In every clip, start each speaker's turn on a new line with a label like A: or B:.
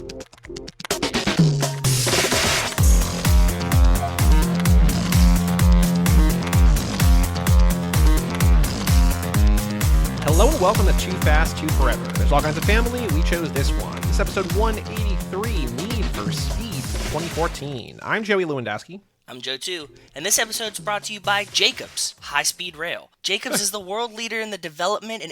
A: Hello and welcome to Too Fast, Too Forever. There's all kinds of family, we chose this one. This is episode 183, Need for Speed 2014. I'm Joey Lewandowski.
B: I'm Joe too, and this episode is brought to you by Jacobs High-Speed Rail. Jacobs is the world leader in the development and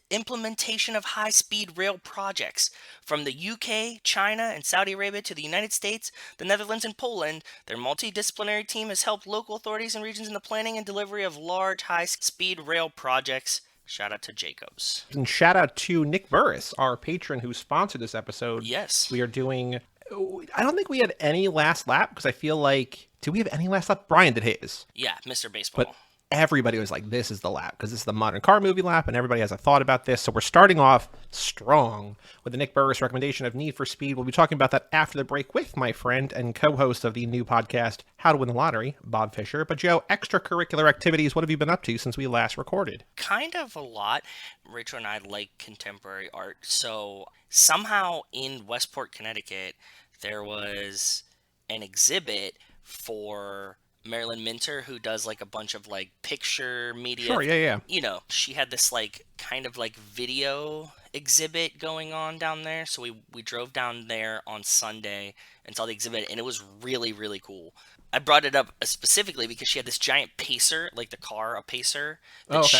B: implementation of high-speed rail projects. From the UK, China, and Saudi Arabia to the United States, the Netherlands, and Poland, their multidisciplinary team has helped local authorities and regions in the planning and delivery of large high-speed rail projects. Shout out to Jacobs.
A: And shout out to Nick Burris, our patron who sponsored this episode.
B: Yes.
A: We are doing... I don't think we had any last lap, because I feel like... Did we have any last lap? Brian did his.
B: Yeah, Mr. Baseball.
A: But everybody was like, this is the lap, because this is the modern car movie lap, and everybody has a thought about this. So we're starting off strong with the Nick Burris recommendation of Need for Speed. We'll be talking about that after the break with my friend and co-host of the new podcast, How to Win the Lottery, Bob Fischer. But Joe, extracurricular activities, what have you been up to since we last recorded?
B: Kind of a lot. Rachel and I like contemporary art. So somehow in Westport, Connecticut, there was an exhibit for Marilyn Minter, who does like a bunch of like picture media.
A: Sure, yeah.
B: You know, she had this like kind of like video exhibit going on down there. So we drove down there on Sunday and saw the exhibit, and it was really, really cool. I brought it up specifically because she had this giant pacer, like the car, a pacer, that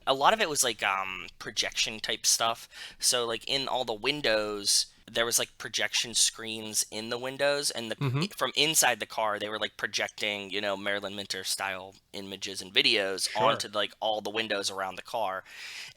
B: a lot of it was like projection type stuff. So like in all the windows, there was like projection screens in the windows, and from inside the car, they were like projecting, you know, Marilyn Minter style images and videos onto like all the windows around the car.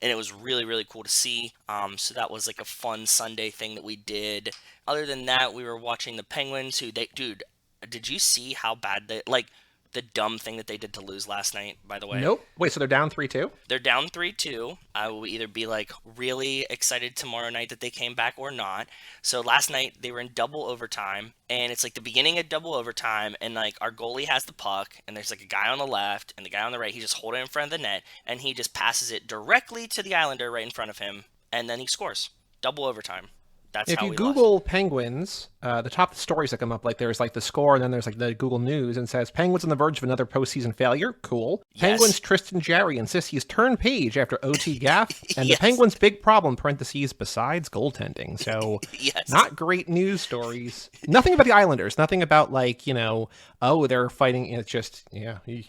B: And it was really, really cool to see. So that was like a fun Sunday thing that we did. Other than that, we were watching the Penguins dude, did you see how bad the dumb thing that they did to lose last night, by the way?
A: Nope. Wait, so they're down 3-2?
B: They're down 3-2. I will either be like really excited tomorrow night that they came back or not. So last night they were in double overtime, and it's like the beginning of double overtime, and like our goalie has the puck, and there's like a guy on the left and the guy on the right. He just hold it in front of the net, and he just passes it directly to the Islander right in front of him, and then he scores. Double overtime. That's
A: if
B: how
A: you
B: we
A: Google
B: lost.
A: Penguins, the top stories that come up, like there's like the score, and then there's like the Google News, and says Penguins on the verge of another postseason failure. Cool.
B: Yes.
A: Penguins Tristan Jarry insists he's turned page after OT gaff, and
B: Yes.
A: the Penguins' big problem (parentheses) besides goaltending. So
B: Yes.
A: not great news stories. Nothing about the Islanders. Nothing about like they're fighting. It's just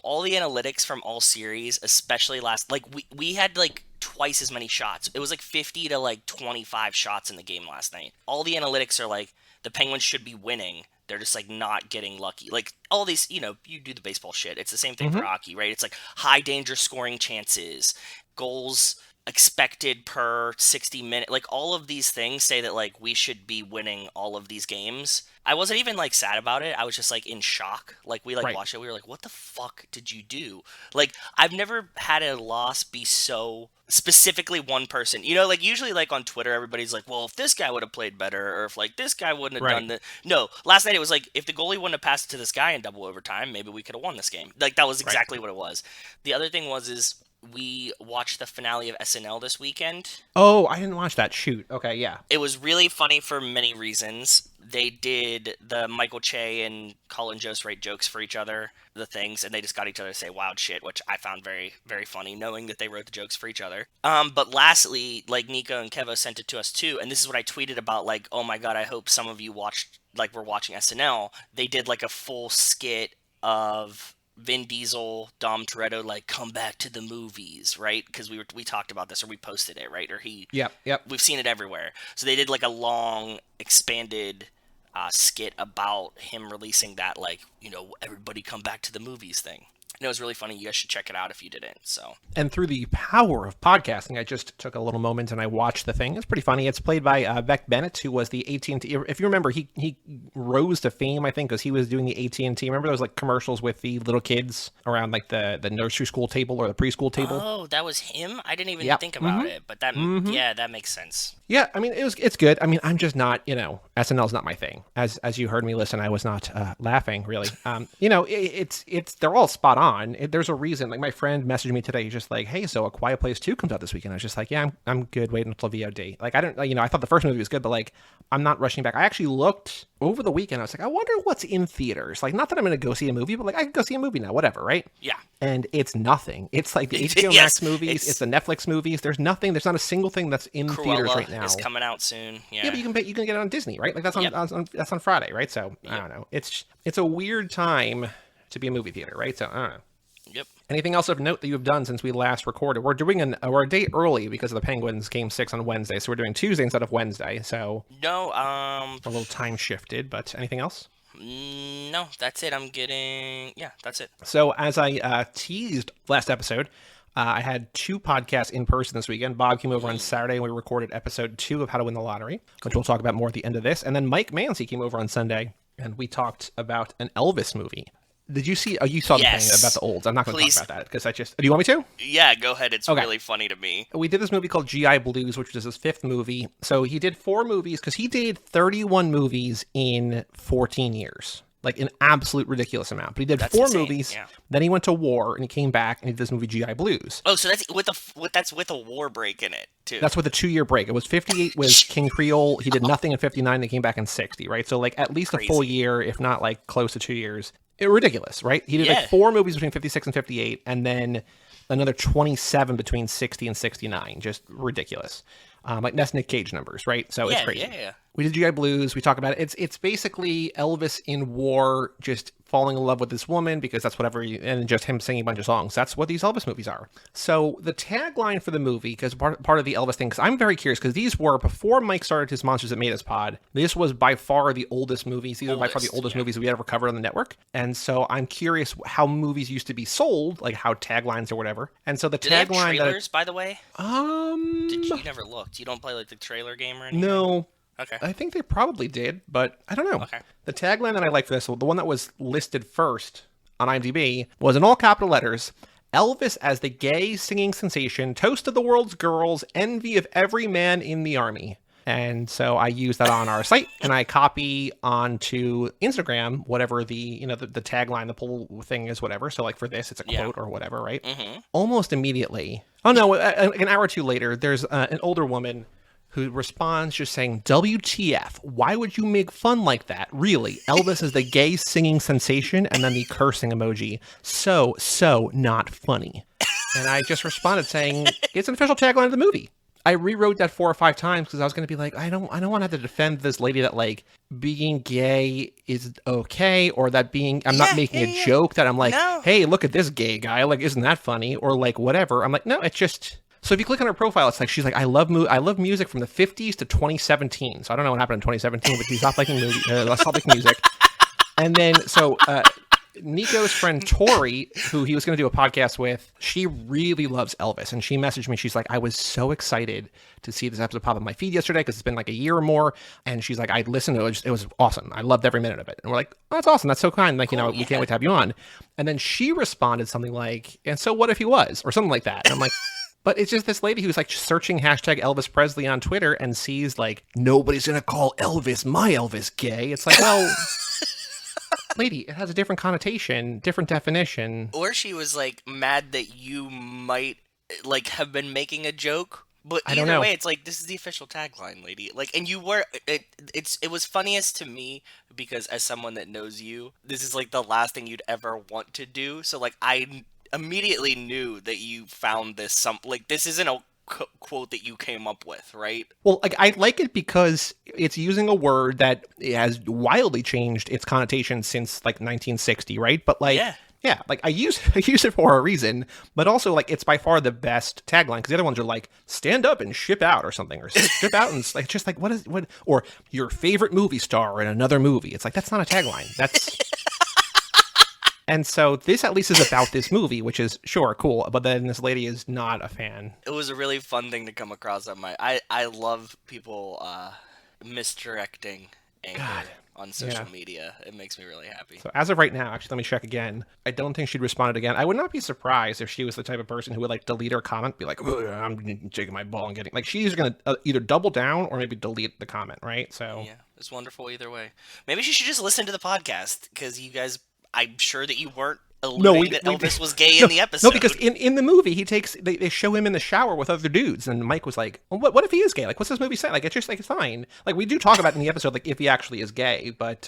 B: All the analytics from all series, especially last, like we had like twice as many shots. It was like 50 to like 25 shots in the game last night. All the analytics are like the Penguins should be winning. They're just like not getting lucky. Like all these, you do the baseball shit. It's the same thing for hockey, right? It's like high danger scoring chances, goals expected per 60 minutes. Like all of these things say that like we should be winning all of these games. I wasn't even like sad about it. I was just like in shock. Like we watched it. We were like, what the fuck did you do? Like I've never had a loss be so specifically one person. Like usually like on Twitter, everybody's like, well, if this guy would have played better, or if like this guy wouldn't have done that. No, last night it was like, if the goalie wouldn't have passed it to this guy in double overtime, maybe we could have won this game. Like that was exactly what it was. The other thing is we watched the finale of SNL this weekend.
A: Oh, I didn't watch that. Shoot. Okay, yeah.
B: It was really funny for many reasons. They did the Michael Che and Colin Jost write jokes for each other, the things, and they just got each other to say wild shit, which I found very, very funny, knowing that they wrote the jokes for each other. But lastly, like Nico and Kevo sent it to us too, and this is what I tweeted about, like, oh my god, I hope some of you watched, like, we're watching SNL. They did like a full skit of Vin Diesel, Dom Toretto, like, come back to the movies, right? Because we talked about this, or we posted it, right? Or
A: Yep.
B: We've seen it everywhere. So they did like a long, expanded skit about him releasing that, like, everybody come back to the movies thing. And it was really funny. You guys should check it out if you didn't. So.
A: And through the power of podcasting, I just took a little moment and I watched the thing. It's pretty funny. It's played by Beck Bennett, who was the AT&T. If you remember, he rose to fame, I think, because he was doing the AT&T. Remember those like commercials with the little kids around like the nursery school table or the preschool table?
B: Oh, that was him? I didn't even think about it. But that, yeah, that makes sense.
A: Yeah, I mean, it's good. I mean, I'm just not, SNL's not my thing. As you heard me listen, I was not laughing really. It's they're all spot on. There's a reason. Like my friend messaged me today, he's just like, "Hey, so A Quiet Place 2 comes out this weekend." I was just like, "Yeah, I'm good waiting until VOD." Like I don't, I thought the first movie was good, but like I'm not rushing back. I actually looked over the weekend. I was like, I wonder what's in theaters. Like, not that I'm going to go see a movie, but like I can go see a movie now, whatever, right?
B: Yeah.
A: And it's nothing. It's like the HBO
B: Yes,
A: Max movies. It's the Netflix movies. There's nothing. There's not a single thing that's in theaters right now.
B: Is coming out soon. Yeah.
A: Yeah, but you can get it on Disney, right? Like that's on Friday, right? So I don't know. It's a weird time to be a movie theater, right? So I don't know.
B: Yep.
A: Anything else of note that you've done since we last recorded? We're doing we're a day early because of the Penguins Game 6 on Wednesday, so we're doing Tuesday instead of Wednesday. So
B: no,
A: a little time shifted. But anything else?
B: No, that's it. That's it.
A: So as I teased last episode, I had 2 podcasts in person this weekend. Bob came over on Saturday and we recorded episode 2 of How to Win the Lottery, which we'll talk about more at the end of this. And then Mike Mancy came over on Sunday and we talked about an Elvis movie. Did you see? Oh, you saw the thing about the olds. I'm not going to talk about that because do you want me to?
B: Yeah, go ahead. It's really funny to me.
A: We did this movie called GI Blues, which was his 5th movie. So he did 4 movies because he did 31 movies in 14 years. Like an absolute ridiculous amount. But he did
B: That's
A: 4
B: insane,
A: movies.
B: yeah.
A: Then he went to war and he came back and he did this movie GI Blues.
B: Oh, so that's with a war break in it too.
A: That's with a 2-year break. It was 58 was King Creole. He did nothing in 59. They came back in 60, right? So like at least a full year, if not like close to 2 years. Ridiculous, right? He did like 4 movies between 56 and 58, and then another 27 between 60 and 69. Just ridiculous. Like that's Nick Cage numbers, right? So it's crazy.
B: Yeah.
A: We did GI Blues. We talk about it. It's basically Elvis in war, just falling in love with this woman because that's and just him singing a bunch of songs. That's what these Elvis movies are. So the tagline for the movie, because part of the Elvis thing, because I'm very curious, because these were, before Mike started his Monsters That Made Us pod, this was by far the oldest movies. These are by far the oldest movies we ever covered on the network. And so I'm curious how movies used to be sold, like how taglines or whatever. And so the
B: Do they have
A: tagline
B: trailers, by the way?
A: You
B: never looked? You don't play like the trailer game or anything?
A: No.
B: Okay.
A: I think they probably did, but I don't know.
B: Okay.
A: The tagline that I like for this, the one that was listed first on IMDb, was in all capital letters, Elvis as the gay singing sensation, toast of the world's girls, envy of every man in the army. And so I use that on our site, and I copy onto Instagram whatever the tagline, the poll thing is, whatever. So like for this, it's a quote or whatever, right? Mm-hmm. Almost immediately. Oh no, an hour or 2 later, there's an older woman who responds just saying, WTF, why would you make fun like that? Really, Elvis is the gay singing sensation, and then the cursing emoji. So not funny. And I just responded saying, it's an official tagline of the movie. I rewrote that 4 or 5 times because I was going to be like, I don't want to have to defend this lady that like being gay is okay, or that I'm not making a joke that I'm like, hey, look at this gay guy. Like, isn't that funny? Or like whatever. I'm like, no, it's just... So if you click on her profile, it's like she's like, I love music from the 50s to 2017. So I don't know what happened in 2017, but she stopped liking music. And then Nico's friend Tori, who he was going to do a podcast with, she really loves Elvis, and she messaged me. She's like, I was so excited to see this episode pop on my feed yesterday because it's been like a year or more. And she's like, I listened to it. It was awesome. I loved every minute of it. And we're like, oh, that's awesome. That's so kind. Like, we can't wait to have you on. And then she responded something like, and so what if he was? Or something like that. And I'm like... But it's just this lady who's like searching hashtag Elvis Presley on Twitter and sees like, nobody's going to call Elvis my Elvis gay. It's like, well, lady, it has a different connotation, different definition.
B: Or she was like mad that you might like have been making a joke. But either way, it's like, this is the official tagline, lady. Like, and you were, it was funniest to me because as someone that knows you, this is like the last thing you'd ever want to do. So like, I immediately knew that you found this this isn't a quote that you came up with, right?
A: Well, like I like it because it's using a word that has wildly changed its connotation since like 1960, right? But like yeah, like I use it for a reason, but also like it's by far the best tagline because the other ones are like stand up and ship out or something, or ship out and like just like what or your favorite movie star in another movie. It's like that's not a tagline. That's And so this at least is about this movie, which is, sure, cool, but then this lady is not a fan.
B: It was a really fun thing to come across on I love people misdirecting anger
A: God.
B: on social media. It makes me really happy.
A: So as of right now, actually, let me check again. I don't think she'd responded again. I would not be surprised if she was the type of person who would like delete her comment, be like, oh, I'm taking my ball and getting like she's gonna either double down or maybe delete the comment, right? So
B: yeah, it's wonderful either way. Maybe she should just listen to the podcast because you guys, I'm sure that you weren't alluding that Elvis was gay in the episode.
A: No, because in the movie they show him in the shower with other dudes, and Mike was like, well, what if he is gay? Like, what's this movie saying? Like, it's just like it's fine. Like, we do talk about in the episode like if he actually is gay, but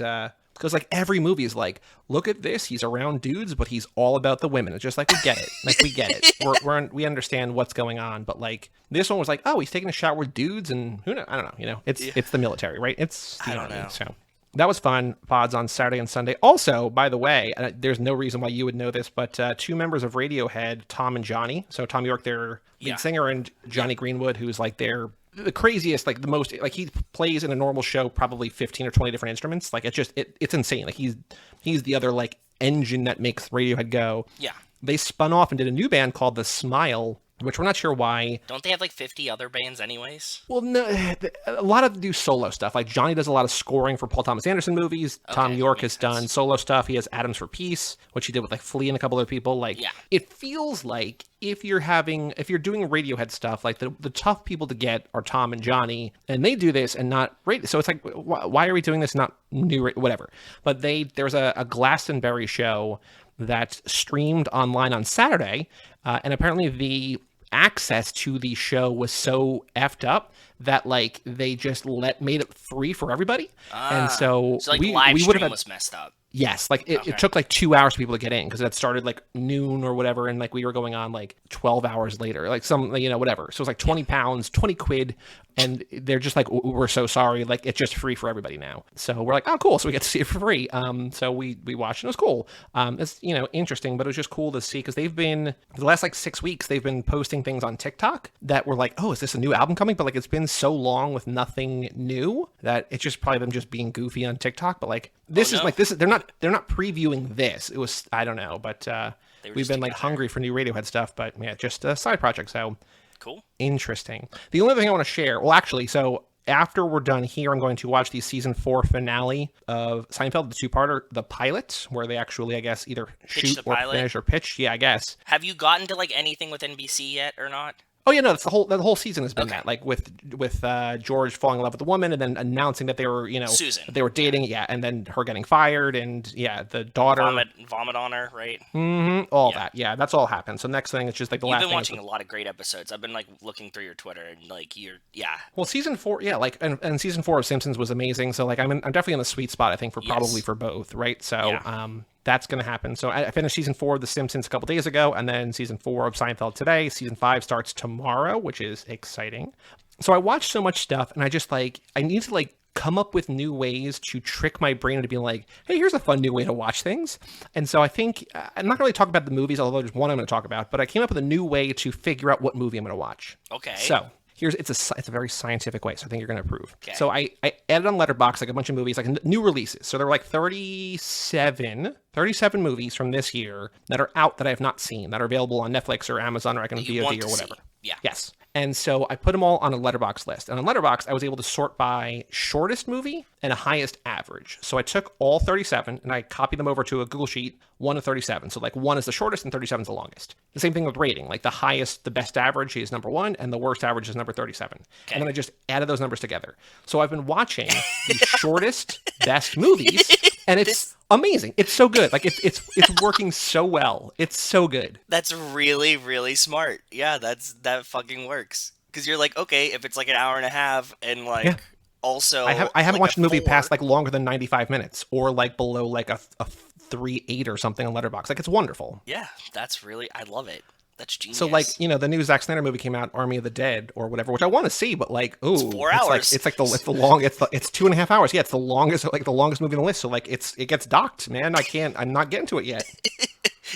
A: because like every movie is like, look at this, he's around dudes, but he's all about the women. It's just like we get it, like we get it. We understand what's going on, but like this one was like, oh, he's taking a shower with dudes, and who knows? I don't know. You know, it's the military, right? It's
B: I don't know.
A: So. That was fun. Pods on Saturday and Sunday. Also, by the way, there's no reason why you would know this, but two members of Radiohead, Tom and Johnny. So Tom York, their lead singer, and Johnny Greenwood, who's like the craziest, like the most, like he plays in a normal show probably 15 or 20 different instruments. Like it's insane. Like he's the other like engine that makes Radiohead go.
B: Yeah.
A: They spun off and did a new band called The Smile, which we're not sure why.
B: Don't they have like 50 other bands anyways?
A: Well, no, a lot of them do solo stuff. Like Johnny does a lot of scoring for Paul Thomas Anderson movies. Okay, Tom York has done solo stuff. He has Atoms for Peace, which he did with like Flea and a couple other people. Like, it feels like if you're doing Radiohead stuff, like the tough people to get are Tom and Johnny, and they do this and not radio. So it's like, why are we doing this? Not new, whatever. But there's a Glastonbury show that streamed online on Saturday, and apparently the access to the show was so effed up that like they just made it free for everybody, and so
B: like
A: we
B: would have was messed up.
A: Yes, like it took like 2 hours for people to get in because it started like noon or whatever, and like we were going on like 12 hours later, like some, you know, whatever. So it was like 20 pounds, 20 quid, and they're just like, we're so sorry, like it's just free for everybody now. So we're like, oh cool, so we get to see it for free. So we watched and it was cool. It's, you know, interesting, but it was just cool to see because they've been, for the last like 6 weeks, they've been posting things on TikTok that were like, oh, is this a new album coming? But like it's been so long with nothing new that it's just probably them just being goofy on TikTok. But like this is they're not previewing this. It was, I don't know, but we've been like hungry for new Radiohead stuff, but yeah, just a side project. So
B: cool.
A: Interesting. The only thing I want to share, well, actually, so after we're done here, I'm going to watch the season 4 finale of Seinfeld, the 2-parter, the pilot, where they actually, I guess, either shoot or finish or pitch. Yeah, I guess.
B: Have you gotten to like anything with NBC yet or not?
A: Oh yeah, no, that's the whole season has been that, like with George falling in love with the woman and then announcing that they were, you know,
B: Susan,
A: they were dating, and then her getting fired, and the daughter
B: vomit on her, right?
A: All that, that's all happened. So next thing, it's just like the last thing.
B: You've been watching a lot of great episodes. I've been like looking through your Twitter and like Well, season 4, like and season 4 of Simpsons was amazing. So like I'm definitely in the sweet spot, I think, for probably for both, right? So that's going to happen. So I finished season 4 of The Simpsons a couple days ago, and then season 4 of Seinfeld today. Season 5 starts tomorrow, which is exciting. So I watched so much stuff, and I just like, I need to like come up with new ways to trick my brain into being like, hey, here's a fun new way to watch things. And so I think, I'm not really talking about the movies, although there's one I'm going to talk about, but I came up with a new way to figure out what movie I'm going to watch. Okay.
A: So it's a very scientific way, so I think you're going to approve. Okay. So I added on Letterboxd like a bunch of movies, like new releases. So there were like 37 movies from this year that are out that I have not seen, that are available on Netflix or Amazon or I can VOD or whatever.
B: Yeah.
A: Yes. And so I put them all on a Letterboxd list. And on Letterboxd, I was able to sort by shortest movie and a highest average. So I took all 37 and I copied them over to a Google Sheet, 1 to 37. So like 1 is the shortest and 37 is the longest. The same thing with rating. Like the best average is number 1 and the worst average is number 37. Okay. And then I just added those numbers together. So I've been watching the shortest, best movies, and it's amazing. It's so good. Like it's working so well. It's so good.
B: That's really, really smart. Yeah, that fucking works. Because you're like, okay, if it's like an hour and a half and like also
A: I haven't like watched a movie past like longer than 95 minutes or like below like a 3.8 or something on Letterboxd. Like it's wonderful.
B: Yeah, that's really, I love it. That's genius.
A: So like, you know, the new Zack Snyder movie came out, Army of the Dead or whatever, which I want to see, but like, ooh,
B: it's 4 hours.
A: It's 2.5 hours. Yeah, it's the longest movie on the list. So like it gets docked, man. I'm not getting to it yet.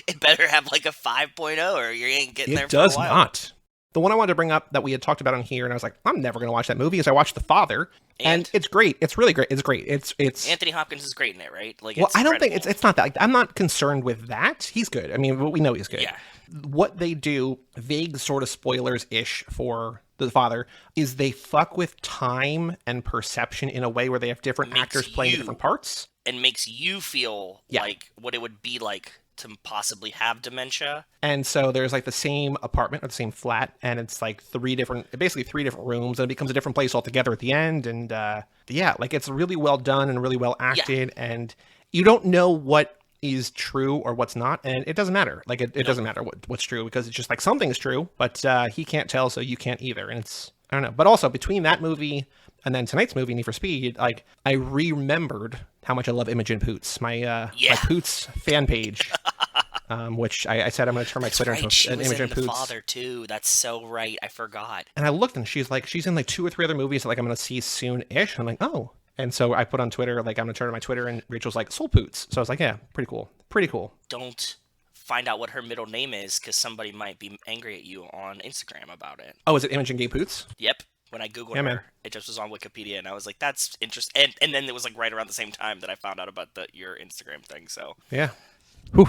B: It better have like a 5.0 or you ain't getting there for a while. It does
A: not. The one I wanted to bring up that we had talked about on here, and I was like, I'm never going to watch that movie, is I watched The Father, and it's great. It's really great. It's great. It's
B: Anthony Hopkins is great in it, right? Like,
A: well, I don't think it's not that. Like, I'm not concerned with that. He's good. I mean, we know he's good.
B: Yeah.
A: What they do, vague sort of spoilers-ish for the father, is they fuck with time and perception in a way where they have different actors playing different parts.
B: And makes you feel like what it would be like to possibly have dementia.
A: And so there's like the same apartment or the same flat, and it's like basically three different rooms, and it becomes a different place altogether at the end. And like it's really well done and really well acted, and you don't know what is true or what's not, and it doesn't matter. Like it doesn't matter what's true, because it's just like something's true, but he can't tell, so you can't either. And it's, I don't know. But also between that movie and then tonight's movie, Need for Speed, like I remembered how much I love Imogen Poots, my Poots fan page, which I said I'm going to turn my Twitter into an Imogen Poots.
B: The father too. That's so right. I forgot.
A: And I looked, and she's in like 2 or 3 other movies that like I'm going to see soon-ish. And I'm like, oh. And so I put on Twitter, like I'm going to turn to my Twitter, and Rachel's like, Soul Poots. So I was like, yeah, pretty cool. Pretty cool.
B: Don't find out what her middle name is, because somebody might be angry at you on Instagram about it.
A: Oh, is it Imogen Gay Poots?
B: Yep. When I Googled her, it just was on Wikipedia, and I was like, that's interesting. And then it was like right around the same time that I found out about your Instagram thing, so.
A: Yeah. Whew.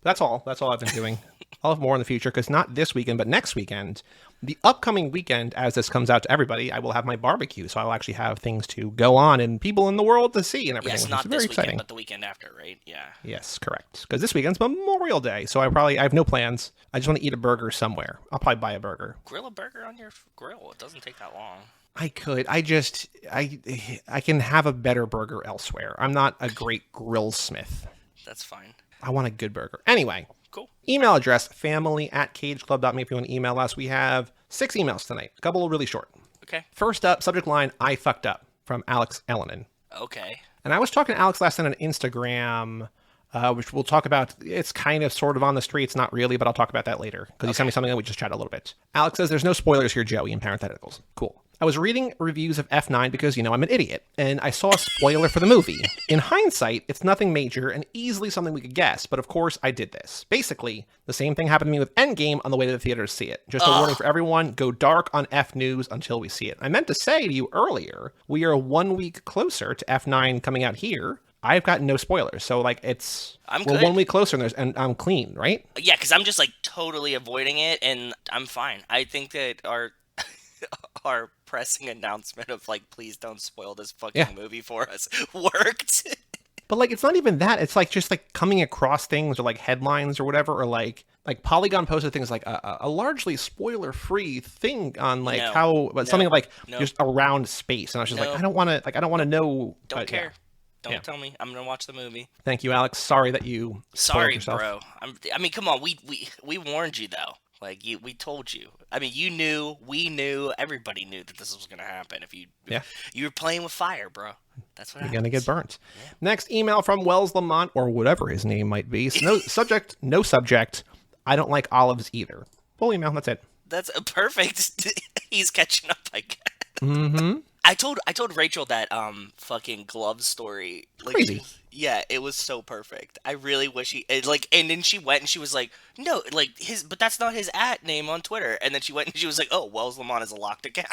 A: That's all I've been doing. I'll have more in the future, because not this weekend, but next weekend. The upcoming weekend, as this comes out to everybody, I will have my barbecue, so I'll actually have things to go on and people in the world to see and everything.
B: Yes, not this weekend, but the weekend after, right? Yeah.
A: Yes, correct. Because this weekend's Memorial Day, so I have no plans. I just want to eat a burger somewhere. I'll probably buy a burger.
B: Grill a burger on your grill. It doesn't take that long.
A: I could. I can have a better burger elsewhere. I'm not a great grillsmith.
B: That's fine.
A: I want a good burger. Anyway.
B: Cool.
A: Email address, family@cageclub.me if you want to email us. We have 6 emails tonight. A couple really short.
B: Okay.
A: First up, subject line, I fucked up, from Alex Ellenin.
B: Okay.
A: And I was talking to Alex last night on Instagram, which we'll talk about. It's kind of sort of on the streets, not really, but I'll talk about that later, because he sent me something and we just chat a little bit. Alex says, there's no spoilers here, Joey, in parentheticals. Cool. I was reading reviews of F9 because, I'm an idiot, and I saw a spoiler for the movie. In hindsight, it's nothing major and easily something we could guess, but of course I did this. Basically, the same thing happened to me with Endgame on the way to the theater to see it. Just a warning for everyone, go dark on F News until we see it. I meant to say to you earlier, we are 1 week closer to F9 coming out here. I've got no spoilers, so like we're 1 week closer, and I'm clean, right?
B: Yeah, because I'm just like totally avoiding it, and I'm fine. I think that our pressing announcement of like, please don't spoil this fucking movie for us worked.
A: But like, it's not even that. It's like just like coming across things or like headlines or whatever, or like Polygon posted things like a largely spoiler-free thing on like something like just around space, and I was just like, I don't want to know.
B: Don't care. Yeah. Don't tell me. I'm gonna watch the movie.
A: Thank you, Alex. Sorry that you spoiled yourself.
B: Bro. I mean, come on. We warned you though. Like we told you. I mean, you knew, we knew, everybody knew that this was gonna happen. If you were playing with fire, bro. That's what
A: you're gonna get burnt. Yeah. Next email from Wells Lamont, or whatever his name might be. So no subject. I don't like olives either. Full email. That's it.
B: That's perfect. He's catching up, I guess.
A: Mm-hmm.
B: I told Rachel that fucking glove story. Like,
A: crazy.
B: Yeah, it was so perfect. I really wish and then she went and she was like, no, like but that's not his @name on Twitter. And then she went and she was like, oh, Wells Lamont is a locked account.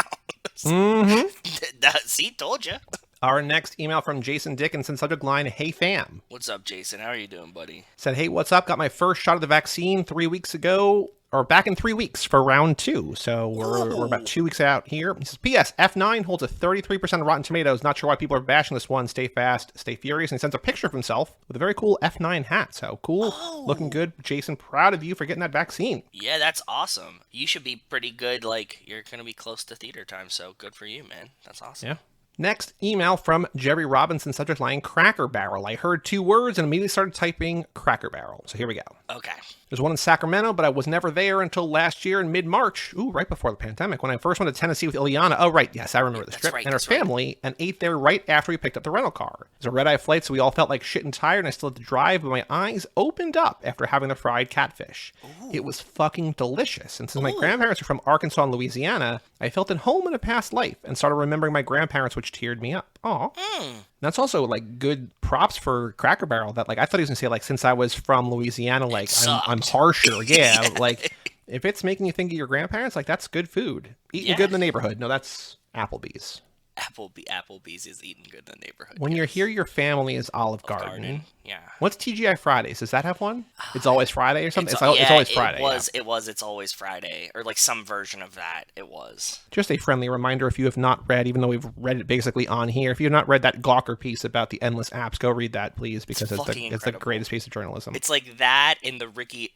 A: Mm-hmm.
B: See, told you.
A: Our next email from Jason Dickinson, subject line, hey fam.
B: What's up, Jason? How are you doing, buddy?
A: Said, hey, what's up? Got my first shot of the vaccine 3 weeks ago. Or back in 3 weeks for round 2. So we're about 2 weeks out here. He says, P.S. F9 holds a 33% of Rotten Tomatoes. Not sure why people are bashing this one. Stay fast, stay furious. And he sends a picture of himself with a very cool F9 hat. So cool. Looking good. Jason, proud of you for getting that vaccine.
B: Yeah, that's awesome. You should be pretty good. Like, you're going to be close to theater time. So good for you, man. That's awesome.
A: Yeah. Next email from Jerry Robinson, subject line, Cracker Barrel. I heard 2 words and immediately started typing Cracker Barrel. So here we go.
B: Okay.
A: There's one in Sacramento, but I was never there until last year in mid-March. Ooh, right before the pandemic, when I first went to Tennessee with Ileana. Oh, right. Yes, I remember this trip. And her family, and ate there right after we picked up the rental car. It was a red-eye flight, so we all felt like shit and tired, and I still had to drive, but my eyes opened up after having the fried catfish. Ooh. It was fucking delicious. And since my grandparents are from Arkansas and Louisiana, I felt at home in a past life and started remembering my grandparents, which teared me up. Aw. That's also like good props for Cracker Barrel. That like I thought he was gonna say like since I was from Louisiana, like I'm harsher. Yeah, like if it's making you think of your grandparents, like that's good food. Eating good in the neighborhood. No, that's Applebee's.
B: Applebee's is eating good in the neighborhood.
A: When you're here, your family is Olive Garden.
B: Yeah.
A: What's TGI Fridays? Does that have one? It's always Friday or something? It's
B: Yeah,
A: always Friday.
B: It's always Friday, or like some version of that. It was.
A: Just a friendly reminder, if you have not read, even though we've read it basically on here, if you have not read that Gawker piece about the endless apps, go read that, please, because it's the greatest piece of journalism.
B: It's like that in the Ricky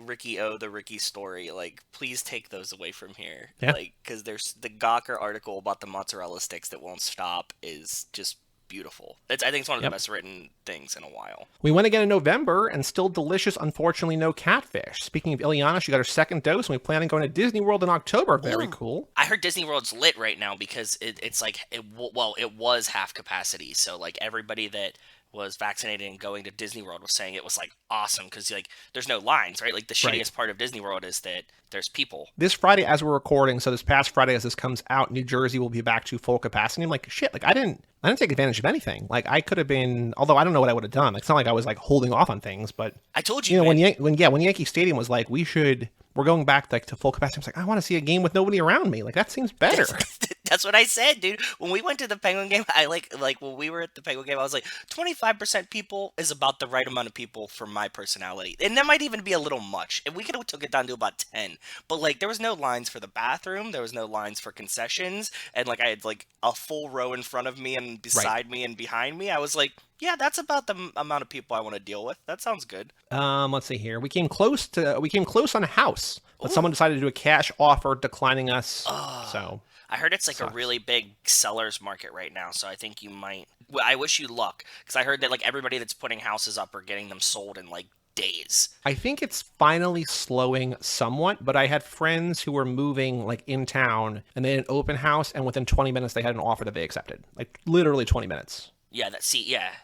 B: story. Like, please take those away from here.
A: Yeah.
B: Like, because there's the Gawker article about the mozzarella sticks that won't stop is just beautiful. I think it's one of the best written things in a while.
A: We went again in November, and still delicious. Unfortunately, no catfish. Speaking of Ileana, she got her second dose, and we plan on going to Disney World in October. Very cool.
B: I heard Disney World's lit right now because it was half capacity. So like everybody that was vaccinated and going to Disney World was saying it was like awesome because like there's no lines, right? Like the shittiest part of Disney World is that there's people.
A: This Friday, as we're recording, so this past Friday as this comes out, New Jersey will be back to full capacity. I'm like, shit, like I didn't take advantage of anything. Like I could have been, although I don't know what I would have done. Like, it's not like I was like holding off on things, but
B: I told you,
A: when Yankee Stadium was like, we're going back like to full capacity. I was like, I want to see a game with nobody around me. Like that seems better.
B: That's what I said, dude. When we went to the Penguin game, I like when we were at the Penguin game, I was like, 25% people is about the right amount of people for my personality. And that might even be a little much. And we could have took it down to about 10. But like there was no lines for the bathroom, there was no lines for concessions, and like I had like a full row in front of me and beside me and behind me. I was like, yeah, that's about the amount of people I want to deal with. That sounds good.
A: Let's see here. We came close on a house, but someone decided to do a cash offer, declining us. So
B: I heard it's like a really big seller's market right now, so I think you might. Well, I wish you luck because I heard that like everybody that's putting houses up are getting them sold in like days.
A: I think it's finally slowing somewhat, but I had friends who were moving like in town, and they had an open house, and within 20 minutes they had an offer that they accepted. Like literally 20 minutes.
B: Yeah,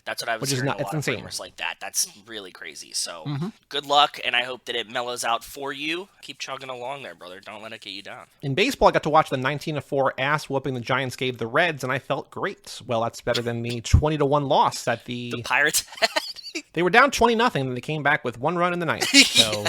B: that's what I was
A: Which is
B: hearing.
A: it's insane.
B: Rumors like that. That's really crazy. So good luck, and I hope that it mellows out for you. Keep chugging along there, brother. Don't let it get you down.
A: In baseball, I got to watch the 19-4 ass whooping the Giants gave the Reds, and I felt great. Well, that's better than the 20-1 loss that the
B: Pirates had.
A: They were down 20-0, and they came back with one run in the ninth. So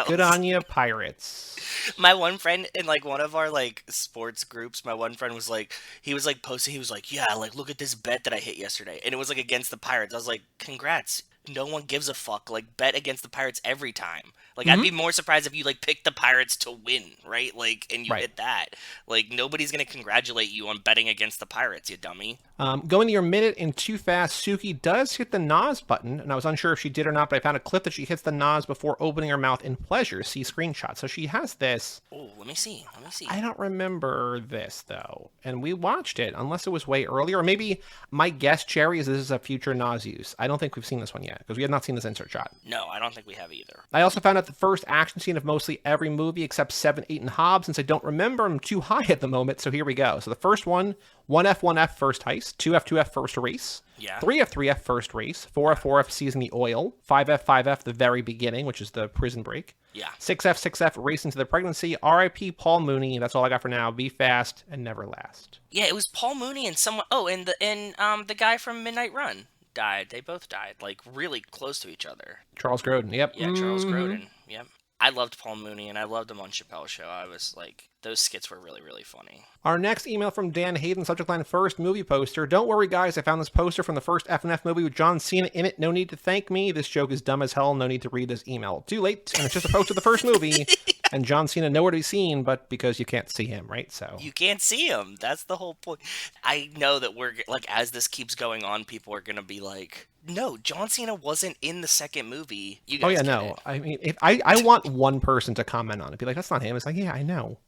A: good on you, Pirates.
B: My one friend in like one of our like sports groups, my one friend was like, he was like posting, he was like, yeah, like look at this bet that I hit yesterday, and it was like against the Pirates. I was like, congrats. No one gives a fuck. Like bet against the Pirates every time. Like I'd be more surprised if you like picked the Pirates to win, right? Like and you hit that. Like nobody's gonna congratulate you on betting against the Pirates, you dummy.
A: Going to your minute in Too Fast, Suki does hit the Nas button, and I was unsure if she did or not, but I found a clip that she hits the Nas before opening her mouth in pleasure. See screenshot. So she has this.
B: Oh, let me see.
A: I don't remember this, though. And we watched it, unless it was way earlier. Or maybe my guess, Cherry, is this is a future Nas use. I don't think we've seen this one yet, because we have not seen this insert shot.
B: No, I don't think we have either.
A: I also found out the first action scene of mostly every movie except 7, 8, and Hobbs, since I don't remember them too high at the moment, so here we go. So the first one, 1F, 1F, first heist, 2F, 2F, first race, 3F, 3F, first race, 4F, 4F, seizing the oil, 5F, 5F, the very beginning, which is the prison break, 6F, 6F, race into the pregnancy, RIP Paul Mooney, that's all I got for now, be fast and never last.
B: Yeah, it was Paul Mooney and someone, and the guy from Midnight Run died. They both died, like really close to each other.
A: Charles Grodin, yep.
B: Yeah, Charles Grodin, yep. I loved Paul Mooney, and I loved him on Chappelle's Show. I was like, those skits were really, really funny.
A: Our next email from Dan Hayden, subject line, first movie poster. Don't worry, guys, I found this poster from the first F&F movie with John Cena in it. No need to thank me. This joke is dumb as hell. No need to read this email. Too late, and it's just a poster of the first movie. And John Cena nowhere to be seen, but because you can't see him, right? So
B: you can't see him. That's the whole point. I know that we're, like, as this keeps going on, people are going to be like, no, John Cena wasn't in the second movie. You guys
A: no. I mean, if I want one person to comment on it. Be like, that's not him. It's like, yeah, I know.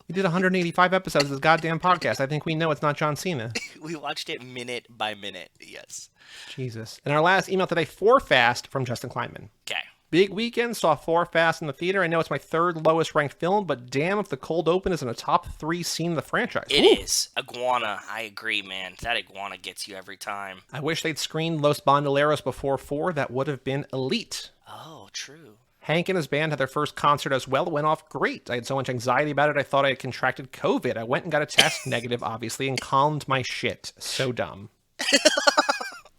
A: He did 185 episodes of this goddamn podcast. I think we know it's not John Cena.
B: We watched it minute by minute, yes.
A: Jesus. And our last email today, 4 Fast from Justin Kleinman.
B: Okay.
A: Big weekend, saw 4 Fast in the theater. I know it's my 3rd lowest ranked film, but damn if the cold open isn't a top 3 scene in the franchise.
B: It is. Iguana, I agree, man. That iguana gets you every time.
A: I wish they'd screened Los Bandoleros before 4. That would have been elite.
B: Oh, true.
A: Hank and his band had their first concert as well. It went off great. I had so much anxiety about it, I thought I had contracted COVID. I went and got a test, negative, obviously, and calmed my shit. So dumb.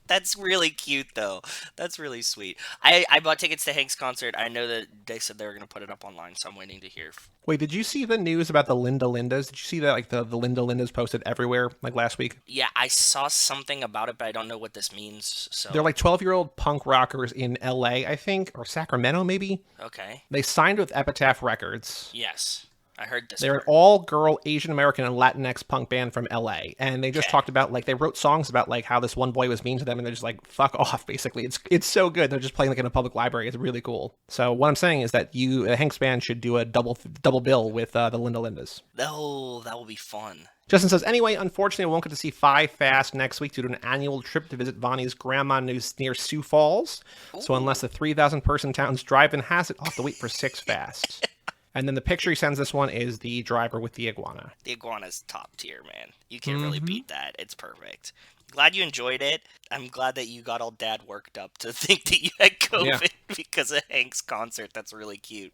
B: That's really cute, though. That's really sweet. I bought tickets to Hank's concert. I know that they said they were going to put it up online, so I'm waiting to hear.
A: Wait, did you see the news about the Linda Lindas? Did you see that, like, the Linda Lindas posted everywhere, like, last week?
B: Yeah, I saw something about it, but I don't know what this means, so...
A: They're, like, 12-year-old punk rockers in L.A., I think, or Sacramento, maybe?
B: Okay.
A: They signed with Epitaph Records.
B: Yes. I heard this.
A: They're an all-girl Asian American and Latinx punk band from LA, and they just talked about, like, they wrote songs about, like, how this one boy was mean to them, and they're just like, fuck off, basically. It's so good. They're just playing, like, in a public library. It's really cool. So what I'm saying is that Hank's band should do a double bill with the Linda Lindas.
B: Oh, that will be fun.
A: Justin says, anyway, unfortunately, I won't get to see Five Fast next week due to an annual trip to visit Vonnie's grandma near Sioux Falls. Ooh. So unless the 3,000-person town's drive-in has it, I'll have to wait for Six Fast. And then the picture he sends this one is the driver with the iguana.
B: The iguana's top tier, man. You can't really beat that. It's perfect. Glad you enjoyed it. I'm glad that you got all dad worked up to think that you had COVID because of Hank's concert. That's really cute.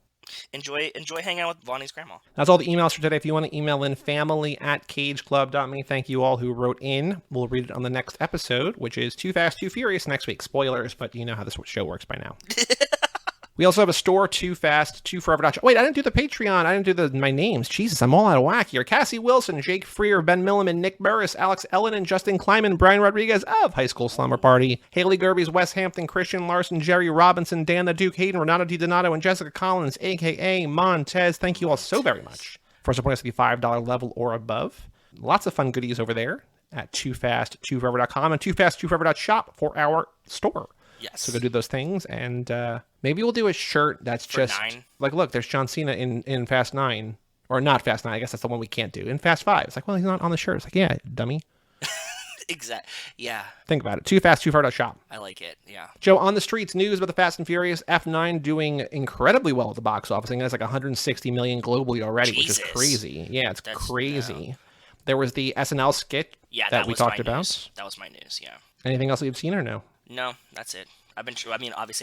B: Enjoy hanging out with Vonnie's grandma.
A: That's all the emails for today. If you want to email in, family@cageclub.me. Thank you all who wrote in. We'll read it on the next episode, which is Too Fast, Too Furious next week. Spoilers, but you know how this show works by now. We also have a store, Too Fast, Too Forever. Wait, I didn't do the Patreon. I didn't do my names. Jesus, I'm all out of whack here. Cassie Wilson, Jake Freer, Ben Milliman, Nick Burris, Alex Ellen, and Justin Kleiman, Brian Rodriguez of High School Slumber Party, Haley Gerbies, Wes Hampton, Christian Larson, Jerry Robinson, Dan the Duke, Hayden, Renato DiDonato, and Jessica Collins, a.k.a. Montez. Thank you all so very much for supporting us at the $5 level or above. Lots of fun goodies over there at toofast2forever.com and toofast2forever.shop for our store.
B: Yes.
A: So go do those things, and maybe we'll do a shirt that's for just 9. Like, look, there's John Cena in Fast 9, or not Fast 9. I guess that's the one we can't do. In Fast 5, it's like, well, he's not on the shirt. It's like, yeah, dummy.
B: Exactly. Yeah.
A: Think about it. toofast2forever.shop.
B: I like it. Yeah.
A: Joe, on the streets, news about the Fast and Furious F9 doing incredibly well at the box office. I think it's like 160 million globally already,
B: Jesus.
A: Which is crazy. Yeah, that's crazy. Yeah. There was the SNL skit that we talked about.
B: That was my news. Yeah.
A: Anything else you've seen or no?
B: No, that's it. Obviously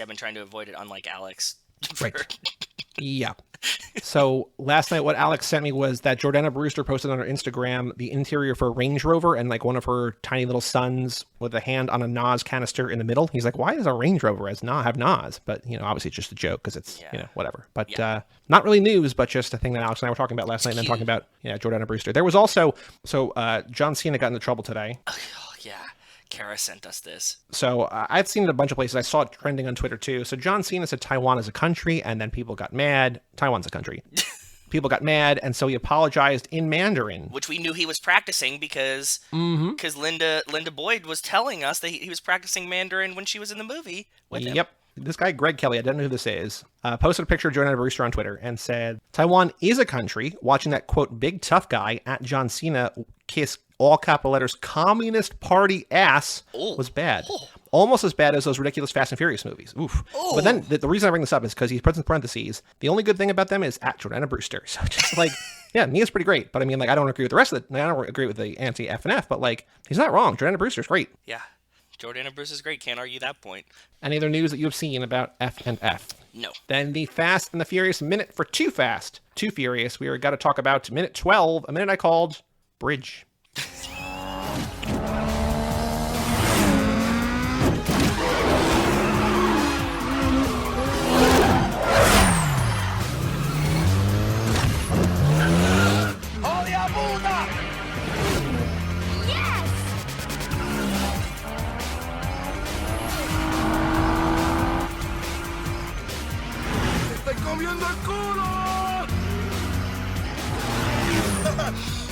B: I've been trying to avoid it, unlike Alex.
A: Right. Yeah. So last night, what Alex sent me was that Jordana Brewster posted on her Instagram the interior for a Range Rover and like one of her tiny little sons with a hand on a Nas canister in the middle. He's like, why does a Range Rover have Nas? But, obviously it's just a joke because it's, whatever. But not really news, but just a thing that Alex and I were talking about last night and then talking about, Jordana Brewster. There was also, John Cena got into trouble today.
B: Oh, yeah. Kara sent us this.
A: So I've seen it a bunch of places. I saw it trending on Twitter too. So John Cena said Taiwan is a country, and then people got mad. Taiwan's a country. People got mad, and so he apologized in Mandarin.
B: Which we knew he was practicing because Linda Boyd was telling us that he was practicing Mandarin when she was in the movie with him.
A: Yep. This guy, Greg Kelly, I don't know who this is, posted a picture of Jordana Brewster on Twitter and said, Taiwan is a country. Watching that, quote, big tough guy at John Cena kiss all capital letters Communist Party ass was bad. Almost as bad as those ridiculous Fast and Furious movies. Oof. But then the reason I bring this up is because he puts in parentheses, the only good thing about them is at Jordana Brewster. So just like, yeah, Mia's pretty great. But I mean, like, I don't agree with the rest of it. I don't agree with the anti-F and F, but like, he's not wrong. Jordana Brewster's great.
B: Yeah. Jordana Brewster's great. Can't argue that point.
A: Any other news that you have seen about F and F?
B: No. Then
A: the Fast and the Furious minute for Too Fast, Too Furious. We are got to talk about minute 12, a minute I called Bridge.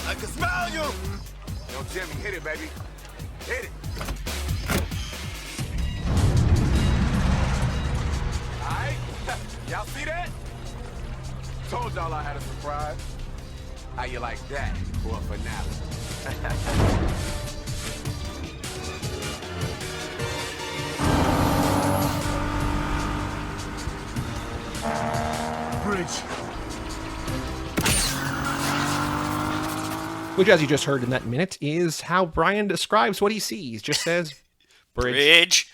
C: I can smell you! Yo, Jimmy, hit it, baby. Hit it. All right? Y'all see that? Told y'all I had a surprise. How you like that for a finale?
A: Bridge. Which, as you just heard in that minute, is how Brian describes what he sees. Just says, bridge.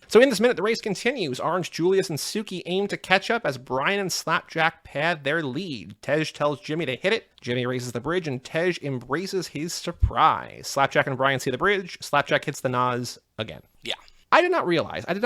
A: So in this minute, the race continues. Orange, Julius, and Suki aim to catch up as Brian and Slapjack pad their lead. Tej tells Jimmy to hit it. Jimmy races the bridge, and Tej embraces his surprise. Slapjack and Brian see the bridge. Slapjack hits the Nas again.
B: Yeah.
A: I did not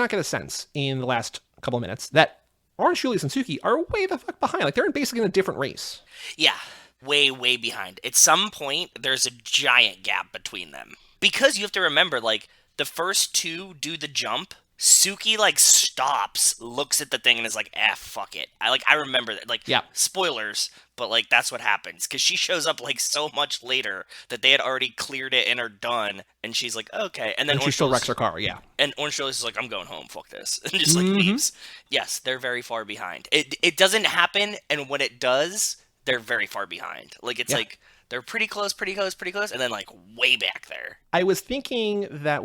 A: get a sense in the last couple of minutes that Orange, Julius, and Suki are way the fuck behind. Like, they're basically in a different race.
B: Yeah. Way, way behind. At some point, there's a giant gap between them. Because you have to remember, like, the first two do the jump. Suki, like, stops, looks at the thing, and is like, fuck it. I remember that. Like,
A: yeah.
B: Spoilers, but, like, that's what happens. Because she shows up, like, so much later that they had already cleared it and are done. And she's like, okay. And then
A: she still wrecks her car, yeah.
B: And Orange Julius is like, I'm going home, fuck this. And just, like, leaves. Yes, they're very far behind. It doesn't happen, and when it does, they're very far behind. Like, it's like... They're pretty close, and then, like, way back there.
A: I was thinking that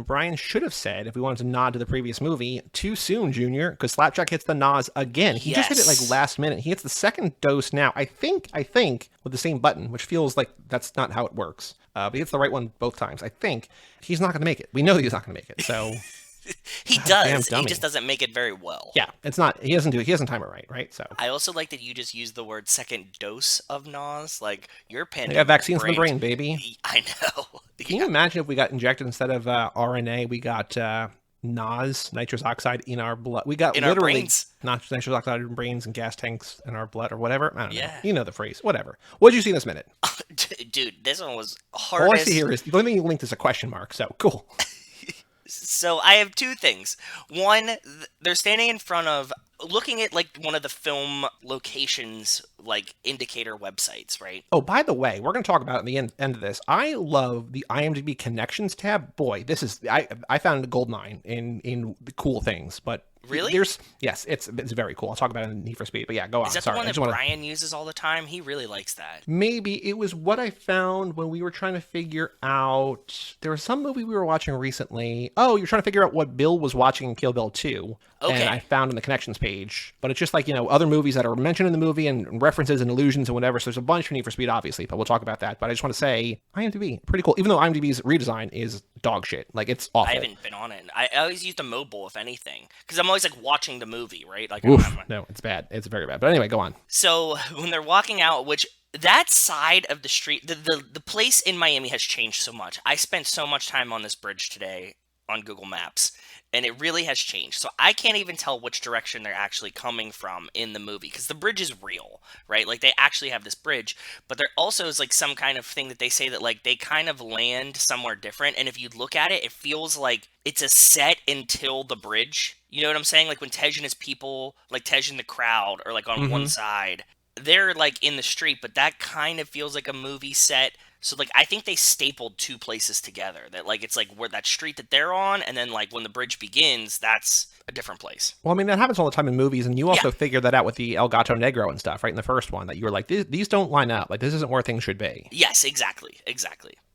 A: Brian should have said, if we wanted to nod to the previous movie, too soon, Junior, because Slapjack hits the Nas again. He just hit it, like, last minute. He hits the second dose now, I think, with the same button, which feels like that's not how it works. But he hits the right one both times. I think he's not going to make it. We know he's not going to make it, so...
B: He does. He just doesn't make it very well.
A: Yeah, it's not. He doesn't time it right. So
B: I also like that you just used the word second dose of Nas. Like, you're pandering.
A: Yeah, vaccines in the brain, baby.
B: I know.
A: Can you imagine if we got injected instead of RNA, we got NOS, nitrous oxide, in our blood? We got literally nitrous oxide in brains and gas tanks in our blood or whatever. I don't know. You know the phrase. Whatever. What did you see in this minute?
B: Dude, this one was hardest.
A: All I see here is the only thing you linked is a question mark. So cool.
B: So I have two things. One, they're standing in front of, looking at, like, one of the film locations, like, indicator websites, right?
A: Oh, by the way, we're going to talk about it at the end of this. I love the IMDb connections tab. Boy, this is, I found a gold mine in the cool things, but...
B: Really?
A: Yes, it's very cool. I'll talk about it in Need for Speed, but yeah, go on.
B: Is that the one that Brian uses all the time? He really likes that.
A: Maybe. It was what I found when we were trying to figure out... There was some movie we were watching recently. Oh, you're trying to figure out what Bill was watching in Kill Bill 2.
B: Okay.
A: And I found in the connections page. But it's just like, other movies that are mentioned in the movie and references and allusions and whatever. So there's a bunch for Need for Speed, obviously, but we'll talk about that. But I just want to say, IMDb, pretty cool. Even though IMDb's redesign is dog shit. Like, it's awful.
B: I haven't been on it. I always use the mobile, if anything. Because I'm always, like, watching the movie, right? Like,
A: no, it's bad. It's very bad. But anyway, go on.
B: So when they're walking out, which that side of the street, the place in Miami has changed so much. I spent so much time on this bridge today on Google Maps, and it really has changed. So I can't even tell which direction they're actually coming from in the movie, because the bridge is real, right? Like, they actually have this bridge, but there also is, like, some kind of thing that they say that, like, they kind of land somewhere different, and if you look at it, it feels like it's a set until the bridge. You know what I'm saying? Like, when Tej and his people, like Tej and the crowd, are, like, on one side, they're, like, in the street, but that kind of feels like a movie set. So, like, I think they stapled two places together. That, like, it's, like, where that street that they're on, and then, like, when the bridge begins, that's a different place.
A: Well, I mean, that happens all the time in movies, and you also figure that out with the El Gato Negro and stuff, right? In the first one, that you were like, these don't line up. Like, this isn't where things should be.
B: Yes, exactly.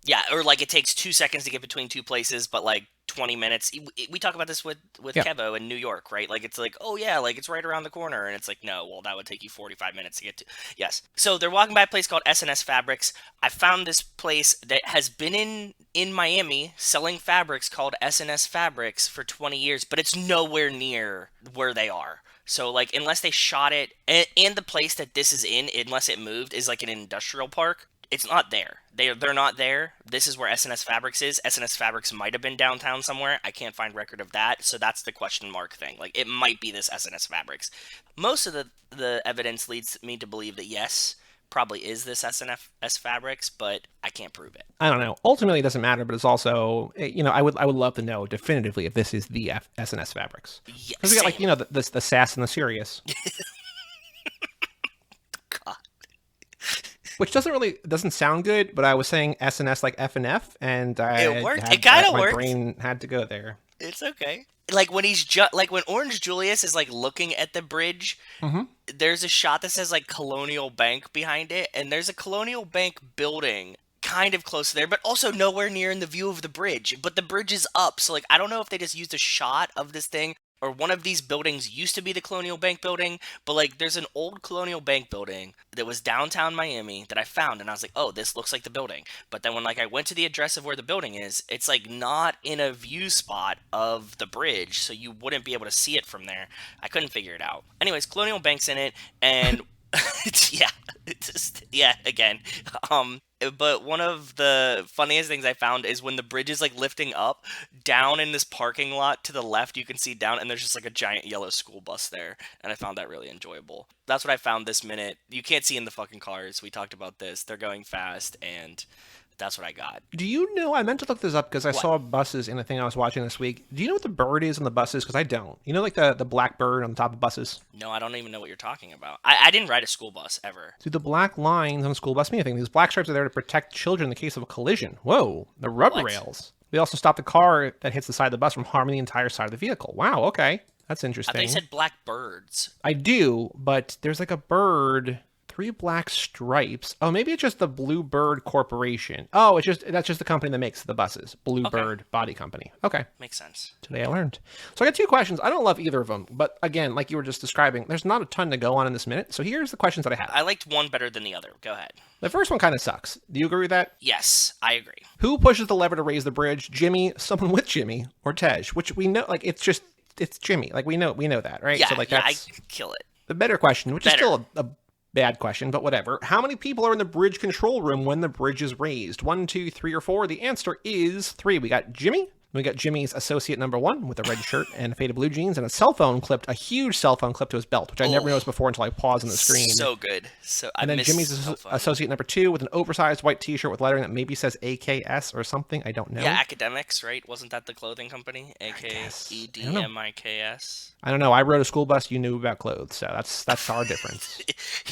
B: Yeah, or, like, it takes 2 seconds to get between two places, but, like, 20 minutes. We talk about this with Kevo in New York, right? Like, it's like, oh yeah, like, it's right around the corner, and it's like, no, well, that would take you 45 minutes to get to. Yes. So they're walking by a place called S+S Fabrics. I found this place that has been in Miami selling fabrics called S+S Fabrics for 20 years, but it's nowhere near where they are. So, like, unless they shot it, and the place that this is in, unless it moved, is like an industrial park. It's not there. They're not there. This is where S+S Fabrics is. S+S Fabrics might have been downtown somewhere. I can't find record of that, so that's the question mark thing. Like, it might be this S+S Fabrics. Most of the evidence leads me to believe that yes, probably is this S+S Fabrics, but I can't prove it.
A: I don't know. Ultimately, it doesn't matter, but it's also, I would love to know definitively if this is the S+S Fabrics.
B: Yes.
A: Because we got, like, the sass and the serious.
B: God.
A: Which doesn't sound good, but I was saying S&S like F and F, and
B: it worked. It kind of worked.
A: My brain had to go there.
B: It's okay. Like, when like, when Orange Julius is, like, looking at the bridge, there's a shot that says, like, Colonial Bank behind it, and there's a Colonial Bank building kind of close there, but also nowhere near in the view of the bridge. But the bridge is up, so, like, I don't know if they just used a shot of this thing. or one of these buildings used to be the Colonial Bank building, but like there's an old Colonial Bank building that was downtown Miami that I found, and I was like, oh, this looks like the building. But then when like I went to the address of where the building is, it's like not in a view spot of the bridge, so you wouldn't be able to see it from there. I couldn't figure it out. Anyways, Colonial Bank's in it, and again. But one of the funniest things I found is when the bridge is like lifting up, down in this parking lot to the left, you can see down, and there's just like a giant yellow school bus there, and I found that really enjoyable. That's what I found this minute. You can't see in the fucking cars. We talked about this. They're going fast, and that's what I got.
A: Do you know, I meant to look this up because I saw buses in a thing I was watching this week. Do you know what the bird is on the buses? Because I don't. You know, like the black bird on the top of buses?
B: No, I don't even know what you're talking about. I didn't ride a school bus ever.
A: See, the black lines on a school bus mean anything. These black stripes are there to protect children in the case of a collision. Whoa, the rubber rails. We also stop the car that hits the side of the bus from harming the entire side of the vehicle. Wow, okay. That's interesting.
B: I thought you said black birds.
A: I do, but there's like a bird... 3 black stripes. Oh, maybe it's just the Bluebird Corporation. Oh, that's just the company that makes the buses. Bluebird Body Company. Okay.
B: Makes sense.
A: Today I learned. So I got 2 questions. I don't love either of them, but again, like you were just describing, there's not a ton to go on in this minute. So here's the questions that I have.
B: I liked one better than the other. Go ahead.
A: The first one kind of sucks. Do you agree with that?
B: Yes, I agree.
A: Who pushes the lever to raise the bridge? Jimmy, someone with Jimmy, or Tej? Which we know, like it's Jimmy. Like we know that, right?
B: Yeah,
A: so like
B: I kill it.
A: The better question, which is still a bad question, but whatever. How many people are in the bridge control room when the bridge is raised? 1, 2, 3, or 4? The answer is 3. We got Jimmy. We got Jimmy's associate number 1 with a red shirt and faded blue jeans and a huge cell phone clipped to his belt, which I never noticed before until I paused on the screen.
B: So good.
A: And then Jimmy's associate number 2 with an oversized white t-shirt with lettering that maybe says AKS or something. I don't know.
B: Yeah, Academics, right? Wasn't that the clothing company? AKEDMIKS.
A: I don't know. I rode a school bus. You knew about clothes, so that's our difference.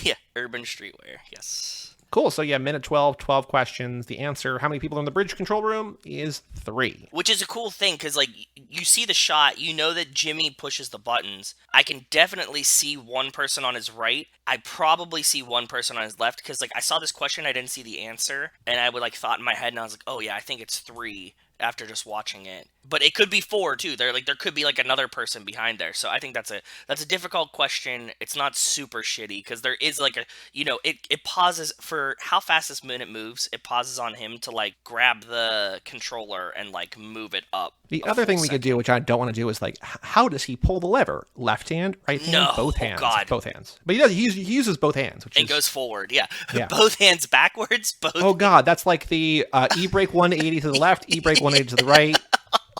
B: Yeah, urban streetwear. Yes.
A: Cool. So yeah, minute 12 questions. The answer, how many people are in the bridge control room, is 3.
B: Which is a cool thing, because like you see the shot, you know that Jimmy pushes the buttons. I can definitely see one person on his right. I probably see one person on his left, because like I saw this question, I didn't see the answer, and I would like thought in my head, and I was like, oh yeah, I think it's 3 after just watching it. But it could be 4 too. There could be like another person behind there. So I think that's a difficult question. It's not super shitty because there is like it pauses for how fast this minute moves. It pauses on him to like grab the controller and like move it up.
A: The other thing we could do, which I don't want to do, is like, how does he pull the lever? Left hand, right hand,
B: no,
A: both hands?
B: God.
A: Both hands. But he does. He uses both hands. Which
B: and goes forward, yeah. Both hands backwards.
A: Oh God, that's like the e-brake 180 to the left, e-brake 180 to the right.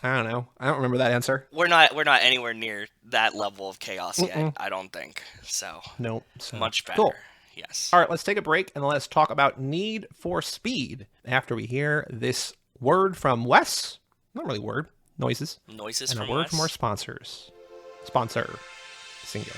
A: I don't know. I don't remember that answer.
B: We're not anywhere near that level of chaos yet. I don't think so.
A: Nope. So,
B: much better.
A: Cool.
B: Yes.
A: All right, let's take a break and let's talk about Need for Speed after we hear this word from Wes. Not really word. Noises.
B: Noises
A: and
B: from
A: a word
B: Wes.
A: from our sponsors. Sponsor. Singular.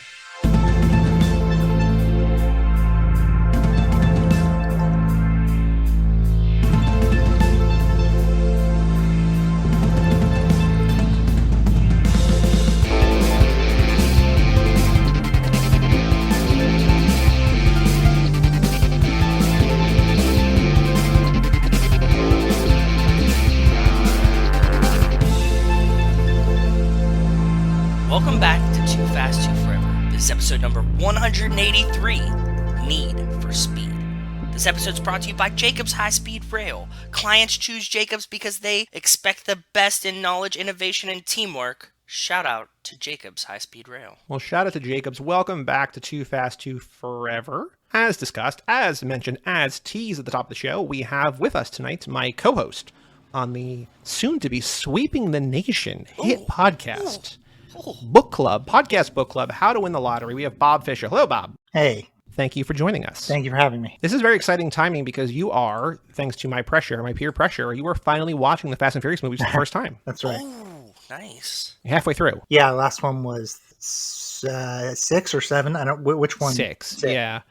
B: Welcome back to Too Fast, Too Forever. This is episode number 183, Need for Speed. This episode is brought to you by Jacobs High Speed Rail. Clients choose Jacobs because they expect the best in knowledge, innovation, and teamwork. Shout out to Jacobs High Speed Rail.
A: Well, shout out to Jacobs. Welcome back to Too Fast, Too Forever. As discussed, as mentioned, as teased at the top of the show, we have with us tonight my co-host on the soon-to-be sweeping the nation hit podcast. Book Club, Podcast Book Club, How to Win the Lottery. We have Bob Fischer. Hello, Bob.
D: Hey.
A: Thank you for joining us.
D: Thank you for having me.
A: This is very exciting timing because you are, thanks to my pressure, my peer pressure, you are finally watching the Fast and Furious movies for the first time.
D: That's right.
B: Oh, nice.
A: You're halfway through.
D: Yeah, last one was 6 or 7. I don't. Which one?
A: 6. Yeah.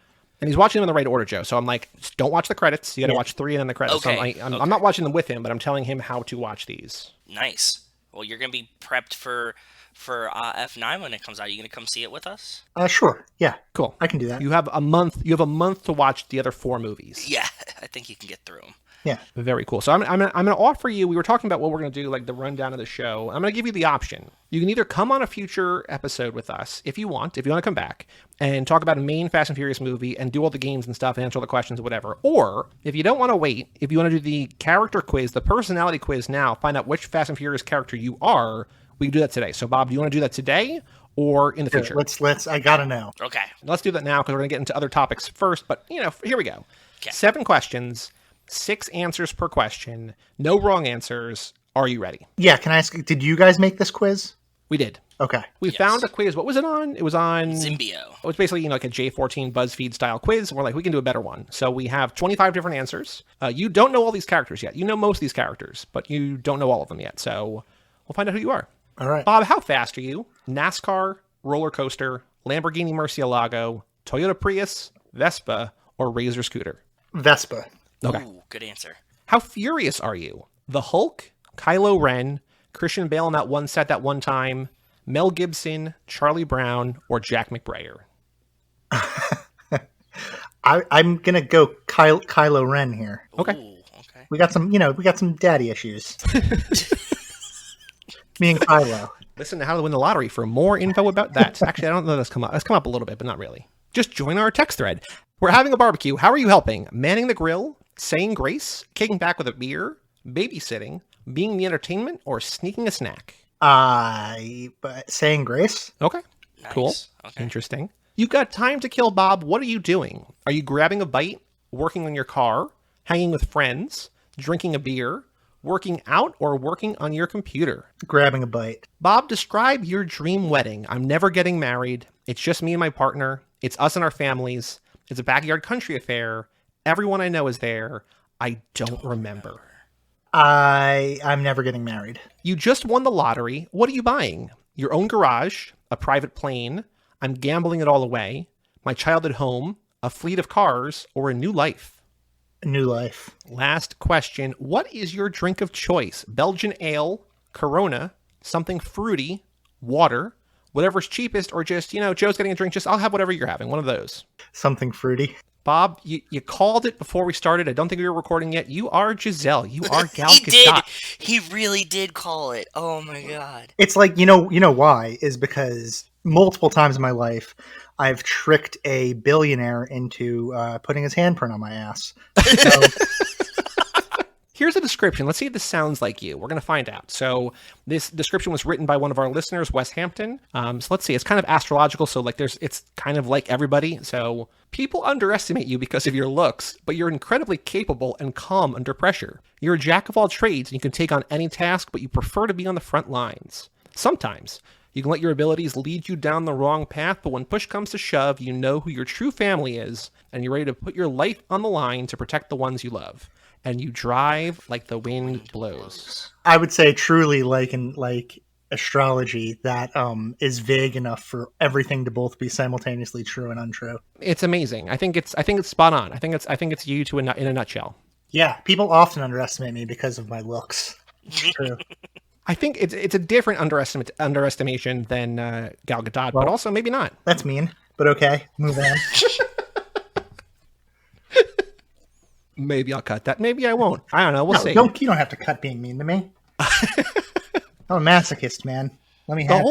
A: And he's watching them in the right order, Joe. So I'm like, don't watch the credits. You got to watch 3 and then the credits.
B: Okay.
A: So I'm not watching them with him, but I'm telling him how to watch these.
B: Nice. Well, you're going to be prepped for F9 when it comes out. Are you going to come see it with us?
D: Sure. Yeah.
A: Cool.
D: I can do that.
A: You have a month to watch the other 4 movies.
B: Yeah, I think you can get through them.
D: Yeah.
A: Very cool. So I'm going to offer you, we were talking about what we're going to do, like the rundown of the show. I'm going to give you the option. You can either come on a future episode with us if you want to come back and talk about a main Fast and Furious movie and do all the games and stuff, answer all the questions or whatever. Or if you don't want to wait, if you want to do the character quiz, the personality quiz now, find out which Fast and Furious character you are, we can do that today. So Bob, do you want to do that today or in the future?
D: Let's I gotta know.
B: Okay.
A: Let's do that now because we're going to get into other topics first. But, here we go.
B: Okay.
A: 7 questions, 6 answers per question, no wrong answers. Are you ready?
D: Yeah, can I ask, did you guys make this quiz?
A: We did.
D: Okay.
A: We found a quiz. What was it on? It was on
B: Zimbio.
A: It was basically, like a J14 BuzzFeed style quiz. We're like, we can do a better one. So we have 25 different answers. You don't know all these characters yet. You know most of these characters, but you don't know all of them yet. So we'll find out who you are.
D: All right.
A: Bob, how fast are you? NASCAR, roller coaster, Lamborghini Murcielago, Toyota Prius, Vespa, or Razor scooter?
D: Vespa.
A: Okay.
B: Ooh, good answer.
A: How furious are you? The Hulk, Kylo Ren, Christian Bale in that one set that one time, Mel Gibson, Charlie Brown, or Jack McBrayer?
D: I'm gonna go Kylo Ren here.
A: Okay.
B: Ooh, okay.
D: We got some daddy issues. Me and Kylo.
A: Listen to How to Win the Lottery for more info about that. Actually, I don't know that's come up. It's come up a little bit, but not really. Just join our text thread. We're having a barbecue. How are you helping? Manning the grill, saying grace, kicking back with a beer, babysitting, being the entertainment, or sneaking a snack?
D: But saying grace.
A: Okay.
B: Nice.
A: Cool.
B: Okay.
A: Interesting. You've got time to kill, Bob. What are you doing? Are you grabbing a bite, working on your car, hanging with friends, drinking a beer, working out, or working on your computer?
D: Grabbing a bite.
A: Bob, describe your dream wedding. I'm never getting married. It's just me and my partner. It's us and our families. It's a backyard country affair. Everyone I know is there. I don't remember.
D: I'm never getting married.
A: You just won the lottery. What are you buying? Your own garage, a private plane. I'm gambling it all away. My childhood home, a fleet of cars, or a new life?
D: A new life.
A: Last question. What is your drink of choice? Belgian ale, Corona, something fruity, water, whatever's cheapest, or just, Joe's getting a drink. Just, I'll have whatever you're having. One of those.
D: Something fruity.
A: Bob, you called it before we started. I don't think we were recording yet. You are Giselle. You are Gal
B: He did.
A: Gadot.
B: He really did call it. Oh my god.
D: It's like, you know why? Is because multiple times in my life, I've tricked a billionaire into putting his handprint on my ass. So,
A: Here's a description. Let's see if this sounds like you. We're going to find out. So this description was written by one of our listeners, Wes Hampton. So let's see. It's kind of astrological. So it's kind of like everybody. So people underestimate you because of your looks, but you're incredibly capable and calm under pressure. You're a jack of all trades and you can take on any task, but you prefer to be on the front lines. Sometimes you can let your abilities lead you down the wrong path, but when push comes to shove, you know who your true family is, and you're ready to put your life on the line to protect the ones you love. And you drive like the wind blows.
D: I would say truly like astrology that is vague enough for everything to both be simultaneously true and untrue.
A: It's amazing. I think it's spot on. I think it's you to in a nutshell.
D: Yeah, people often underestimate me because of my looks. It's true.
A: I think it's a different underestimation than Gal Gadot, but also maybe not.
D: That's mean, but okay. Move on.
A: Maybe I'll cut that. Maybe I won't. I don't know. We'll see.
D: You don't have to cut being mean to me. I'm a masochist, man. Let me have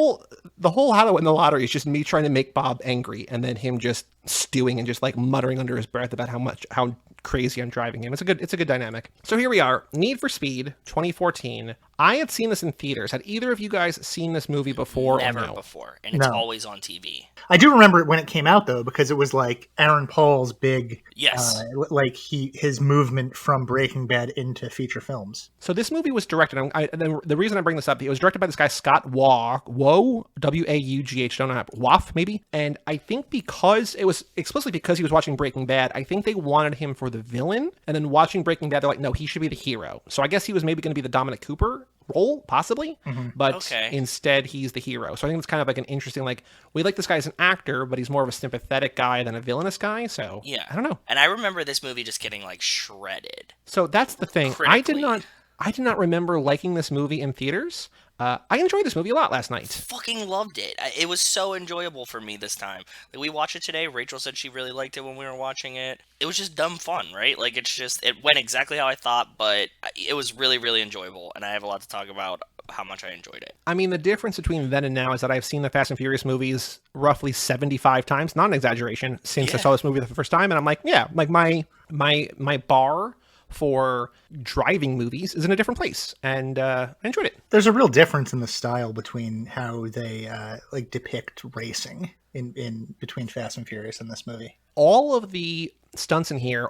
A: the whole How to Win the Lottery is just me trying to make Bob angry and then him just stewing and just like muttering under his breath about how crazy I'm driving him. It's a good dynamic. So here we are. Need for Speed 2014. I had seen this in theaters. Had either of you guys seen this movie before?
B: Never
A: or no?
B: before, and it's
D: No.
B: always on TV.
D: I do remember it when it came out though, because it was like Aaron Paul's big,
B: Yes.
D: his movement from Breaking Bad into feature films.
A: So this movie was directed. The reason I bring this up, it was directed by this guy Scott Waugh, W-A-U-G-H. Don't know, Waugh maybe. And I think because it was explicitly because he was watching Breaking Bad, I think they wanted him for the villain. And then watching Breaking Bad, they're like, no, he should be the hero. So I guess he was maybe going to be the Dominic Cooper role, possibly, but
B: Okay.
A: instead he's the hero. So I think it's kind of like an interesting, like, we like this guy as an actor, but he's more of a sympathetic guy than a villainous guy. So
B: Yeah.
A: I don't know.
B: And I remember this movie just getting like shredded.
A: So that's the thing.
B: Critically.
A: I do not remember liking this movie in theaters. I enjoyed this movie a lot last night.
B: Fucking loved it. It was so enjoyable for me this time. Like, we watched it today. Rachel said she really liked it when we were watching it. It was just dumb fun, right? Like, it went exactly how I thought, but it was really, really enjoyable. And I have a lot to talk about how much I enjoyed it.
A: I mean, the difference between then and now is that I've seen the Fast and Furious movies roughly 75 times, not an exaggeration, since I saw this movie the first time. And I'm like, yeah, like my bar for driving movies is in a different place, and I enjoyed it.
D: There's a real difference in the style between how they like depict racing in between Fast and Furious and this movie.
A: All of the stunts in here,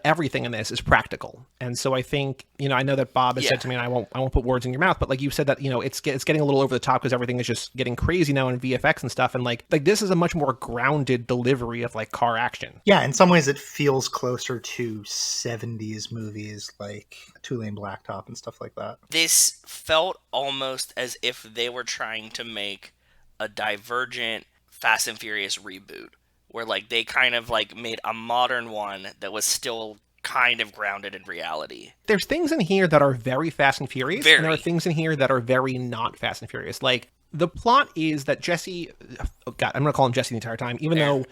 A: everything in this is practical, and so I think, I know that Bob has said to me, and I won't put words in your mouth, but like you said that it's getting a little over the top because everything is just getting crazy now in VFX and stuff, and like this is a much more grounded delivery of like car action.
D: Yeah, in some ways it feels closer to 70s movies like Two Lane Blacktop and stuff like that.
B: This felt almost as if they were trying to make a Divergent Fast and Furious reboot, where like they kind of like made a modern one that was still kind of grounded in reality.
A: There's things in here that are very Fast and Furious, and there are things in here that are very not Fast and Furious. Like, the plot is that Jesse, I'm going to call him Jesse the entire time, even though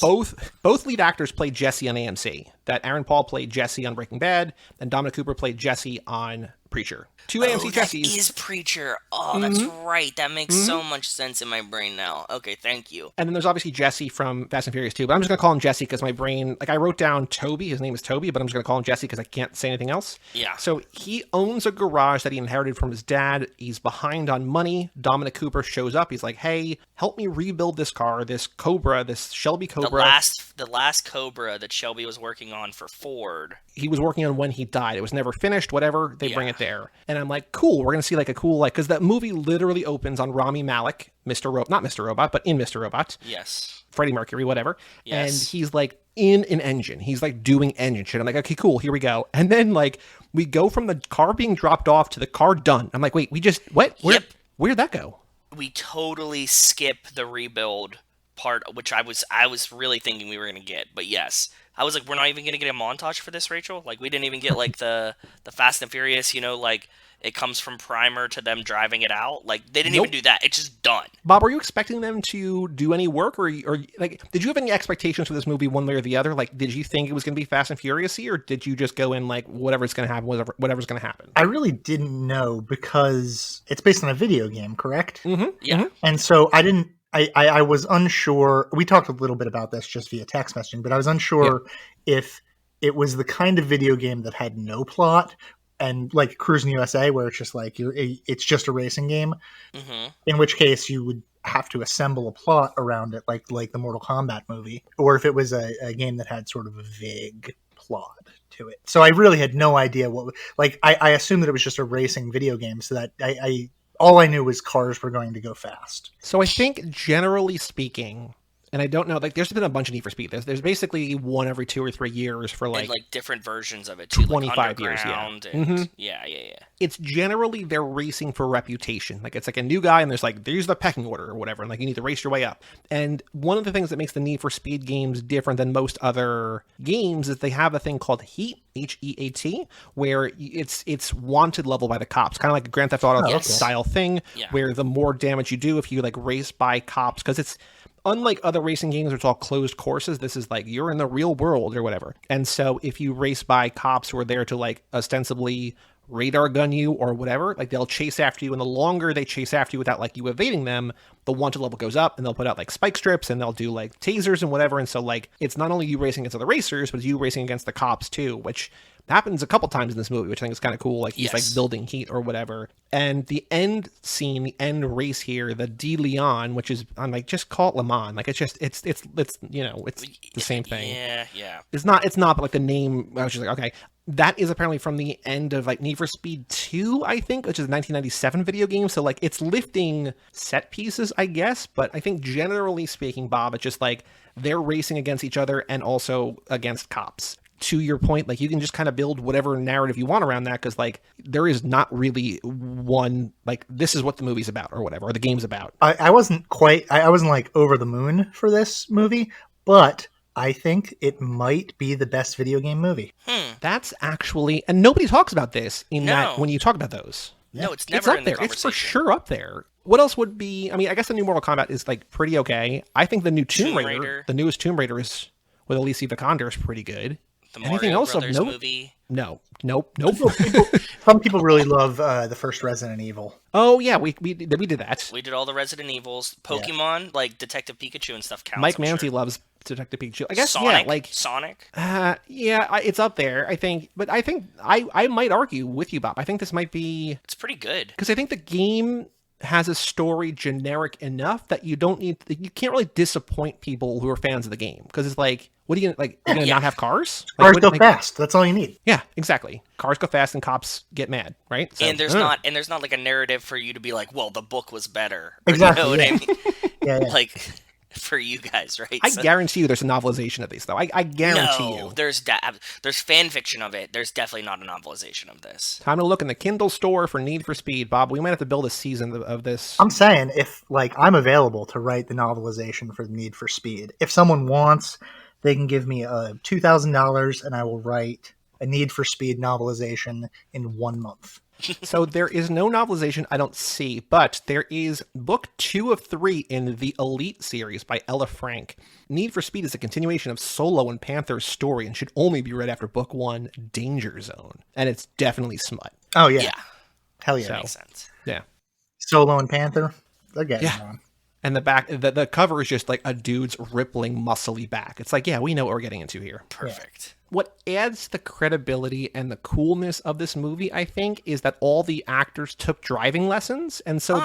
A: both lead actors played Jesse on AMC. That Aaron Paul played Jesse on Breaking Bad, and Dominic Cooper played Jesse on Preacher. Two AMC Jessies.
B: That is Preacher. Oh, that's right. That makes so much sense in my brain now. Okay, thank you.
A: And then there's obviously Jesse from Fast and Furious 2, but I'm just going to call him Jesse because my brain, like I wrote down Toby, his name is Toby, but I'm just going to call him Jesse because I can't say anything else.
B: Yeah.
A: So he owns a garage that he inherited from his dad. He's behind on money. Dominic Cooper shows up. He's like, hey, help me rebuild this car, this Cobra, this Shelby Cobra.
B: The last Cobra that Shelby was working on for Ford.
A: He was working on when he died. It was never finished, whatever. They bring it there. And I'm like, cool, we're going to see like a cool, like, because that movie literally opens on Rami Malek, not Mr. Robot, but in Mr. Robot.
B: Yes.
A: Freddie Mercury, whatever.
B: Yes.
A: And he's like in an engine. He's like doing engine shit. I'm like, okay, cool, here we go. And then like we go from the car being dropped off to the car done. I'm like, wait, what? Where'd that go?
B: We totally skip the rebuild part, which I was really thinking we were going to get, but yes. I was like, we're not even going to get a montage for this, Rachel? Like, we didn't even get, like, the Fast and Furious, like, it comes from Primer to them driving it out. Like, they didn't even do that. It's just done.
A: Bob, were you expecting them to do any work? Or like, did you have any expectations for this movie one way or the other? Like, did you think it was going to be Fast and Furious-y, or did you just go in, like, whatever's going to happen, whatever's going to happen?
D: I really didn't know because it's based on a video game, correct?
A: Mm-hmm.
B: Yeah.
A: Mm-hmm.
D: And so I was unsure. We talked a little bit about this just via text messaging, but I was unsure if it was the kind of video game that had no plot and like Cruising USA, where it's just like it's just a racing game.
B: Mm-hmm.
D: In which case you would have to assemble a plot around it, like the Mortal Kombat movie, or if it was a game that had sort of a vague plot to it. So I really had no idea what. Like I assumed that it was just a racing video game, so that I all I knew was cars were going to go fast.
A: So I think, generally speaking, and I don't know, like, there's been a bunch of Need for Speed. There's basically one every 2 or 3 years for, like
B: different versions of it, too.
A: 25 years,
B: yeah.
A: It's generally they're racing for reputation. Like, it's like a new guy, and there's the pecking order or whatever, and, like, you need to race your way up. And one of the things that makes the Need for Speed games different than most other games is they have a thing called Heat, H-E-A-T, where it's wanted level by the cops, kind of like a Grand Theft Auto style thing, where the more damage you do if you, like, race by cops, because it's unlike other racing games where it's all closed courses, this is like you're in the real world or whatever. And so if you race by cops who are there to like ostensibly radar gun you or whatever, like they'll chase after you, and the longer they chase after you without like you evading them, the wanted level goes up, and they'll put out like spike strips, and they'll do like tasers and whatever. And so like it's not only you racing against other racers, but it's you racing against the cops too, which happens a couple times in this movie, which I think is kind of cool. Like he's like building heat or whatever. And the end scene, the end race here, the De Leon, which is, I'm like, just call it Le Mans. Like it's just it's the same thing.
B: Yeah.
A: It's not, but like the name, I was just like, okay. That is apparently from the end of like Need for Speed 2, I think, which is a 1997 video game. So like it's lifting set pieces, I guess. But I think generally speaking, Bob, it's just like they're racing against each other and also against cops. To your point, like you can just kind of build whatever narrative you want around that, because like there is not really one, like this is what the movie's about or whatever, or the game's about.
D: I wasn't like over the moon for this movie, but I think it might be the best video game movie.
A: That's actually, and nobody talks about this in that
B: No.
A: when you talk about those.
B: No, it's
A: It's
B: never
A: up
B: in the
A: there. It's
B: conversation.
A: for sure up there. What else would be? I mean, I guess the new Mortal Kombat is like pretty okay. I think the new Tomb Raider, the newest Tomb Raider is with Alicia Vikander is pretty good.
B: The
A: Anything
B: Mario
A: else of
B: Brothers
A: note?
B: movie.
A: No, nope.
D: Some people really love the first Resident Evil.
A: Oh yeah, we did that.
B: We did all the Resident Evils. Pokemon, like Detective Pikachu and stuff counts.
A: Mike
B: I'm
A: Manzi
B: sure.
A: loves Detective Pikachu. I guess
B: Sonic,
A: yeah, like
B: Sonic.
A: it's up there. I think, but I think I might argue with you, Bob. I think this might be
B: It's pretty good.
A: because I think the game has a story generic enough that you can't really disappoint people who are fans of the game because it's like, what are you gonna like? You're gonna not have cars? Like,
D: Cars
A: what-
D: go
A: like-
D: fast. That's all you need.
A: Yeah, exactly. Cars go fast and cops get mad, right? So,
B: And there's
A: I don't
B: not like a narrative for you to be like, well, the book was better.
D: Exactly,
B: You know what
D: yeah.
B: I mean?
D: Yeah, yeah.
B: Like for you guys, right?
A: I
B: So-
A: guarantee you there's a novelization of this, though. I guarantee
B: no,
A: you.
B: there's fan fiction of it. There's definitely not a novelization of this.
A: Time to look in the Kindle store for Need for Speed, Bob. We might have to build a season of this.
D: I'm saying if like I'm available to write the novelization for Need for Speed. If someone wants, they can give me $2,000 and I will write a Need for Speed novelization in 1 month.
A: So there is no novelization I don't see, but there is book 2 of 3 in the Elite series by Ella Frank. Need for Speed is a continuation of Solo and Panther's story and should only be read after book 1, Danger Zone. And it's definitely smut.
D: Oh yeah,
B: Yeah,
D: hell yeah.
A: So-
B: makes sense.
A: Yeah.
D: Solo and Panther, they're getting
A: Yeah.
D: on.
A: And the cover is just like a dude's rippling muscly back. It's like, yeah, we know what we're getting into here.
B: Perfect.
A: What adds the credibility and the coolness of this movie, I think, is that all the actors took driving lessons. And so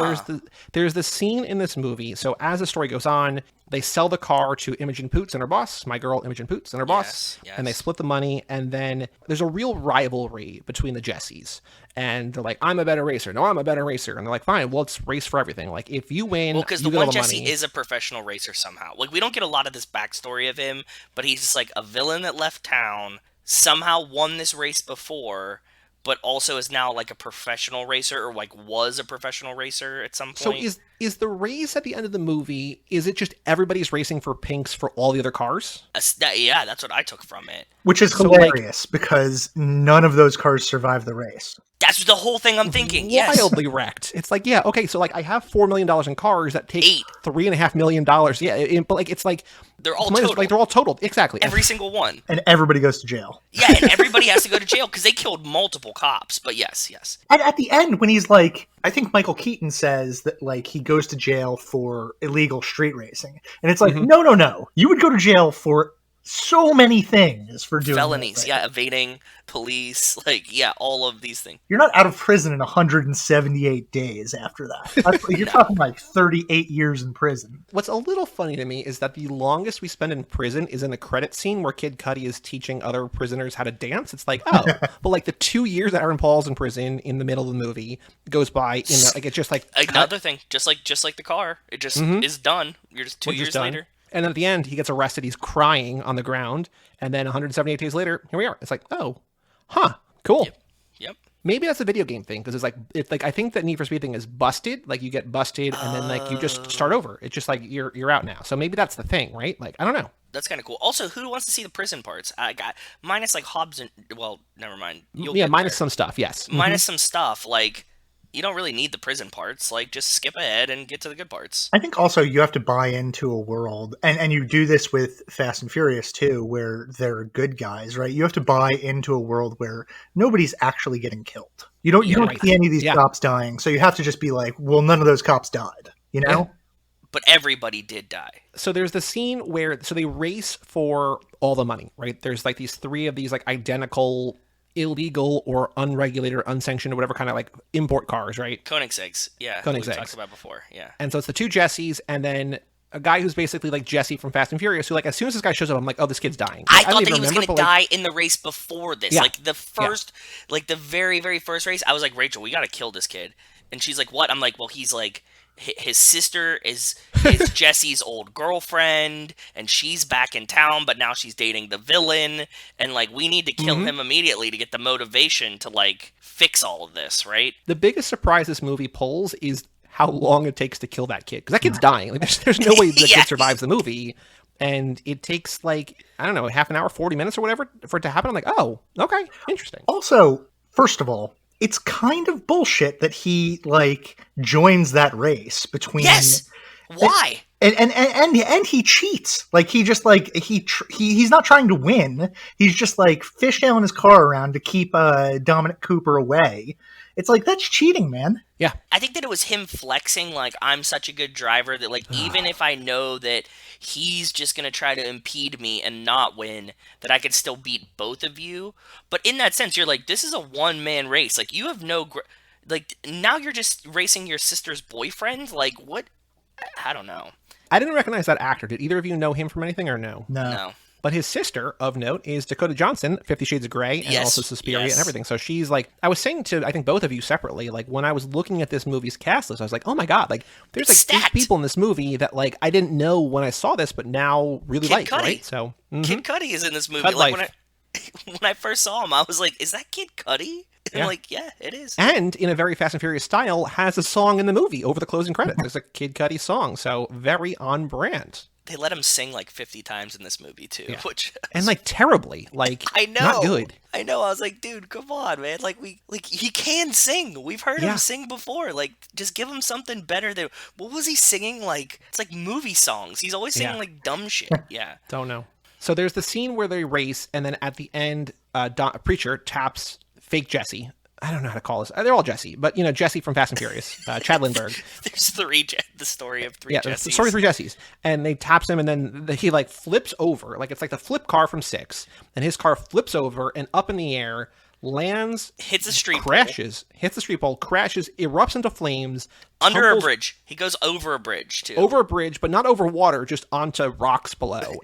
A: there's the scene in this movie. So as the story goes on, they sell the car to Imogen Poots and her boss, my girl Imogen Poots and her boss,
B: Yes,
A: and they
B: yes.
A: split the money. And then there's a real rivalry between the Jessies. And they're like, I'm a better racer. No, I'm a better racer. And they're like, fine, well, let's race for everything. Like, if you win,
B: Well, because
A: you
B: the
A: get all
B: one
A: the
B: Jesse
A: money.
B: is a professional racer somehow. Like we don't get a lot of this backstory of him, but he's just like a villain that left town, somehow won this race before, but also is now like a professional racer or like was a professional racer at some
A: So
B: point.
A: is the race at the end of the movie, is it just everybody's racing for pinks for all the other cars?
B: Yeah, that's what I took from it.
D: Which is
A: So, like-
D: hilarious because none of those cars survive the race.
B: That's the whole thing I'm thinking. Yes.
A: Wildly wrecked. It's like, yeah, okay, so like I have $4 million in cars that take
B: Eight.
A: $3.5 million. Yeah, but like it's like
B: They're all
A: minus-
B: total.
A: like they're all totaled. Exactly.
B: Every single one.
D: And everybody goes to jail.
B: Yeah, and everybody has to go to jail because they killed multiple cops. But yes.
D: And at the end, when he's like, I think Michael Keaton says that like he goes to jail for illegal street racing, and it's like, no, you would go to jail for so many things for doing
B: Felonies,
D: that thing.
B: yeah, evading police, like, yeah, all of these things.
D: You're not out of prison in 178 days after that. You're talking like 38 years in prison.
A: What's a little funny to me is that the longest we spend in prison is in the credit scene where Kid Cudi is teaching other prisoners how to dance. It's like, oh, but like the 2 years that Aaron Paul's in prison in the middle of the movie goes by, like it's just like
B: Another thing, just like the car, it just is done. You're just 2
A: We're just
B: years
A: done.
B: later.
A: And then at the end, he gets arrested. He's crying on the ground. And then 178 days later, here we are. It's like, oh, huh, cool.
B: Yep.
A: Maybe that's a video game thing because it's like I think that Need for Speed thing is busted. Like you get busted and then like you just start over. It's just like you're out now. So maybe that's the thing, right? Like I don't know.
B: That's kind of cool. Also, who wants to see the prison parts? I got minus like Hobbs and well, never mind. You'll
A: Yeah,
B: get
A: minus
B: there.
A: some stuff. Yes.
B: Minus some stuff. Like you don't really need the prison parts. Like just skip ahead and get to the good parts.
D: I think also you have to buy into a world, and you do this with Fast and Furious too, where they're good guys, right? You have to buy into a world where nobody's actually getting killed. You don't
A: right.
D: see any of these
A: Yeah.
D: cops dying, so you have to just be like, well, none of those cops died, you know?
B: But everybody did die.
A: So there's the scene where they race for all the money, right? There's like these 3 of these like identical illegal or unregulated or unsanctioned or whatever kind of like import cars, right?
B: Koenigsegg's, yeah.
A: Koenigsegg's.
B: We talked about before, yeah.
A: And so it's the 2 Jessies and then a guy who's basically like Jesse from Fast and Furious who like as soon as this guy shows up, I'm like, oh, this kid's dying.
B: I
A: don't
B: thought
A: even
B: that he was
A: remember,
B: going to
A: but, like,
B: die in the race before this.
A: Yeah.
B: Like the first, like the very, very first race, I was like, Rachel, we got to kill this kid. And she's like, what? I'm like, well, he's like, his sister is Jesse's old girlfriend, and she's back in town, but now she's dating the villain, and like we need to kill him immediately to get the motivation to like fix all of this, right?
A: The biggest surprise this movie pulls is how long it takes to kill that kid because that kid's dying. Like there's no way the
B: Yeah.
A: kid survives the movie. and it takes like, I don't know, half an hour, 40 minutes or whatever for it to happen. I'm like, oh, okay, interesting.
D: Also, first of all, it's kind of bullshit that he like joins that race between.
B: Yes. Why?
D: And he cheats. Like he just like he's not trying to win. He's just like fishtailing his car around to keep Dominic Cooper away. It's like, that's cheating, man.
A: Yeah.
B: I think that it was him flexing, like, I'm such a good driver that, like, even if I know that he's just going to try to impede me and not win, that I could still beat both of you. But in that sense, you're like, this is a one-man race. Like, you have no... like, now you're just racing your sister's boyfriend? Like, what? I don't know.
A: I didn't recognize that actor. Did either of you know him from anything or no?
B: No.
A: But his sister, of note, is Dakota Johnson, 50 Shades of Grey, and also Suspiria and everything. So she's like, I was saying to, I think, both of you separately, like, when I was looking at this movie's cast list, I was like, oh my god, like, there's like 8 people in this movie that, like, I didn't know when I saw this, but now really like, right? So,
B: Kid Cuddy is in this movie.
A: Cud
B: Like,
A: life.
B: when I first saw him, I was like, is that Kid Cuddy? And I'm like, yeah, it is.
A: And in a very Fast and Furious style, has a song in the movie over the closing credits. There's a Kid Cudi song, so very on brand.
B: They let him sing like 50 times in this movie too, which
A: and like terribly, like
B: I know,
A: not good.
B: I know. I was like, dude, come on, man. Like he can sing. We've heard him sing before. Like, just give him something better than what was he singing? Like, it's like movie songs. He's always singing like dumb shit. Yeah.
A: Don't know. So there's the scene where they race, and then at the end, Preacher taps fake Jesse. I don't know how to call this. They're all Jesse, but, you know, Jesse from Fast and Furious, Chad Lindbergh.
B: There's the story of three Jessies.
A: Yeah, the story of 3 Jessies. And they taps him, and then he, like, flips over. Like, it's like the flip car from 6. And his car flips over and up in the air, lands,
B: hits a street
A: crashes, hits the street pole, crashes, erupts into flames.
B: Under a bridge. He goes over a bridge, too.
A: Over a bridge, but not over water, just onto rocks below.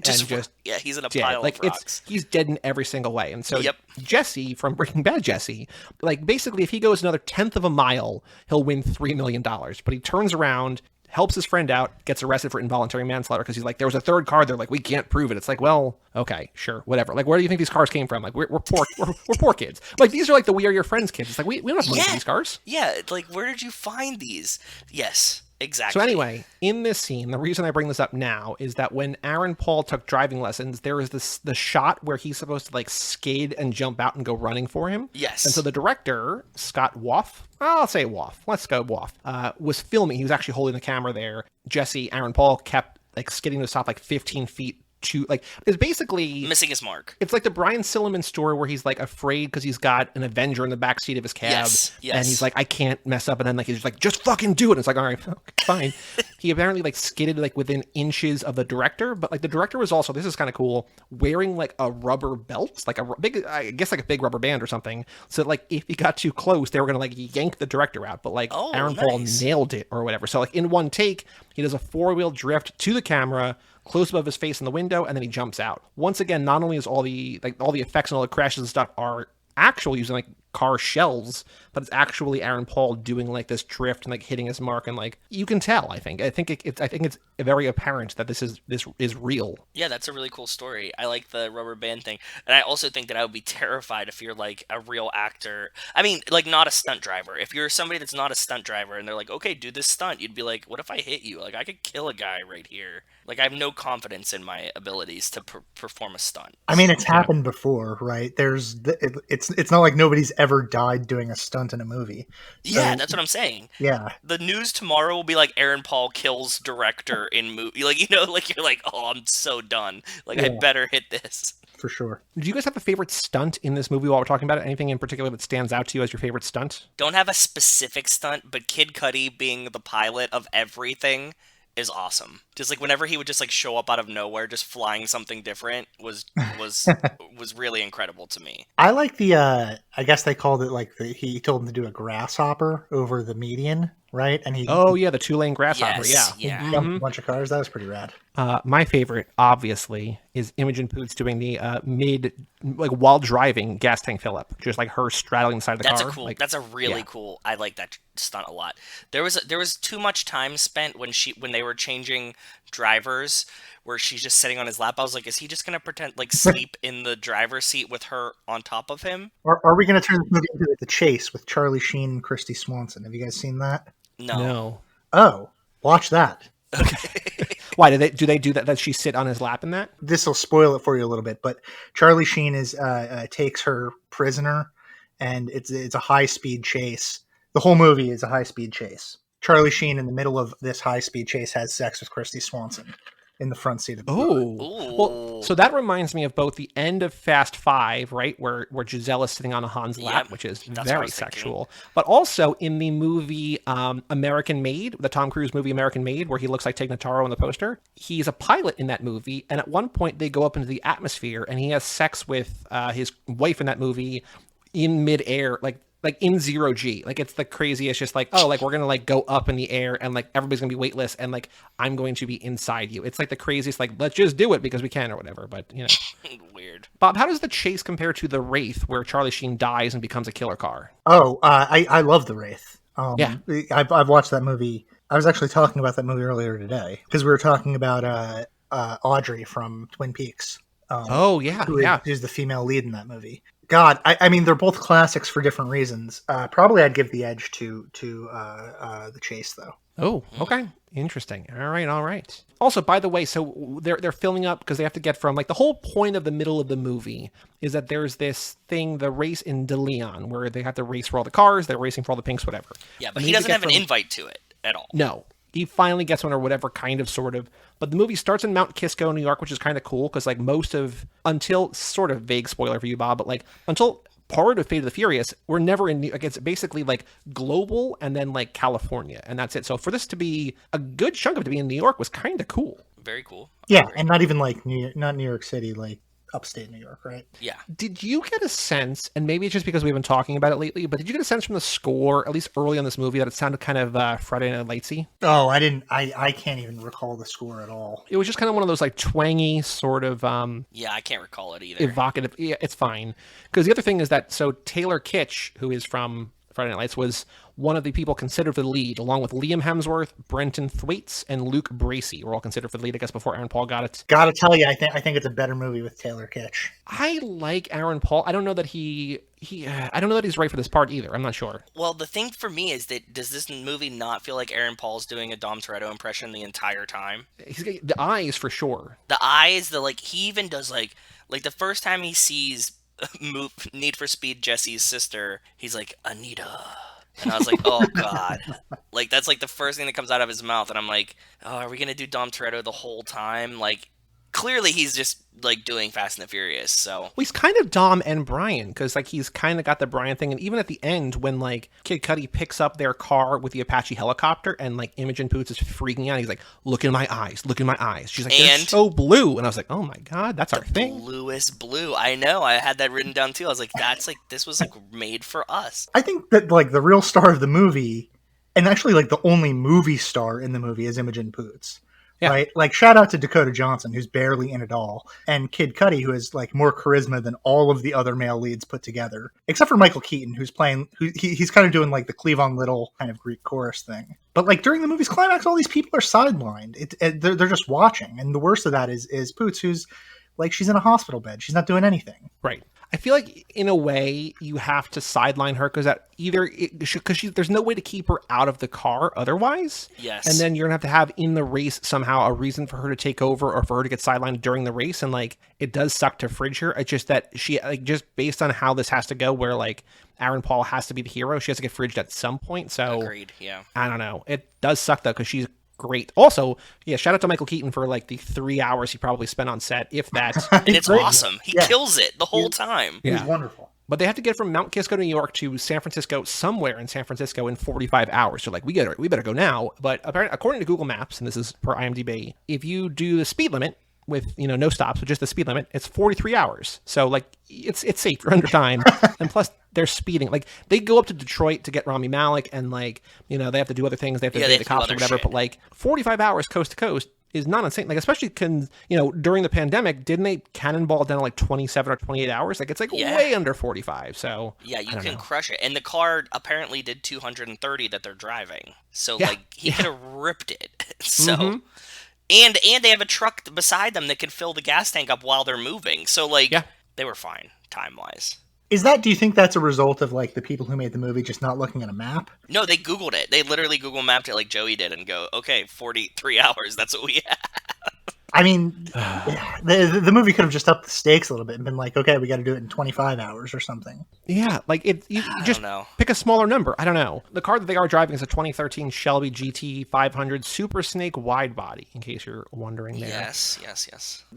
B: Yeah, he's in a pile of rocks.
A: He's dead in every single way. And so Jesse from Breaking Bad Jesse, like, basically, if he goes another 1/10 of a mile, he'll win $3 million. But he turns around, helps his friend out, gets arrested for involuntary manslaughter because he's like, there was a third car there, like, we can't prove it. It's like, well, okay, sure, whatever. Like, where do you think these cars came from? Like, we're poor, we're poor kids. Like, these are like the We Are Your Friends kids. It's like, we don't have money for these cars.
B: Yeah, like, where did you find these? Yes, exactly.
A: So anyway, in this scene, the reason I bring this up now is that when Aaron Paul took driving lessons, there is the shot where he's supposed to, like, skid and jump out and go running for him.
B: Yes.
A: And so the director, Scott Woff, I'll say Woff. Let's go Woff. Was filming. He was actually holding the camera there. Jesse, Aaron Paul kept, like, skidding to stop, like, 15 feet to, like, it's basically
B: missing his mark.
A: It's like the Brian Silliman story where he's, like, afraid because he's got an Avenger in the backseat of his cab.
B: Yes.
A: And he's like, I can't mess up. And then, like, he's like, just fucking do it. And it's like, all right, fine. He apparently, like, skidded, like, within inches of the director. But, like, the director was also, this is kind of cool, wearing, like, a rubber belt, like a big, I guess, like a big rubber band or something. So, like, if he got too close, they were going to, like, yank the director out. But, like, Aaron Paul nailed it or whatever. So, like, in one take, he does a 4-wheel drift to the camera, close above his face in the window, and then he jumps out. Once again, not only is all the effects and all the crashes and stuff are actual using, like, car shells, but it's actually Aaron Paul doing, like, this drift and, like, hitting his mark, and, like, you can tell. I think it's very apparent that this is real.
B: Yeah, that's a really cool story. I like the rubber band thing, and I also think that I would be terrified if you're, like, a real actor. I mean, like, not a stunt driver. If you're somebody that's not a stunt driver and they're like, okay, do this stunt, you'd be like, what if I hit you? Like, I could kill a guy right here. Like, I have no confidence in my abilities to perform a stunt.
D: I mean, it's happened before, right? It's not like nobody's ever died doing a stunt in a movie. So,
B: yeah, that's what I'm saying.
D: Yeah.
B: The news tomorrow will be like Aaron Paul kills director in movie. Like, you know, like, you're like, oh, I'm so done. Like, I better hit this.
D: For sure.
A: Do you guys have a favorite stunt in this movie while we're talking about it? Anything in particular that stands out to you as your favorite stunt?
B: Don't have a specific stunt, but Kid Cudi being the pilot of everything is awesome. Just like whenever he would just like show up out of nowhere, just flying something different was really incredible to me.
D: I like the I guess they called it like he told him to do a grasshopper over the median, right? And he
A: the 2-lane grasshopper.
B: Yeah.
D: Jumped a bunch of cars. That was pretty rad.
A: My favorite, obviously, is Imogen Poots doing the while driving gas tank fill up, just like her straddling the side of the car.
B: That's a really cool. I like that stunt a lot. There was too much time spent when they were changing drivers, where she's just sitting on his lap. I was like, is he just gonna pretend like sleep in the driver's seat with her on top of him?
D: Are we gonna turn this movie into The Chase with Charlie Sheen and Christy Swanson? Have you guys seen that?
B: No.
D: Oh, watch that.
B: Okay.
A: Why do they do that? Does she sit on his lap in that?
D: This will spoil it for you a little bit, but Charlie Sheen takes her prisoner, and it's a high speed chase. The whole movie is a high speed chase. Charlie Sheen, in the middle of this high speed chase, has sex with Christy Swanson in the front seat of the car.
A: Oh, well, so that reminds me of both the end of Fast Five, right, where Giselle is sitting on Han's lap, which is very sexual, but also in the movie American Made, the Tom Cruise movie American Made, where he looks like Tig Notaro on the poster. He's a pilot in that movie, and at one point they go up into the atmosphere, and he has sex with his wife in that movie in midair, like in 0G. Like, it's the craziest, just like, oh, like, we're gonna like go up in the air and like everybody's gonna be weightless and like I'm going to be inside you. It's like the craziest, like, let's just do it because we can or whatever. But you know.
B: Weird.
A: Bob, how does the chase compare to The Wraith, where Charlie Sheen dies and becomes a killer car?
D: Oh, I love The Wraith.
A: Yeah.
D: I've watched that movie. I was actually talking about that movie earlier today because we were talking about Audrey from Twin Peaks.
A: Oh yeah,
D: who's the female lead in that movie. God, I mean, they're both classics for different reasons. Probably I'd give the edge to the chase, though.
A: Oh, okay. Interesting. All right. Also, by the way, so they're filling up because they have to get from, like, the whole point of the middle of the movie is that there's this thing, the race in De Leon, where they have to race for all the cars, they're racing for all the pinks, whatever.
B: Yeah, but he doesn't have an invite to it at all.
A: No. He finally gets one or whatever kind of sort of, but the movie starts in Mount Kisco, New York, which is kind of cool because like until sort of vague spoiler for you, Bob, but like until part of Fate of the Furious, we're never in, like, it's basically like global and then like California and that's it. So for this to be a good chunk of it to be in New York was kind of cool.
B: Very cool.
D: Yeah, and not even like not New York City, like upstate New York, right?
B: Yeah.
A: Did you get a sense, and maybe it's just because we've been talking about it lately, but did you get a sense from the score, at least early on this movie, that it sounded kind of Friday Night Lightsy?
D: Oh, I didn't. I can't even recall the score at all.
A: It was just kind of one of those like twangy sort of
B: yeah, I can't recall it either.
A: Evocative. Yeah, it's fine. Because the other thing is that Taylor Kitsch, who is from Friday Night Lights, was one of the people considered for the lead, along with Liam Hemsworth, Brenton Thwaites, and Luke Bracey were all considered for the lead, I guess, before Aaron Paul got it.
D: Gotta tell you, I think it's a better movie with Taylor Kitsch.
A: I like Aaron Paul. I don't know that I don't know that he's right for this part either. I'm not sure.
B: Well, the thing for me is that does this movie not feel like Aaron Paul's doing a Dom Toretto impression the entire time?
A: He's got the eyes for sure.
B: The eyes, he even does like the first time he sees Need for Speed Jesse's sister, he's like, Anita. And I was like, oh, God. Like, that's, like, the first thing that comes out of his mouth. And I'm like, oh, are we going to do Dom Toretto the whole time? Like, clearly he's just, like, doing Fast and the Furious, so.
A: Well, he's kind of Dom and Brian, because, like, he's kind of got the Brian thing. And even at the end, when, like, Kid Cudi picks up their car with the Apache helicopter, and, like, Imogen Poots is freaking out. He's like, look in my eyes. She's like, they're so blue. And I was like, oh, my God, that's our thing.
B: Bluest blue. I know. I had that written down, too. I was like, this was, like, made for us.
D: I think that, like, the real star of the movie, and actually, like, the only movie star in the movie is Imogen Poots. Yeah. Right? Like, shout out to Dakota Johnson, who's barely in it all, and Kid Cudi, who has, like, more charisma than all of the other male leads put together, except for Michael Keaton, who's playing, he's kind of doing, like, the Cleavon Little kind of Greek chorus thing. But, like, during the movie's climax, all these people are sidelined. They're just watching, and the worst of that is Poots, who's, like, she's in a hospital bed. She's not doing anything.
A: Right. I feel like, in a way, you have to sideline her because there's no way to keep her out of the car otherwise.
B: Yes.
A: And then you're going to have in the race somehow a reason for her to take over or for her to get sidelined during the race. And, like, it does suck to fridge her. It's just that she, like, just based on how this has to go, where, like, Aaron Paul has to be the hero, she has to get fridged at some point. So,
B: agreed, yeah.
A: I don't know. It does suck, though, because she's great. Also, yeah, shout out to Michael Keaton for like the 3 hours he probably spent on set, if that.
B: And it's awesome. He kills it the whole time.
D: He's wonderful.
A: But they have to get from Mount Kisco, New York to San Francisco, somewhere in San Francisco, in 45 hours. So like, we better go now. But apparently, according to Google Maps, and this is per IMDb, if you do the speed limit with, no stops, but just the speed limit, it's 43 hours. So like, it's safe. You're under time. And plus, they're speeding. Like, they go up to Detroit to get Rami Malek, and like, they have to do other things. They have to pay the cops or whatever.
B: Shit.
A: But like, 45 hours coast to coast is not insane. Like, especially during the pandemic, didn't they cannonball down to like 27 or 28 hours? Like, it's like way under 45. So
B: yeah, you can crush it. And the car apparently did 230 that they're driving. So like, he could have ripped it. So. Mm-hmm. And they have a truck beside them that can fill the gas tank up while they're moving. So, like, they were fine, time-wise.
D: Do you think that's a result of, like, the people who made the movie just not looking at a map?
B: No, they Googled it. They literally Google mapped it like Joey did and go, okay, 43 hours, that's what we had.
D: I mean, yeah, the movie could have just upped the stakes a little bit and been like, okay, we got to do it in 25 hours or something.
A: Yeah, like you just
B: don't know.
A: pick a smaller number. I don't know. The car that they are driving is a 2013 Shelby GT 500 Super Snake wide body, in case you're wondering there.
B: Yes.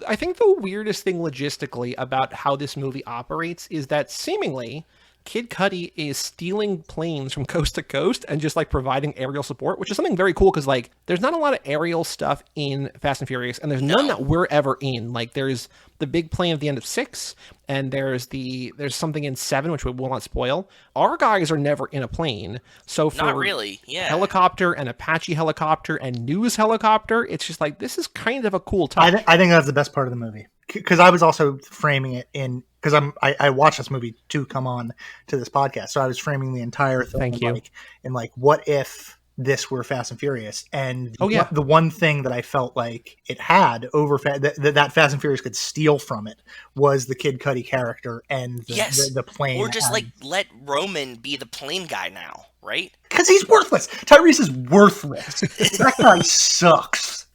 A: I think the weirdest thing logistically about how this movie operates is that seemingly Kid Cudi is stealing planes from coast to coast and just like providing aerial support, which is something very cool because like there's not a lot of aerial stuff in Fast and Furious, and there's none that we're ever in. Like there's the big plane at the end of 6, and there's something in 7, which we will not spoil. Our guys are never in a plane, so for
B: Not really. Yeah.
A: helicopter and Apache helicopter and news helicopter, it's just like this is kind of a cool touch.
D: I think that's the best part of the movie, because I was also framing it in, because I watched this movie to come on to this podcast, so I was framing the entire thing.
A: Thank you.
D: Like, what if this were Fast and Furious? And
A: yeah,
D: the one thing that I felt like it had over that Fast and Furious could steal from it was the Kid Cudi character and the plane.
B: Or just like let Roman be the plane guy now, right?
D: Because he's worthless. Tyrese is worthless. That guy sucks.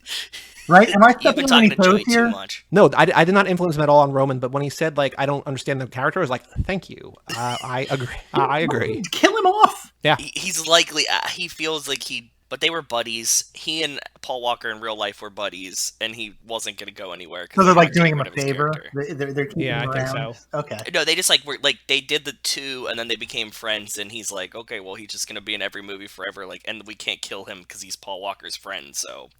D: Right? Am I
B: You've been
D: stepping on
B: talking
D: any
B: to
D: toes
B: Joey
D: here?
B: too much.
A: No, I did not influence him at all on Roman, but when he said, like, I don't understand the character, I was like, thank you. I agree. I agree.
D: Kill him off.
A: Yeah.
B: He's likely, he feels like but they were buddies. He and Paul Walker in real life were buddies, and he wasn't going to go anywhere.
D: So they're like doing him a favor? They're keeping
A: Yeah,
D: him
A: I think
D: around?
A: so.
D: Okay.
B: No, they just like were like they did the 2, and then they became friends. And he's like, okay, well, he's just gonna be in every movie forever. Like, and we can't kill him because he's Paul Walker's friend. So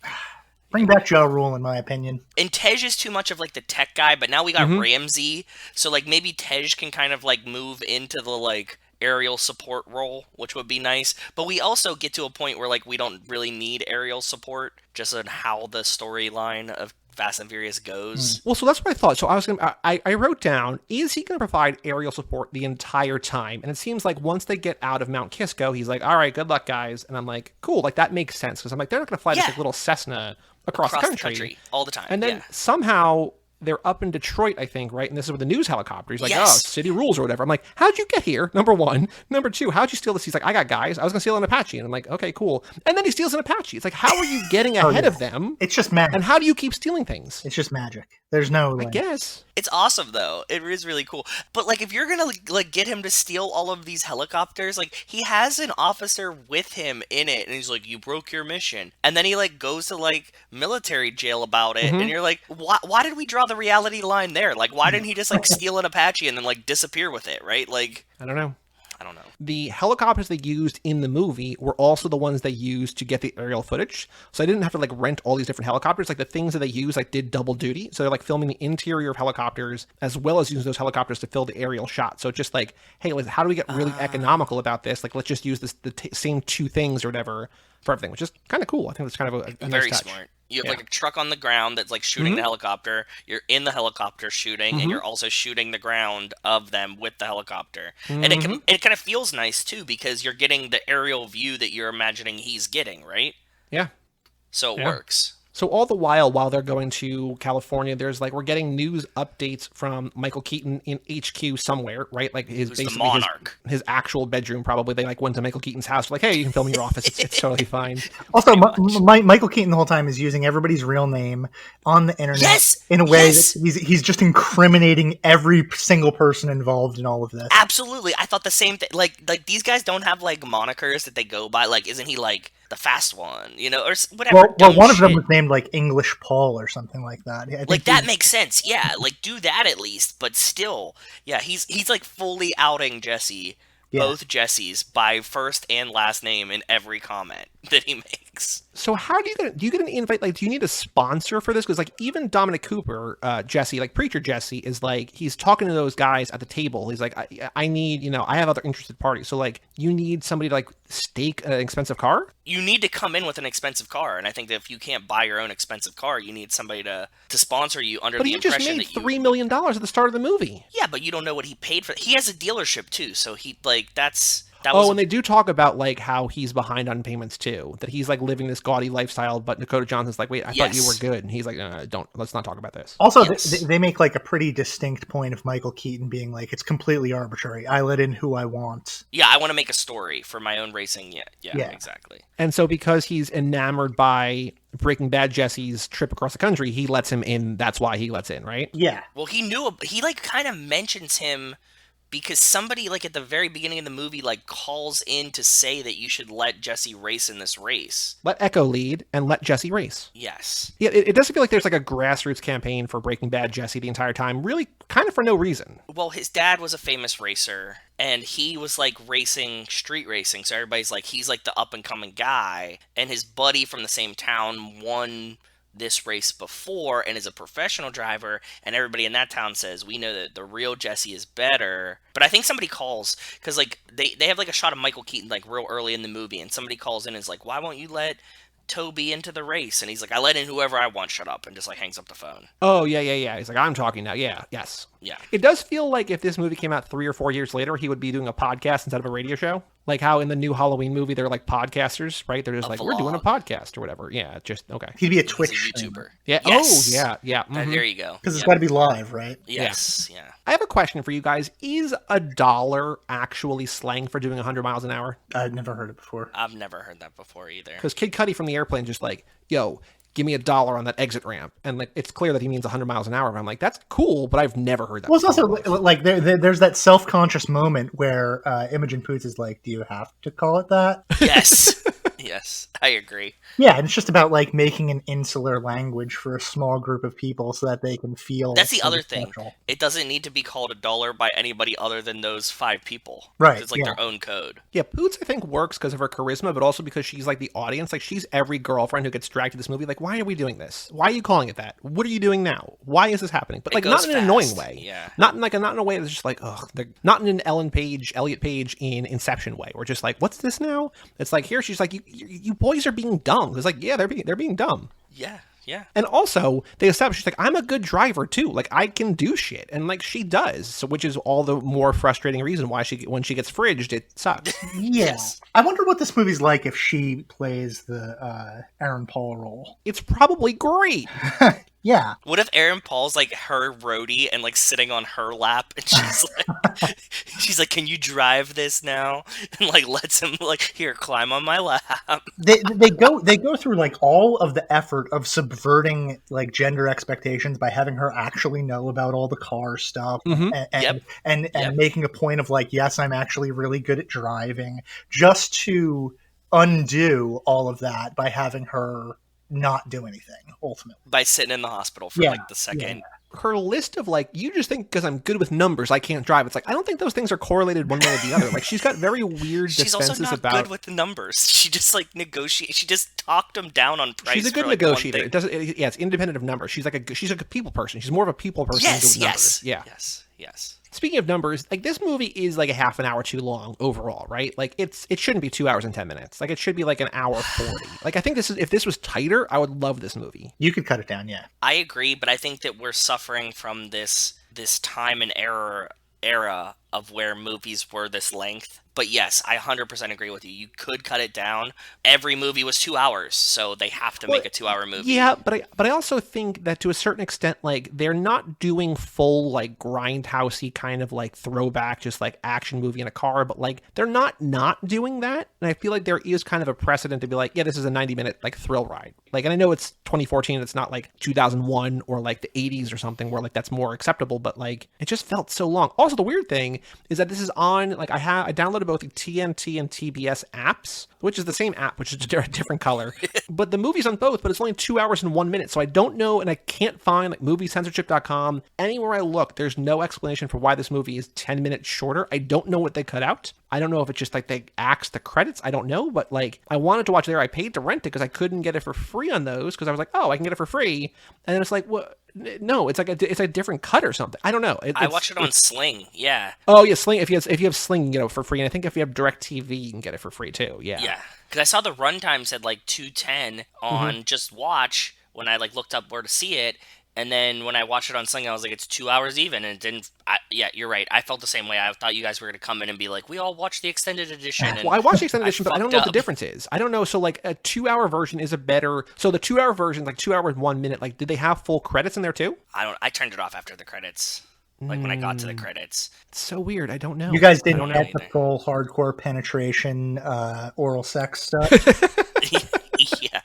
D: Bring back Ja Rule, in my opinion.
B: And Tej is too much of like the tech guy, but now we got Ramsey, so like maybe Tej can kind of like move into the like aerial support role, which would be nice. But we also get to a point where like we don't really need aerial support, just on how the storyline of Fast and Furious goes.
A: Well, so that's what I thought. So I wrote down, is he going to provide aerial support the entire time? And it seems like once they get out of Mount Kisco, he's like, all right, good luck, guys. And I'm like, cool, like that makes sense. Because I'm like, they're not going to fly this like little Cessna across the country
B: all the time.
A: And then somehow they're up in Detroit, I think, right? And this is with the news helicopter. He's like, oh, city rules or whatever. I'm like, how'd you get here? Number one. Number two, how'd you steal this? He's like, I got guys. I was going to steal an Apache. And I'm like, okay, cool. And then he steals an Apache. It's like, how are you getting ahead of them?
D: It's just magic.
A: And how do you keep stealing things?
D: It's just magic. There's no...
A: I guess.
B: It's awesome, though. It is really cool. But, like, if you're gonna, like, get him to steal all of these helicopters, like, he has an officer with him in it, and he's like, you broke your mission. And then he, like, goes to, like, military jail about it, and you're like, why did we draw the reality line there? Like, why didn't he just, like, steal an Apache and then, like, disappear with it, right? Like...
A: I don't know.
B: I don't know.
A: The helicopters they used in the movie were also the ones they used to get the aerial footage. So I didn't have to like rent all these different helicopters. Like the things that they used like did double duty. So they're like filming the interior of helicopters as well as using those helicopters to fill the aerial shot. So it's just like, hey, how do we get really economical about this? Like let's just use the same 2 things or whatever for everything, which is kind of cool. I think that's kind of a
B: very
A: nice touch.
B: Smart. You have like a truck on the ground that's like shooting the helicopter. You're in the helicopter shooting, and you're also shooting the ground of them with the helicopter. And it kind of feels nice too because you're getting the aerial view that you're imagining he's getting, right?
A: Yeah.
B: So it works.
A: So all the while they're going to California, there's like we're getting news updates from Michael Keaton in HQ somewhere, right? Like his basically
B: the monarch.
A: His actual bedroom. Probably they like went to Michael Keaton's house, like, hey, you can film in your office. It's totally fine.
D: Also, Michael Keaton the whole time is using everybody's real name on the internet in a way that he's just incriminating every single person involved in all of this.
B: Absolutely, I thought the same thing. Like these guys don't have like monikers that they go by. Like, isn't he like the fast one, you know, or whatever?
D: Well, one of them was named like English Paul or something like that.
B: Like that makes sense, yeah. Like do that at least, but still, yeah. He's like fully outing Jesse, both Jessies by first and last name in every comment that he makes.
A: So how do you get an invite? Like, do you need a sponsor for this? Because like even Dominic Cooper, Jesse, like Preacher Jesse, is like he's talking to those guys at the table. He's like, I need, I have other interested parties. So like, you need somebody to like stake an expensive car.
B: You need to come in with an expensive car, and I think that if you can't buy your own expensive car, you need somebody to sponsor you under the impression that you...
A: But he just made $3 million at the start of the movie.
B: Yeah, but you don't know what he paid for. He has a dealership too, so he like that's. That was
A: and they do talk about like how he's behind on payments too. That he's like living this gaudy lifestyle, but Dakota Johnson's like, wait, I thought you were good, and he's like, let's not talk about this.
D: Also,
B: Yes.
D: they make like a pretty distinct point of Michael Keaton being like, it's completely arbitrary. I let in who I want.
B: Yeah, I want to make a story for my own racing. Yeah, exactly.
A: And so because he's enamored by Breaking Bad Jesse's trip across the country, he lets him in. That's why he lets in, right?
D: Yeah.
B: Well, he like kind of mentions him because somebody like at the very beginning of the movie like calls in to say that you should let Jesse race in this race.
A: Let Echo lead and let Jesse race.
B: Yes.
A: Yeah, it doesn't feel like there's like a grassroots campaign for Breaking Bad Jesse the entire time, really kind of for no reason.
B: Well, his dad was a famous racer, and he was like racing, street racing, so everybody's like, he's like the up and coming guy, and his buddy from the same town won this race before and is a professional driver, and everybody in that town says, we know that the real Jesse is better. But I think somebody calls, because like they have like a shot of Michael Keaton like real early in the movie, and somebody calls in and is like, why won't you let Toby into the race? And he's like, I let in whoever I want, shut up, and just like hangs up the phone.
A: Oh, yeah. He's like, I'm talking now. Yeah, yes.
B: Yeah.
A: It does feel like if this movie came out 3 or 4 years later, he would be doing a podcast instead of a radio show. Like how in the new Halloween movie, they're like podcasters, right? They're just like, we're doing a podcast or whatever. Yeah, just, okay.
D: He'd be a
B: He's
D: Twitch
B: a YouTuber.
A: Yeah.
B: Yes.
A: Oh, yeah.
B: There you go.
D: Because it's
B: Yep.
D: got to be live, right?
B: Yes. Yeah.
A: I have a question for you guys. Is $1 actually slang for doing 100 miles an hour?
D: I'd never heard it before.
B: I've never heard that before either.
A: Because Kid Cudi from the airplane just like, yo, give me $1 on that exit ramp. And like, it's clear that he means 100 miles an hour. But I'm like, that's cool, but I've never heard that.
D: Well, it's also
A: before.
D: like there's that self-conscious moment where Imogen Poots is like, do you have to call it that?
B: Yes. Yes, I agree.
D: Yeah, and it's just about like making an insular language for a small group of people so that they can feel.
B: That's the
D: sort of
B: other thing.
D: special.
B: It doesn't need to be called $1 by anybody other than those 5 people.
D: Right,
B: It's like
D: yeah.
B: their own code.
A: Yeah, Poots, I think, works because of her charisma, but also because she's like the audience. Like, she's every girlfriend who gets dragged to this movie. Like, why are we doing this? Why are you calling it that? What are you doing now? Why is this happening? But
B: It
A: like, not
B: goes
A: in an annoying
B: fast,
A: way.
B: yeah.
A: Not in a way that's just like, ugh. Not in an Elliot Page in Inception way. We're just like, what's this now? It's like here she's like, you boys are being dumb. It's like, yeah, they're being dumb.
B: Yeah.
A: And also, they establish she's like, I'm a good driver too. Like, I can do shit, and like she does. So, which is all the more frustrating reason why when she gets fridged, it sucks.
D: Yeah.
B: Yes.
D: I wonder what this movie's like if she plays the Aaron Paul role.
A: It's probably great.
D: Yeah.
B: What if Aaron Paul's like her roadie and like sitting on her lap and she's like, can you drive this now? And like lets him like, here, climb on my lap.
D: They go through like all of the effort of subverting like gender expectations by having her actually know about all the car stuff and making a point of like, yes, I'm actually really good at driving, just to undo all of that by having her not do anything ultimately.
B: By sitting in the hospital for like the second.
A: Her list of like, you just think because I'm good with numbers I can't drive. It's like, I don't think those things are correlated one way or the other. Like, she's got very weird
B: She's
A: defenses
B: also not
A: about.
B: good with the numbers. She just like negotiate. She just talked him down on price.
A: She's a good
B: for, like,
A: negotiator.
B: one
A: It
B: thing.
A: doesn't. It's independent of numbers. She's a people person. She's more of a people person than good with numbers. Yeah.
B: Yes.
A: Speaking of numbers, like this movie is like a half an hour too long overall, right? Like it shouldn't be 2 hours and 10 minutes. Like it should be like an hour 40. Like I think if this was tighter, I would love this movie.
D: You could cut it down, yeah.
B: I agree, but I think that we're suffering from this time and era of where movies were this length. But yes, I 100% agree with you. You could cut it down. Every movie was 2 hours, so they have to make a 2 hour movie.
A: Yeah, but I also think that to a certain extent, like they're not doing full like grindhousey kind of like throwback, just like action movie in a car, but like they're not doing that. And I feel like there is kind of a precedent to be like, yeah, this is a 90-minute like thrill ride. Like, and I know it's 2014, it's not like 2001 or like the 80s or something where like that's more acceptable, but like it just felt so long. Also, the weird thing is that this is on like I downloaded both the TNT and TBS apps, which is the same app, which is a different color. But the movie's on both, but it's only 2 hours and 1 minute. So I don't know, and I can't find like moviecensorship.com. Anywhere I look, there's no explanation for why this movie is 10 minutes shorter. I don't know what they cut out. I don't know if it's just like they axed the credits. I don't know, but like I wanted to watch it there. I paid to rent it because I couldn't get it for free on those because I was like, oh, I can get it for free. And then it's like, what? No, it's like it's a different cut or something. I don't know.
B: I watched it on Sling. Yeah.
A: Oh yeah, Sling. If you have Sling, you can get it for free, and I think if you have DirecTV, you can get it for free too. Yeah.
B: Yeah. Because I saw the runtime said like 210 on Just Watch when I like looked up where to see it, And then when I watched it on Sunday, I was like, it's 2 hours even, and it didn't. Yeah, you're right. I felt the same way. I thought you guys were gonna come in and be like, we all watched the extended edition. And
A: Well, I watched the extended edition, but I don't know what the
B: fucked up.
A: difference is. I don't know. So like a 2-hour version is a better. So the 2-hour version, like 2 hours 1 minute, like did they have full credits in there too?
B: I turned it off after the credits. Like when I got to the credits.
A: It's so weird. I don't know.
D: You guys
A: I
D: didn't
A: don't know.
D: get the full hardcore penetration, oral sex stuff.
B: Yeah,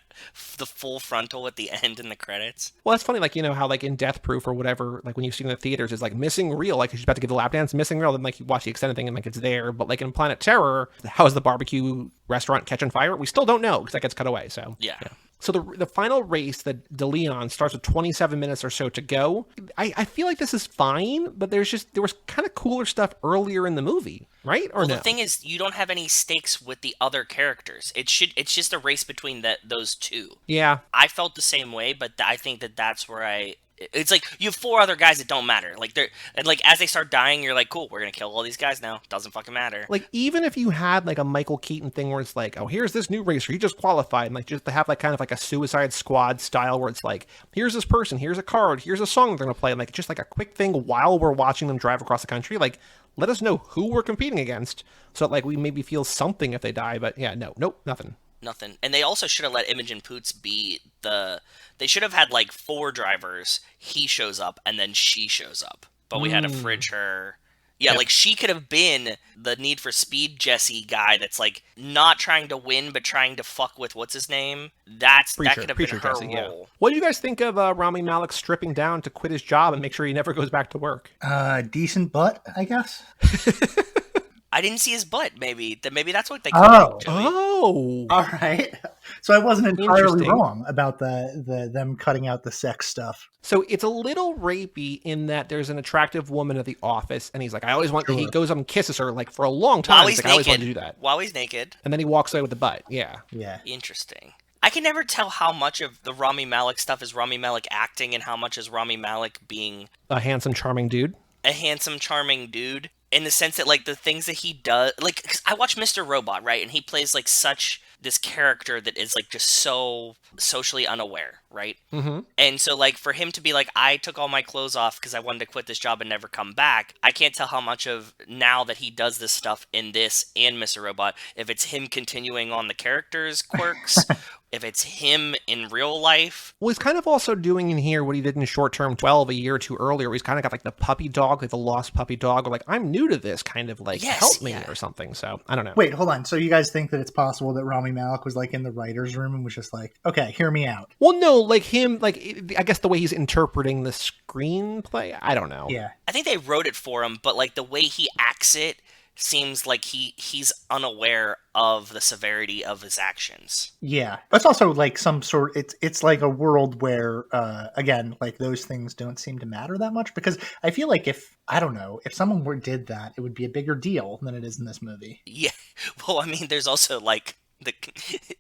B: the full frontal at the end in the credits.
A: Well, that's funny. Like, you know how like in Death Proof or whatever, like when you see it in the theaters, it's like missing reel. Like she's about to give the lap dance, missing reel. Then like you watch the extended thing and like it's there. But like in Planet Terror, how is the barbecue restaurant catching fire? We still don't know because that gets cut away. So
B: Yeah.
A: So the final race, the DeLeon, starts with 27 minutes or so to go. I feel like this is fine, but there was kind of cooler stuff earlier in the movie, right? Or
B: Well,
A: no?
B: the thing is, you don't have any stakes with the other characters. It's just a race between those two.
A: Yeah.
B: I felt the same way, but I think that's where it's like you have 4 other guys that don't matter. Like they're and like as they start dying, you're like, cool, we're gonna kill all these guys now. Doesn't fucking matter.
A: Like, even if you had, like, a Michael Keaton thing where it's like, oh, here's this new racer, he just qualified, and, like, just to have, like, kind of like a Suicide Squad style where it's like, here's this person, here's a card, here's a song they're gonna play, and, like, just, like, a quick thing while we're watching them drive across the country, like, let us know who we're competing against, so that, like, we maybe feel something if they die, but, yeah, nope, nothing.
B: Nothing. And they also should have let Imogen Poots be they should have had like 4 drivers. He shows up and then she shows up. But we had to fridge her. Yeah,
A: Yep.
B: like she could have been the Need for Speed Jesse guy that's like not trying to win but trying to fuck with what's his name. That could have been her
A: Jesse, yeah.
B: role.
A: What do you guys think of Rami Malek stripping down to quit his job and make sure he never goes back to work?
D: Decent butt, I guess.
B: I didn't see his butt. Maybe that's what they.
D: Oh.
A: Oh!
D: All right. So I wasn't entirely
A: Interesting.
D: wrong about the them cutting out the sex stuff.
A: So it's a little rapey in that there's an attractive woman at the office, and he's like, I always want, he goes up and kisses her, like, for a long time.
B: While
A: He's
B: he's
A: like, I always wanted
B: naked.
A: to do that.
B: While he's naked.
A: And then he walks away with the butt. Yeah.
D: Yeah.
B: Interesting. I can never tell how much of the Rami Malek stuff is Rami Malek acting and how much is Rami Malek being
A: A handsome, charming dude.
B: a handsome, charming dude. In the sense that, like, the things that he does... Like, 'cause I watch Mr. Robot, right? And he plays, like, such... this character that is, like, just so socially unaware, right?
A: Mm-hmm.
B: And so, like, for him to be like, I took all my clothes off because I wanted to quit this job and never come back, I can't tell how much of now that he does this stuff in this and Mr. Robot, if it's him continuing on the character's quirks, if it's him in real life.
A: Well, he's kind of also doing in here what he did in Short Term 12 a year or two earlier, where he's kind of got, like, the puppy dog, like the lost puppy dog, or, like, I'm new to this, kind of, like,
B: Yes,
A: help me
B: yeah.
A: or something. So, I don't know.
D: Wait, hold on. So you guys think that it's possible that Rami Malek was like in the writer's room and was just like, okay, hear me out.
A: Well, no, like him, like, I guess the way he's interpreting the screenplay, I don't know.
D: Yeah.
B: I think they wrote it for him, but, like, the way he acts it seems like he's unaware of the severity of his actions.
D: Yeah. It's also like some sort it's like a world where again, like those things don't seem to matter that much because I feel like if someone did that, it would be a bigger deal than it is in this movie.
B: Yeah. Well, I mean, there's also like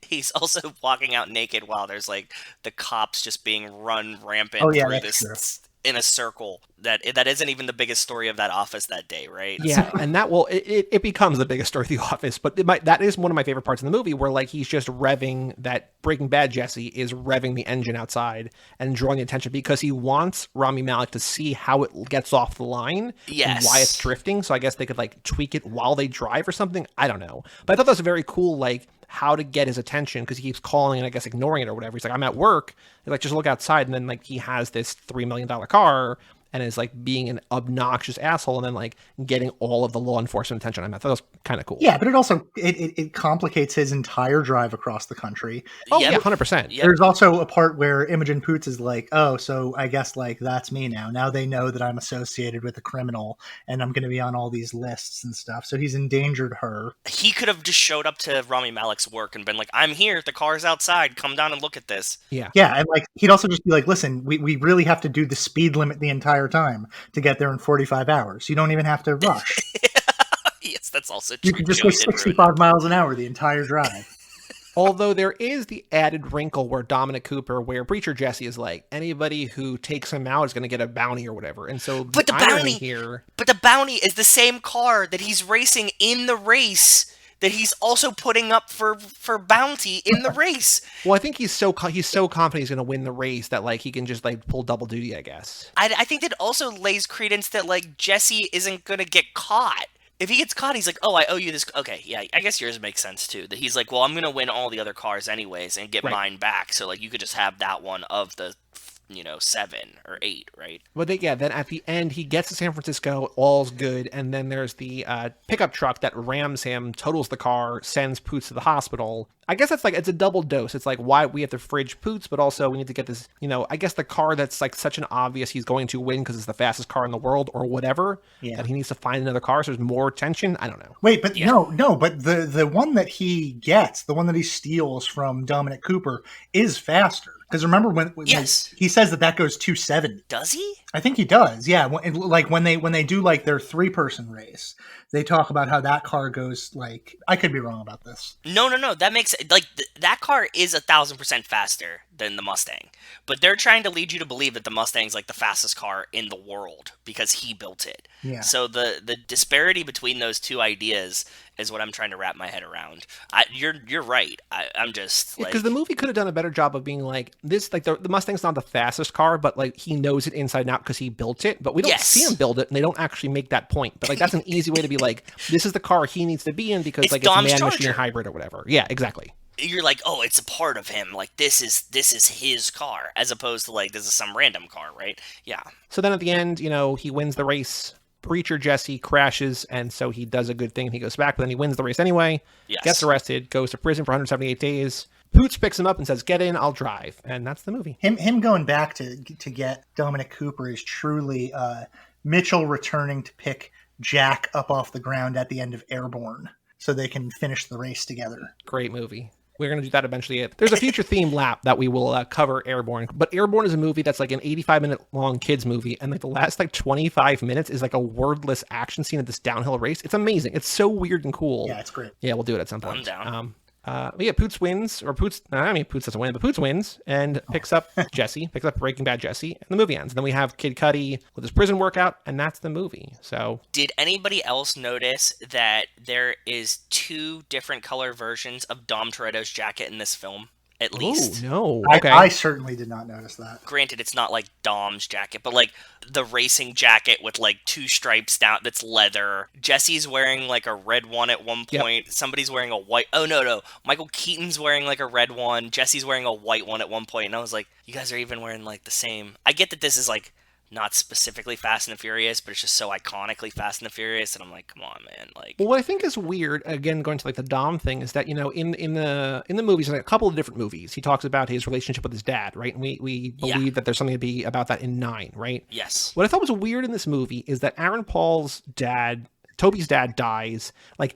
B: he's also walking out naked while there's like the cops just being run rampant
D: Oh, yeah,
B: through
D: that's
B: this in a circle that isn't even the biggest story of that office that day, right?
A: Yeah, and that will it becomes the biggest story of The Office, but that is one of my favorite parts of the movie, where like he's just revving that Breaking Bad Jesse is revving the engine outside and drawing the attention because he wants Rami Malek to see how it gets off the line,
B: Yes.
A: and why it's drifting. So I guess they could like tweak it while they drive or something. I don't know, but I thought that was a very cool like how to get his attention because he keeps calling and I guess ignoring it or whatever. He's like, I'm at work. He's like, just look outside, and then like he has this $3 million car. And is like being an obnoxious asshole and then like getting all of the law enforcement attention. I thought that was kind of cool.
D: Yeah, but it also it complicates his entire drive across the country.
A: Oh
B: Yep.
A: yeah, 100%.
B: Yep.
D: There's also a part where Imogen Poots is like, oh, so I guess like that's me now. Now they know that I'm associated with a criminal and I'm going to be on all these lists and stuff. So he's endangered her.
B: He could have just showed up to Rami Malek's work and been like, I'm here, the car's outside, come down and look at this.
A: Yeah.
D: Yeah, and like he'd also just be like, listen, we really have to do the speed limit the entire time to get there in 45 hours. You don't even have to rush.
B: Yes, that's also true.
D: You can just go
B: Joey did ruin that.
D: 65 miles an hour the entire drive.
A: Although there is the added wrinkle where Dominic Cooper, where Preacher Jesse is like, anybody who takes him out is going to get a bounty or whatever. And so
B: But the
A: irony
B: bounty
A: here,
B: But the bounty is the same car that he's racing in the race that he's also putting up for bounty in the race.
A: Well, I think he's so confident he's going to win the race that like he can just like pull double duty, I guess.
B: I think that also lays credence that like Jesse isn't going to get caught. If he gets caught, he's like, oh, I owe you this. Okay, yeah, I guess yours makes sense too. That he's like, well, I'm going to win all the other cars anyways and get mine back. So like you could just have that one of the 7 or 8, right?
A: Well, then at the end, he gets to San Francisco, all's good, and then there's the pickup truck that rams him, totals the car, sends Poots to the hospital. I guess that's like, it's a double dose. It's like, why we have to fridge Poots, but also we need to get this, I guess the car that's like such an obvious he's going to win because it's the fastest car in the world or whatever, that he needs to find another car, so there's more tension. I don't know.
D: Wait, but no, but the one that he gets, the one that he steals from Dominic Cooper is faster. Because remember when he says that goes 270.
B: Does he?
D: I think he does. Yeah, like when they do like their 3-person race, they talk about how that car goes like. I could be wrong about this.
B: No. That makes like that car is 1,000% faster than the Mustang, but they're trying to lead you to believe that the Mustang's like the fastest car in the world because he built it. Yeah. So the disparity between those two ideas is what I'm trying to wrap my head around. You're right. I'm just like,
A: because the movie could have done a better job of being like this. Like the Mustang's not the fastest car, but like he knows it inside and out because he built it. But we don't see him build it, and they don't actually make that point. But like that's an easy way to be like, this is the car he needs to be in because it's man-machine hybrid or whatever. Yeah, exactly.
B: You're like, oh, it's a part of him. Like this is his car, as opposed to like this is some random car, right? Yeah.
A: So then at the end, he wins the race. Preacher Jesse crashes, and so he does a good thing. He goes back, but then he wins the race anyway. Yes. Gets arrested, goes to prison for 178 days. Poots picks him up and says, "Get in, I'll drive," and that's the movie.
D: Him going back to get Dominic Cooper is truly Mitchell returning to pick Jack up off the ground at the end of Airborne, so they can finish the race together.
A: Great movie. We're going to do that eventually. There's a future theme lap that we will cover Airborne. But Airborne is a movie that's like an 85-minute long kids movie. And like the last like 25 minutes is like a wordless action scene of this downhill race. It's amazing. It's so weird and cool.
D: Yeah, it's great.
A: Yeah, we'll do it at some point.
B: I'm down.
A: Poots wins, or Poots doesn't win, but Poots wins and picks up Breaking Bad Jesse, and the movie ends. And then we have Kid Cuddy with his prison workout, and that's the movie. So,
B: did anybody else notice that there is 2 different color versions of Dom Toretto's jacket in this film? At least.
A: No.
D: Okay. I certainly did not notice that.
B: Granted, it's not like Dom's jacket, but like the racing jacket with like 2 stripes down that's leather. Jesse's wearing like a red one at one point. Yep. Somebody's wearing a white. Oh, no. Michael Keaton's wearing like a red one. Jesse's wearing a white one at one point. And I was like, you guys are even wearing like the same. I get that this is like not specifically Fast and the Furious, but it's just so iconically Fast and the Furious, and I'm like, come on, man. Like,
A: well, what I think is weird, again, going to like the Dom thing, is that in the movies, like a couple of different movies, he talks about his relationship with his dad, right? And we believe that there's something to be about that in 9, right?
B: Yes.
A: What I thought was weird in this movie is that Aaron Paul's dad, Toby's dad, dies like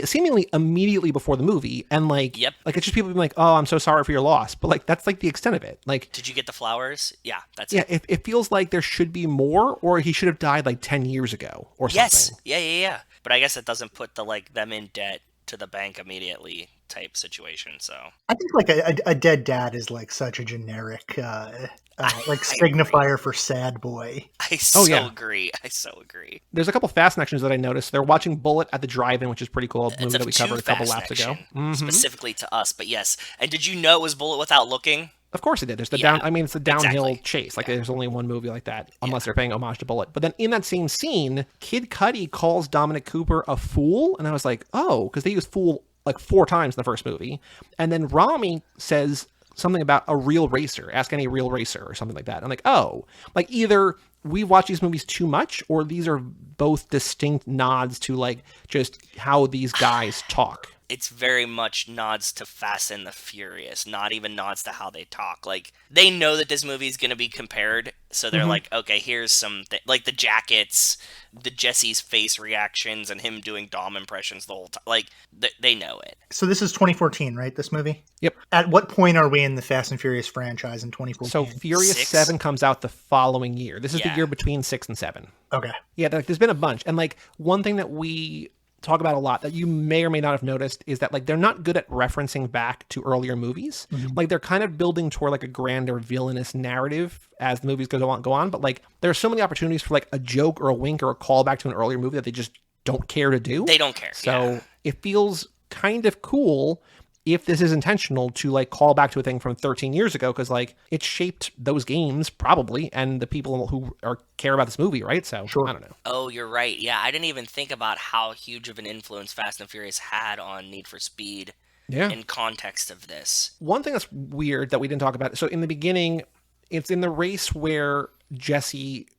A: seemingly immediately before the movie, and like it's just people being like, "Oh, I'm so sorry for your loss," but like that's like the extent of it. Like,
B: did you get the flowers? Yeah, that's
A: it. It feels like there should be more, or he should have died like 10 years ago or something.
B: Yes, yeah. But I guess it doesn't put the like them in debt to the bank immediately type situation. So
D: I think like a dead dad is like such a generic like signifier for sad boy.
B: I so agree.
A: There's a couple fast actions that I noticed. They're watching Bullet at the drive-in, which is pretty cool. A movie that we covered a couple laps ago.
B: Specifically to us, but yes. And did you know it was Bullet without looking?
A: Of course it did. There's the it's a downhill chase. Like there's only one movie like that, unless they're paying homage to Bullet. But then in that same scene, Kid Cudi calls Dominic Cooper a fool, and I was like, oh, because they use fool like 4 times in the first movie. And then Rami says something about a real racer, ask any real racer or something like that. I'm like, oh, like either we watch these movies too much, or these are both distinct nods to like just how these guys talk.
B: It's very much nods to Fast and the Furious, not even nods to how they talk. Like, they know that this movie is going to be compared, so they're like, okay, here's some... like, the jackets, the Jesse's face reactions, and him doing Dom impressions the whole time. Like, they know it.
D: So this is 2014, right, this movie?
A: Yep.
D: At what point are we in the Fast and Furious franchise in 2014?
A: So Furious 7 comes out the following year. This is the year between 6 and 7.
D: Okay.
A: Yeah, like, there's been a bunch. And, like, one thing that we talk about a lot that you may or may not have noticed is that like they're not good at referencing back to earlier movies. Like they're kind of building toward like a grander villainous narrative as the movies go on, but like there are so many opportunities for like a joke or a wink or a callback to an earlier movie that they just don't care to do.
B: They don't care.
A: So it feels kind of cool if this is intentional to like call back to a thing from 13 years ago, because like it shaped those games probably and the people who care about this movie, right? So I don't know.
B: Oh, you're right. Yeah, I didn't even think about how huge of an influence Fast and Furious had on Need for Speed in context of this.
A: One thing that's weird that we didn't talk about, so in the beginning, it's in the race where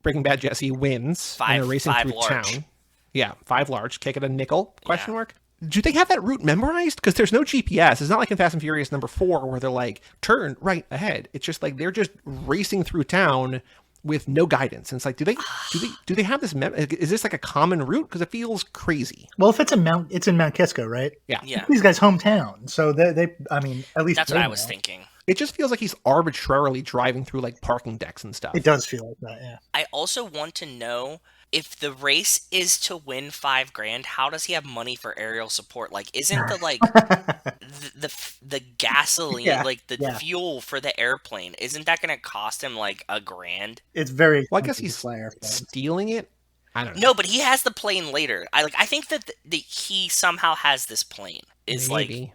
A: Breaking Bad Jesse wins, and they're racing through
B: large.
A: town. Yeah, 5 large, kick it a nickel, question mark. Do they have that route memorized? Because there's no GPS. It's not like in Fast and Furious number 4 where they're like, turn right ahead. It's just like they're just racing through town with no guidance. And it's like, do they have this? Is this like a common route? Because it feels crazy.
D: Well, if it's in Mount Kisco, right?
B: Yeah.
D: It's these guys' hometown, so they I mean, at least
B: that's what I was thinking.
A: It just feels like he's arbitrarily driving through like parking decks and stuff.
D: It does feel like that, yeah.
B: I also want to know, if the race is to win $5,000, how does he have money for aerial support? Like, isn't the like the gasoline, the fuel for the airplane, isn't that going to cost him like $1,000?
D: It's very.
A: Well, I guess he's stealing it. I don't know.
B: No, but he has the plane later. I think that he somehow has this plane.
A: Maybe.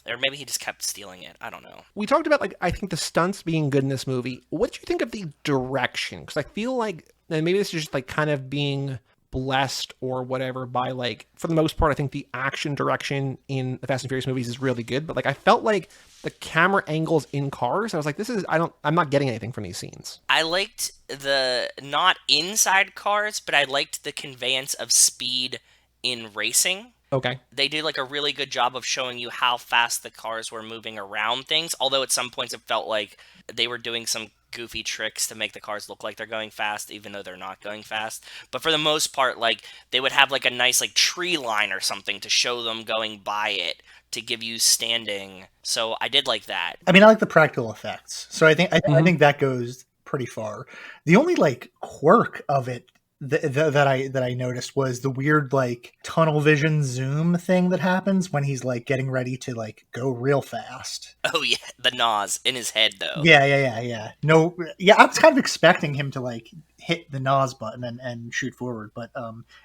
B: Or maybe he just kept stealing it. I don't know.
A: We talked about, like, I think the stunts being good in this movie. What did you think of the direction? Because I feel like, and maybe this is just, like, kind of being blessed or whatever by, like, for the most part, I think the action direction in the Fast and Furious movies is really good. But, like, I felt like the camera angles in cars, I was like, I'm not getting anything from these scenes.
B: I liked the, not inside cars, but I liked the conveyance of speed in racing.
A: Okay.
B: They did like a really good job of showing you how fast the cars were moving around things, although at some points it felt like they were doing some goofy tricks to make the cars look like they're going fast, even though they're not going fast. But for the most part, like, they would have like a nice like tree line or something to show them going by it to give you standing. So I did like that.
D: I mean, I like the practical effects. So I think that goes pretty far. The only like quirk of it that I noticed was the weird like tunnel vision zoom thing that happens when he's like getting ready to like go real fast.
B: Oh yeah, the NOS in his head though.
D: Yeah. No, yeah, I was kind of expecting him to like hit the NOS button and shoot forward, but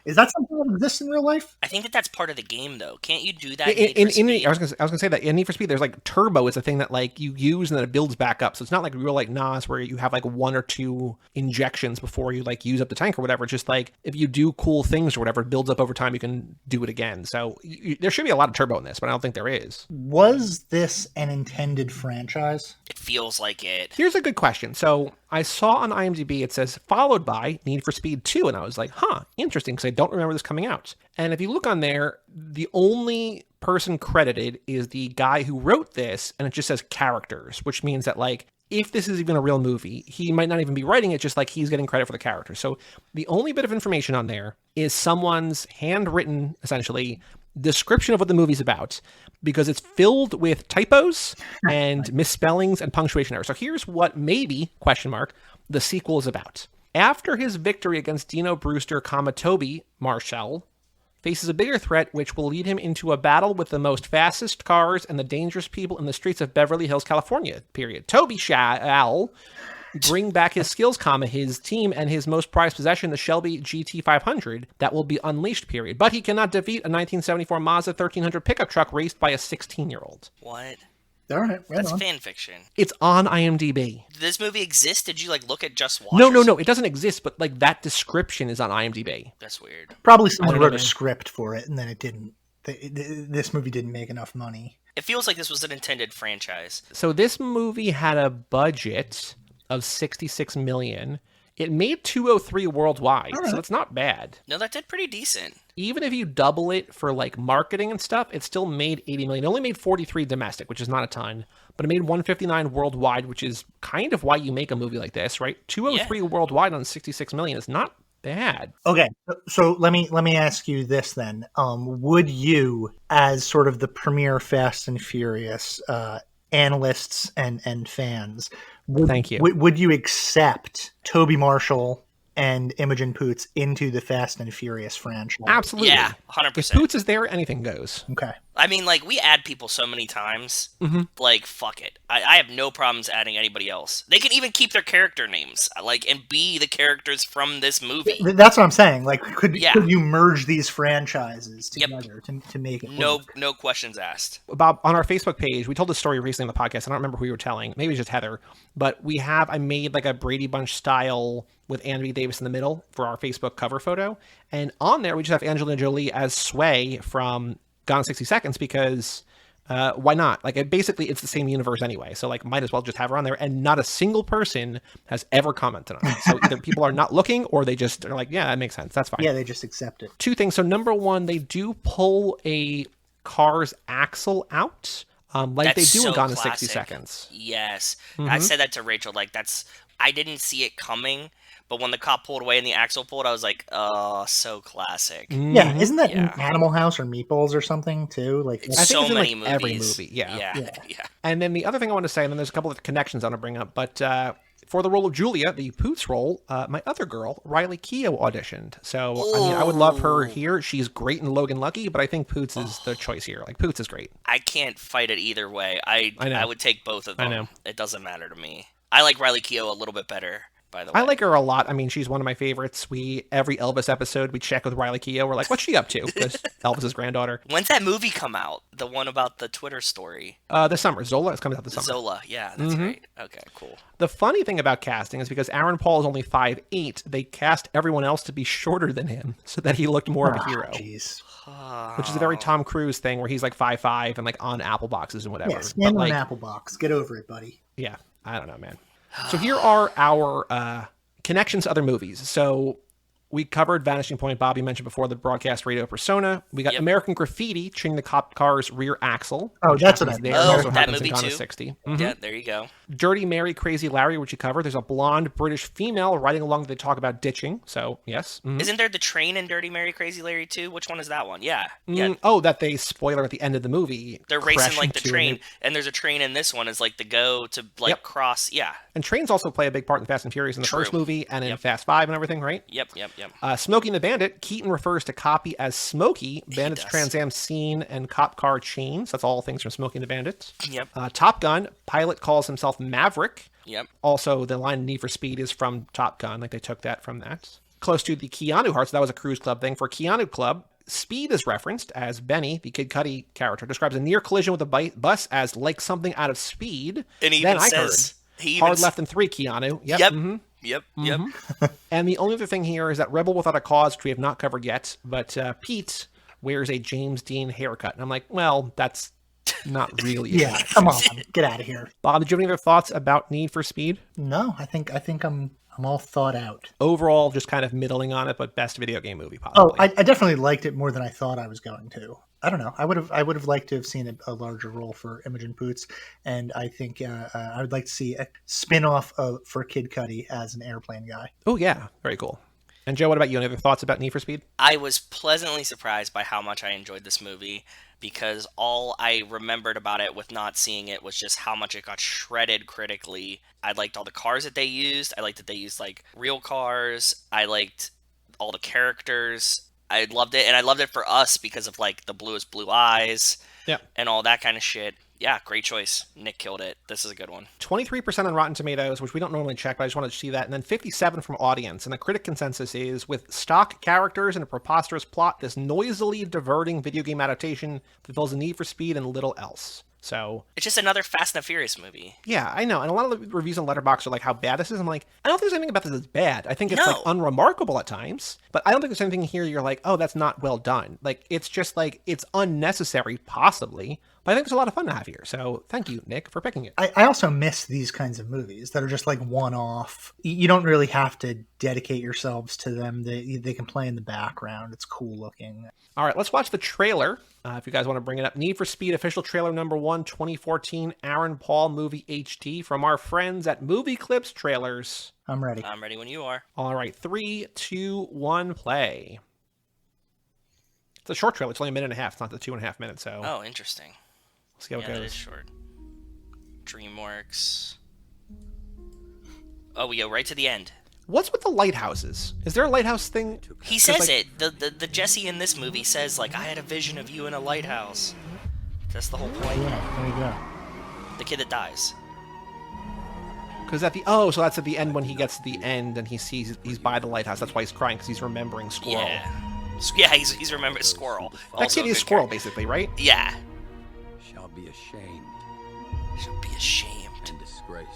D: is that something that exists in real life?
B: I think that's part of the game though. Can't you do that?
A: I was gonna say that in Need for Speed, there's like turbo is a thing that like you use and then it builds back up. So it's not like real like NOS where you have like 1 or 2 injections before you like use up the tank or whatever. It's just like if you do cool things or whatever, it builds up over time. You can do it again. So there should be a lot of turbo in this, but I don't think there is.
D: Was this an intended franchise?
B: It feels like it.
A: Here's a good question. So I saw on IMDb it says followed by Need for Speed 2, and I was like, interesting, because I don't remember this coming out. And if you look on there, the only person credited is the guy who wrote this, and it just says characters, which means that like if this is even a real movie, he might not even be writing it, just like he's getting credit for the character. So the only bit of information on there is someone's handwritten, essentially, description of what the movie's about, because it's filled with typos and misspellings and punctuation errors. So here's what maybe, the sequel is about. After his victory against Dino Brewster, Toby Marshall faces a bigger threat which will lead him into a battle with the most fastest cars and the dangerous people in the streets of Beverly Hills, California, period. Toby shall bring back his skills, his team, and his most prized possession, the Shelby GT500, that will be unleashed, period. But he cannot defeat a 1974 Mazda 1300 pickup truck raced by a 16-year-old.
B: What?
D: All right,
B: that's fan fiction.
A: It's on IMDb.
B: Did this movie exist? Did you like look at Just Watch?
A: No, it doesn't exist, but like that description is on IMDb.
B: That's weird.
D: Probably someone wrote a script for it, and then it didn't. This movie didn't make enough money.
B: It feels like this was an intended franchise.
A: So this movie had a budget of $66 million. It made $203 worldwide, so it's not bad.
B: No, that did pretty decent.
A: Even if you double it for like marketing and stuff, it still made $80 million. It only made 43 domestic, which is not a ton, but it made 159 worldwide, which is kind of why you make a movie like this, right? 203 worldwide on 66 million is not bad.
D: Okay, so let me ask you this then: would you, as sort of the premier Fast and Furious analysts and fans,
A: thank you,
D: would you accept Toby Marshall and Imogen Poots into the Fast and Furious franchise?
A: Absolutely.
B: Yeah, 100%.
A: If Poots is there, anything goes.
D: Okay.
B: I mean, like, we add people so many times. Like, fuck it. I have no problems adding anybody else. They can even keep their character names, like, and be the characters from this movie.
D: That's what I'm saying. Like, could you merge these franchises together to make it work?
B: No questions asked.
A: Bob, on our Facebook page, we told this story recently on the podcast. I don't remember who we were telling. Maybe it was just Heather. But I made like a Brady Bunch style with Andy Davis in the middle for our Facebook cover photo. And on there, we just have Angelina Jolie as Sway from Gone in 60 Seconds because why not? Like, it's the same universe anyway. So, like, might as well just have her on there. And not a single person has ever commented on it. So either people are not looking or they just are like, yeah, that makes sense. That's fine.
D: Yeah, they just accept it.
A: Two things. So, number one, they do pull a car's axle out. Like
B: That's
A: they do
B: so
A: in Gone in
B: classic.
A: 60 Seconds.
B: Yes. I said that to Rachel. Like, I didn't see it coming, but when the cop pulled away and the axle pulled, I was like, oh, so classic.
D: Yeah, isn't that in Animal House or Meatballs or something, too? Like,
A: I think
B: so
A: it's in,
B: many
A: like, every
B: movies.
A: movie. Yeah.
B: And
A: then the other thing I want to say, and then there's a couple of connections I want to bring up, but for the role of Julia, the Poots role, my other girl, Riley Keough, auditioned. So, I mean, I would love her here. She's great in Logan Lucky, but I think Poots is the choice here. Like, Poots is great.
B: I can't fight it either way. I would take both of them.
A: I know.
B: It doesn't matter to me. I like Riley Keough a little bit better, by the way.
A: I like her a lot. I mean, she's one of my favorites. Every Elvis episode, we check with Riley Keough. We're like, what's she up to? Because Elvis's granddaughter.
B: When's that movie come out? The one about the Twitter story?
A: This summer. Zola is coming out this summer.
B: Zola, yeah, that's right. Okay, cool.
A: The funny thing about casting is because Aaron Paul is only 5'8", they cast everyone else to be shorter than him so that he looked more of a hero.
D: Jeez.
A: Which is a very Tom Cruise thing where he's like 5'5" and like on apple boxes and whatever.
D: Yeah, stand on
A: like,
D: an apple box. Get over it, buddy.
A: Yeah, I don't know, man. So here are our connections to other movies. So we covered Vanishing Point, Bobby mentioned before, the broadcast radio persona. We got American Graffiti, changing the cop car's rear axle.
D: Oh, that's what I
A: there.
D: meant.
B: Oh,
A: Also
B: that
A: happens
B: movie
A: in Gone
B: too?
A: in 60.
B: Yeah, there you go.
A: Dirty Mary, Crazy Larry, which you covered. There's a blonde British female riding along that they talk about ditching. So, yes.
B: Isn't there the train in Dirty Mary, Crazy Larry too? Which one is that one? Yeah.
A: Oh, that they spoiler at the end of the movie.
B: They're racing like the
A: into
B: train, and there's a train in this one is like the go to like cross. Yeah.
A: And trains also play a big part in Fast and Furious in the first movie and in Fast 5 and everything, right?
B: Yep.
A: Smokey and the Bandit, Keaton refers to Copy as Smokey, Bandit's
B: does.
A: Trans Am scene and cop car chains. That's all things from Smokey and the Bandit.
B: Yep.
A: Top Gun, pilot calls himself Maverick.
B: Yep.
A: Also, the line Need for Speed is from Top Gun. Like they took that from that. Close to the Keanu Heart, so that was a Cruise Club thing. For Keanu Club, Speed is referenced as Benny, the Kid Cudi character, describes a near collision with a bus as like something out of Speed.
B: And he
A: then
B: even says,
A: hard left in 3, Keanu. Yep.
B: Yep.
A: And the only other thing here is that Rebel Without a Cause, which we have not covered yet, but Pete wears a James Dean haircut. And I'm like, well, that's not really.
D: Yeah, come on, get out of here.
A: Bob, did you have any other thoughts about Need for Speed?
D: No, I think I'm all thought out.
A: Overall, just kind of middling on it, but best video game movie possibly.
D: Oh, I definitely liked it more than I thought I was going to. I don't know. I would have liked to have seen a larger role for Imogen Poots, and I think I would like to see a spin-off for Kid Cudi as an airplane guy.
A: Oh yeah, very cool. And Joe, what about you? Any other thoughts about Need for Speed?
B: I was pleasantly surprised by how much I enjoyed this movie because all I remembered about it with not seeing it was just how much it got shredded critically. I liked all the cars that they used. I liked that they used like real cars. I liked all the characters. I loved it, and I loved it for us because of like the bluest blue eyes and all that kind of shit. Yeah, great choice. Nick killed it. This is a good one.
A: 23% on Rotten Tomatoes, which we don't normally check, but I just wanted to see that. And then 57 from audience. And the critic consensus is, with stock characters and a preposterous plot, this noisily diverting video game adaptation fulfills a need for speed and little else. So
B: it's just another Fast and the Furious movie.
A: Yeah, I know. And a lot of the reviews on Letterboxd are like how bad this is. I'm like, I don't think there's anything about this that's bad. I think it's like unremarkable at times, but I don't think there's anything here you're like, oh, that's not well done. Like, it's just like, it's unnecessary, possibly. But I think there's a lot of fun to have here. So thank you, Nick, for picking it.
D: I also miss these kinds of movies that are just like one-off. You don't really have to dedicate yourselves to them. They can play in the background. It's cool looking.
A: All right, let's watch the trailer. If you guys want to bring it up. Need for Speed official trailer number 1, 2014 Aaron Paul movie HD from our friends at Movie Clips Trailers.
D: I'm ready.
B: I'm ready when you are.
A: All right, 3, 2, 1, play. It's a short trailer. It's only a minute and a half. It's not the 2.5 minutes. So.
B: Oh, interesting.
A: Let's see how it goes.
B: That is short. DreamWorks. Oh, we go right to the end.
A: What's with the lighthouses? Is there a lighthouse thing?
B: He says it. The Jesse in this movie says, like, I had a vision of you in a lighthouse. That's the whole point.
D: Yeah, there you go.
B: The kid that dies.
A: Because so that's at the end when he gets to the end and he sees he's by the lighthouse. That's why he's crying, because he's remembering Squirrel.
B: Yeah, he's remembered Squirrel.
A: That
B: Also
A: kid
B: a
A: is
B: good
A: Squirrel,
B: character.
A: basically, right?
B: Yeah.
C: Shall be ashamed
B: She'll be ashamed.
C: and disgraced.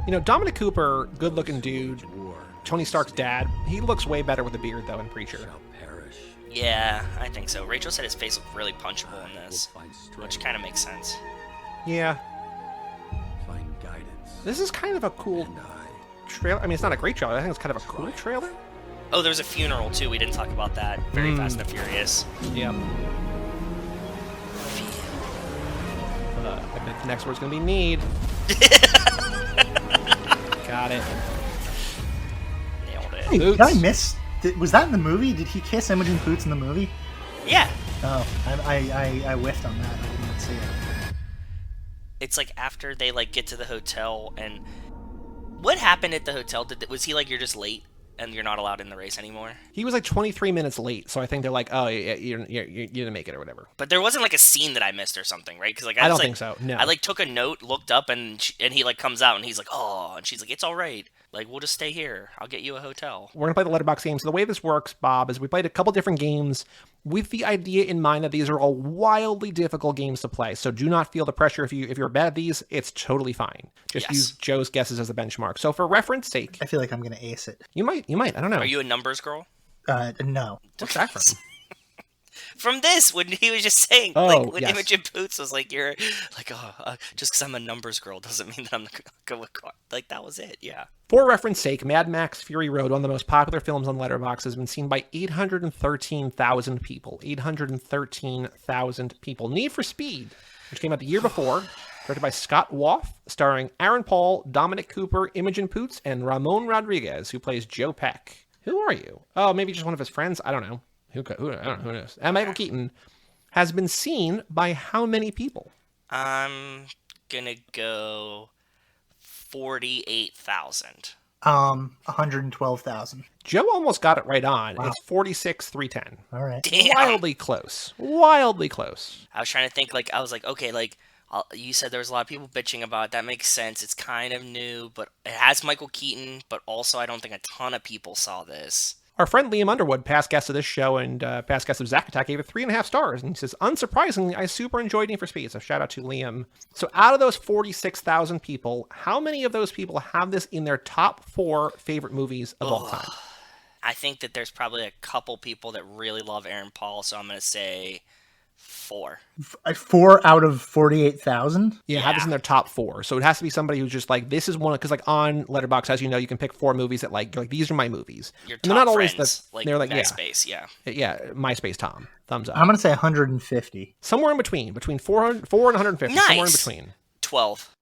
A: You know, Dominic Cooper, good-looking dude.
C: War
A: Tony Stark's dad. He looks way better with a beard, though, in Preacher.
C: shall perish.
B: Yeah, I think so. Rachel said his face looked really punchable in this,
C: Will find strength,
B: which kind of makes sense.
A: Yeah.
C: find guidance.
A: This is kind of a cool
C: And I
A: trailer. I mean, it's not a great trailer. I think it's kind of a cool trailer.
B: Oh, there was a funeral too. We didn't talk about that. Very Fast and Furious.
A: Yeah. I bet the next word's going to be need. Got it.
B: Nailed it.
D: Hey,
A: Poots.
D: did I miss? Was that in the movie? Did he kiss Imogen Poots in the movie?
B: Yeah.
D: Oh, I whiffed on that. I didn't see it.
B: It's like after they like get to the hotel, and what happened at the hotel? Was he like, you're just late and you're not allowed in the race anymore?
A: He was like 23 minutes late, so I think they're like, oh, yeah, you didn't make it or whatever.
B: But there wasn't like a scene that I missed or something, right? Because like
A: I
B: was,
A: don't
B: like,
A: think so, no.
B: I like took a note, looked up, and he like comes out and he's like, oh, and she's like, it's all right. Like, we'll just stay here. I'll get you a hotel.
A: We're going to play the letterbox game. So the way this works, Bob, is we played a couple different games with the idea in mind that these are all wildly difficult games to play. So do not feel the pressure. If you're bad at these, it's totally fine. Just
B: Yes.
A: use Joe's guesses as a benchmark. So for reference sake,
D: I feel like I'm gonna ace it.
A: you might. I don't know.
B: Are you a numbers girl?
A: Oh.
D: No.
A: What's that from?
B: From this, when he was just saying,
A: Oh,
B: like, when
A: yes.
B: Imogen Poots was like, you're like, just because I'm a numbers girl doesn't mean that I'm going to like, that was it, yeah.
A: For reference sake, Mad Max Fury Road, one of the most popular films on Letterboxd, has been seen by 813,000 people. 813,000 people. Need for Speed, which came out the year before, directed by Scott Woff, starring Aaron Paul, Dominic Cooper, Imogen Poots, and Ramon Rodriguez, who plays Joe Peck. Who are you? Oh, maybe just one of his friends? I don't know. I don't know. Who knows? And Michael Keaton has been seen by how many people?
B: I'm going to go 48,000.
D: 112,000.
A: Joe almost got it right on. Wow. It's 46,310.
D: All right.
B: Damn.
A: Wildly close. Wildly close.
B: I was trying to think, like, I was like, okay, like, you said there was a lot of people bitching about it. That makes sense. It's kind of new, but it has Michael Keaton, but also I don't think a ton of people saw this.
A: Our friend Liam Underwood, past guest of this show and past guest of Zack Attack, gave it 3.5 stars. And he says, unsurprisingly, I super enjoyed Need for Speed. So shout out to Liam. So out of those 46,000 people, how many of those people have this in their top 4 favorite movies of all time?
B: I think that there's probably a couple people that really love Aaron Paul, so I'm going to say 4.
D: 4 out of 48,000?
A: Yeah, have this in their top 4. So it has to be somebody who's just like, this is one, because like on Letterboxd, as you know, you can pick 4 movies that like, you're like, these are my movies.
B: Your
A: And
B: top
A: they're not always
B: friends, like
A: they're like,
B: MySpace, yeah.
A: Yeah, MySpace Tom. Thumbs up.
D: I'm going to say 150.
A: Somewhere in between 4 and 150.
B: Nice.
A: Somewhere in between.
B: 12.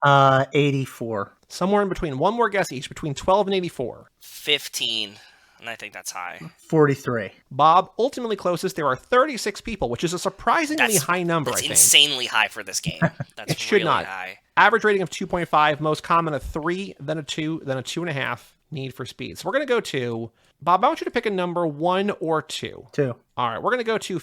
D: 84.
A: Somewhere in between. One more guess each, between 12 and 84.
B: 15. And I think that's high.
D: 43.
A: Bob, ultimately closest, there are 36 people, which is a surprisingly high number, I
B: That's
A: think.
B: insanely high for this game. That's
A: It should
B: really
A: not.
B: high.
A: Average rating of 2.5, most common a 3, then a 2, then a 2.5. Need for Speed. So we're going to go to, Bob, I want you to pick a number 1 or 2.
D: 2.
A: All right, we're going to go to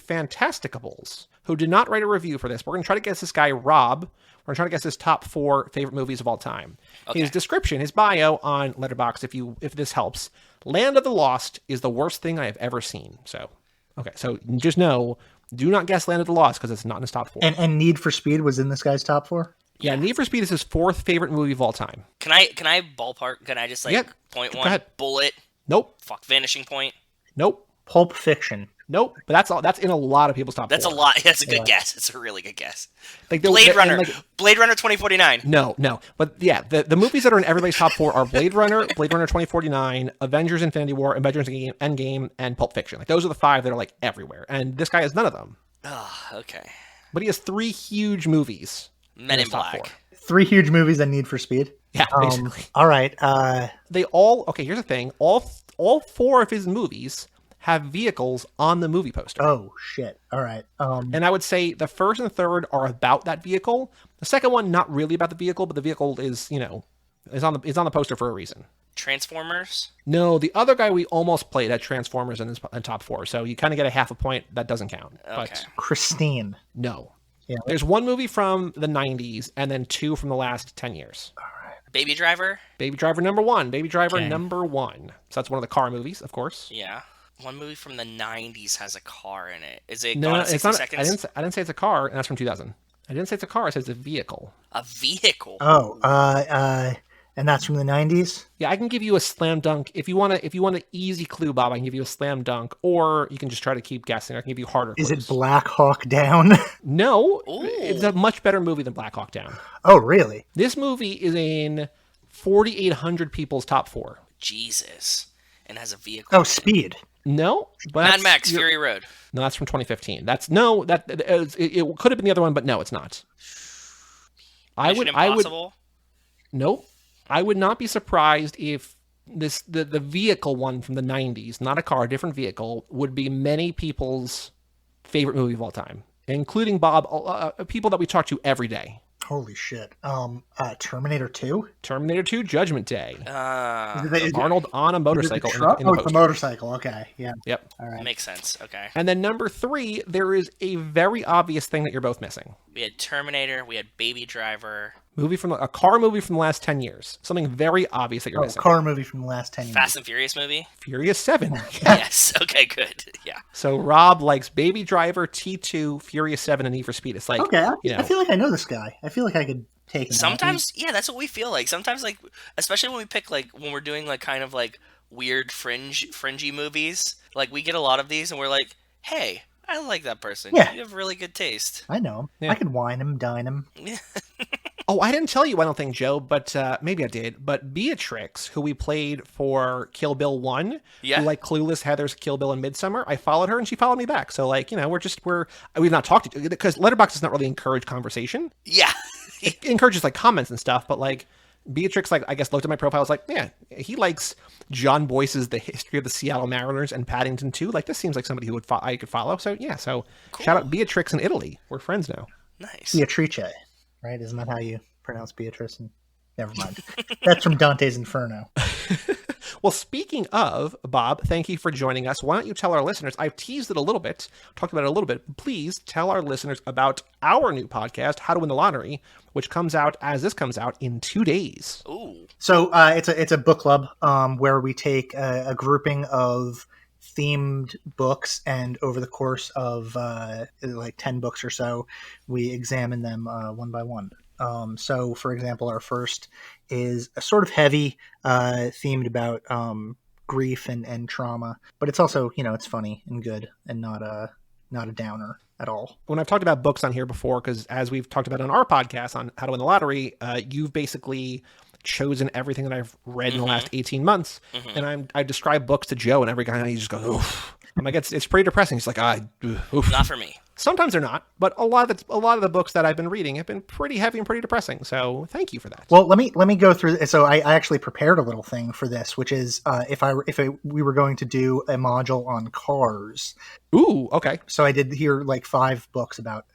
A: Fantasticables, who did not write a review for this. We're going to try to guess this guy, Rob. We're trying to guess his top 4 favorite movies of all time.
B: Okay.
A: His description, his bio on Letterboxd, if this helps. Land of the Lost is the worst thing I have ever seen. So, okay, so just know, do not guess Land of the Lost because it's not in his top 4.
D: And Need for Speed was in this guy's top 4?
A: Yeah, Need for Speed is his 4th favorite movie of all time.
B: Can I ballpark? Can I just like
A: Yeah,
B: point
A: go
B: one?
A: ahead.
B: Bullet.
A: Nope.
B: Fuck. Vanishing Point.
A: Nope.
D: Pulp Fiction.
A: Nope. But that's all. That's in a lot of people's top 4.
B: That's a lot. That's a good guess. It's a really good guess.
A: Like
B: Blade Runner.
A: like,
B: Blade Runner 2049.
A: No. But yeah, the movies that are in everybody's top 4 are Blade Runner, Blade Runner 2049, Avengers Infinity War, Avengers Endgame, and Pulp Fiction. Like those are the 5 that are like everywhere. And this guy has none of them.
B: Oh, okay.
A: But he has 3 huge movies.
B: Men in
A: his top
B: Black.
A: 4.
D: 3 huge movies that Need for Speed?
A: Yeah, basically.
D: All right.
A: They all, okay, here's the thing. All 4 of his movies have vehicles on the movie poster.
D: Oh, shit. All right.
A: And I would say the first and third are about that vehicle. The second one, not really about the vehicle, but the vehicle is, is on the poster for a reason.
B: Transformers.
A: No, the other guy we almost played had Transformers in top 4, so you kind of get a half a point. That doesn't count.
B: Okay.
A: But
D: Christine.
A: no.
D: Yeah.
A: There's one movie from the 90s and then 2 from the last 10 years.
B: Baby Driver?
A: Baby Driver number 1. Baby Driver
D: Okay.
A: number 1. So that's one of the car movies, of course.
B: Yeah. One movie from the 90s has a car in it. Is it
A: No,
B: Gone in
A: it's
B: 60
A: not.
B: Seconds?
A: I didn't say it's a car, and that's from 2000. I didn't say it's a car. I said it's a vehicle.
B: A vehicle?
D: Oh, and that's from the 90s?
A: Yeah, I can give you a slam dunk if you want to. If you want an easy clue, Bob, I can give you a slam dunk, or you can just try to keep guessing. I can give you harder
D: Is
A: clues.
D: it Black Hawk Down?
A: No,
B: Ooh.
A: it's a much better movie than Black Hawk Down.
D: Oh, really?
A: This movie is in 4,800 people's top 4.
B: Jesus. And has a vehicle.
D: Oh, Speed.
A: No, but
B: Mad
A: that's-
B: Max,
A: you're-
B: Fury Road.
A: No, that's from 2015. That's no, that it could have been the other one, but no, it's not.
B: Mission
A: I would,
B: Impossible?
A: nope. I would not be surprised if the vehicle one from the 90s, not a car, a different vehicle, would be many people's favorite movie of all time, including Bob, people that we talk to every day.
D: Holy shit. Terminator 2?
A: Terminator 2, Judgment Day.
B: Uh,
A: Arnold on a motorcycle. in the
D: Oh, it's the
A: poster.
D: motorcycle. Okay, yeah.
A: Yep.
D: All right.
B: makes sense. Okay.
A: And then number 3, there is a very obvious thing that you're both missing.
B: We had Terminator. We had Baby Driver.
A: A car movie from the last 10 years. Something very obvious that you're
D: Oh,
A: missing.
D: car movie from the last 10 years.
B: Fast and Furious movie?
A: Furious 7.
B: Yes. Okay, good. Yeah.
A: So Rob likes Baby Driver, T2, Furious 7, and Need for Speed. It's like,
D: Okay,
A: you know,
D: I feel like I know this guy. I feel like I could take him.
B: Sometimes, yeah, that's what we feel like. Sometimes, like, especially when we pick, like, when we're doing, like, kind of, like, weird fringy movies, like, we get a lot of these, and we're like, hey, I like that person.
D: Yeah.
B: You have really good taste.
D: I know him.
A: Yeah.
D: I could wine him, dine him.
A: oh, I didn't tell you, I don't think, Joe, but maybe I did. But Beatrix, who we played for Kill Bill 1,
B: Yeah.
A: who like Clueless, Heather's Kill Bill, and Midsummer, I followed her and she followed me back. So, like, you know, we've not talked to, because Letterboxd does not really encourage conversation.
B: Yeah.
A: It encourages like comments and stuff, but like Beatrix, like, I guess looked at my profile, was like, yeah, he likes John Boyce's The History of the Seattle Mariners and Paddington 2. Like, this seems like somebody who I could follow. So yeah, so shout out Beatrix in Italy. We're friends now.
B: Nice.
D: Beatrice, right? Isn't that how you pronounce Beatrice? And never mind. That's from Dante's Inferno.
A: Well, speaking of, Bob, thank you for joining us. Why don't you tell our listeners, I've teased it a little bit, talked about it a little bit. Please tell our listeners about our new podcast, How to Win the Lottery, which comes out as this comes out in 2 days.
B: Ooh.
D: So it's a book club where we take a grouping of themed books, and over the course of like 10 books or so, we examine them one by one. So, for example, our first is a sort of heavy, themed about grief and trauma, but it's also, you know, it's funny and good and not a downer at all.
A: When I've talked about books on here before, because as we've talked about on our podcast on How to Win the Lottery, you've basically chosen everything that I've read in the last 18 months. And I describe books to Joe, and every guy, he just goes, oof. I'm like, it's pretty depressing. He's like, oof.
B: Not for me.
A: Sometimes they're not, but a lot of the books that I've been reading have been pretty heavy and pretty depressing. So thank you for that.
D: Well, let me go through. So I actually prepared a little thing for this, which is we were going to do a module on cars.
A: Ooh, okay.
D: So I did here like 5 books about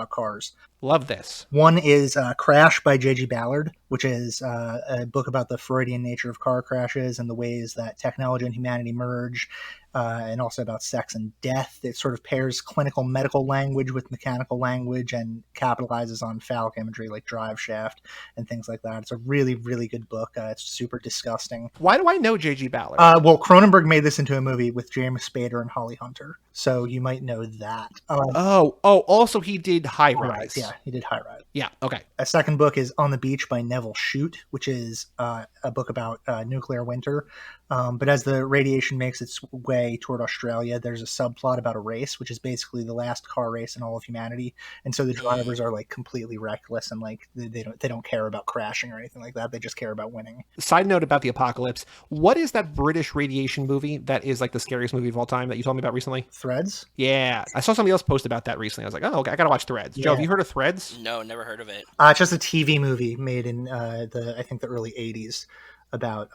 D: cars.
A: Love this.
D: One is Crash by J.G. Ballard, which is a book about the Freudian nature of car crashes and the ways that technology and humanity merge, and also about sex and death. It sort of pairs clinical medical language with mechanical language and capitalizes on phallic imagery like drive shaft and things like that. It's a really, really good book. It's super disgusting.
A: Why do I know J.G. Ballard?
D: Well, Cronenberg made this into a movie with James Spader and Holly Hunter, so you might know that.
A: Also he did High Rise.
D: Yeah, he did High Rise.
A: Yeah, okay.
D: A second book is On the Beach by Neville Shute, which is a book about nuclear winter. But as the radiation makes its way toward Australia, there's a subplot about a race, which is basically the last car race in all of humanity. And so the drivers are like completely reckless and like they don't care about crashing or anything like that. They just care about winning.
A: Side note about the apocalypse. What is that British radiation movie that is like the scariest movie of all time that you told me about recently?
D: Threads?
A: Yeah, I saw somebody else post about that recently. I was like, oh, okay, I gotta watch Threads. Joe, have you heard of Threads?
B: No, never heard of it.
D: It's just a TV movie made in I think the early 80s about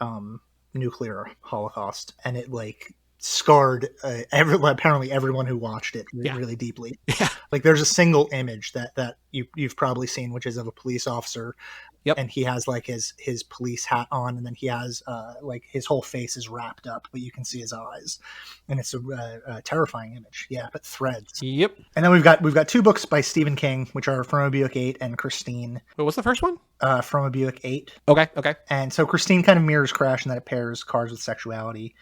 D: nuclear holocaust, and it like scarred apparently everyone who watched it really deeply.
A: Yeah.
D: Like there's a single image that you've probably seen, which is of a police officer
A: Yep.
D: And he has like his police hat on, and then he has like his whole face is wrapped up, but you can see his eyes, and it's a terrifying image. Yeah, but threads.
A: Yep.
D: And then we've got 2 books by Stephen King, which are From a Buick 8 and Christine.
A: What was the first one?
D: From a Buick 8.
A: Okay.
D: And so Christine kind of mirrors Crash in that it pairs cars with sexuality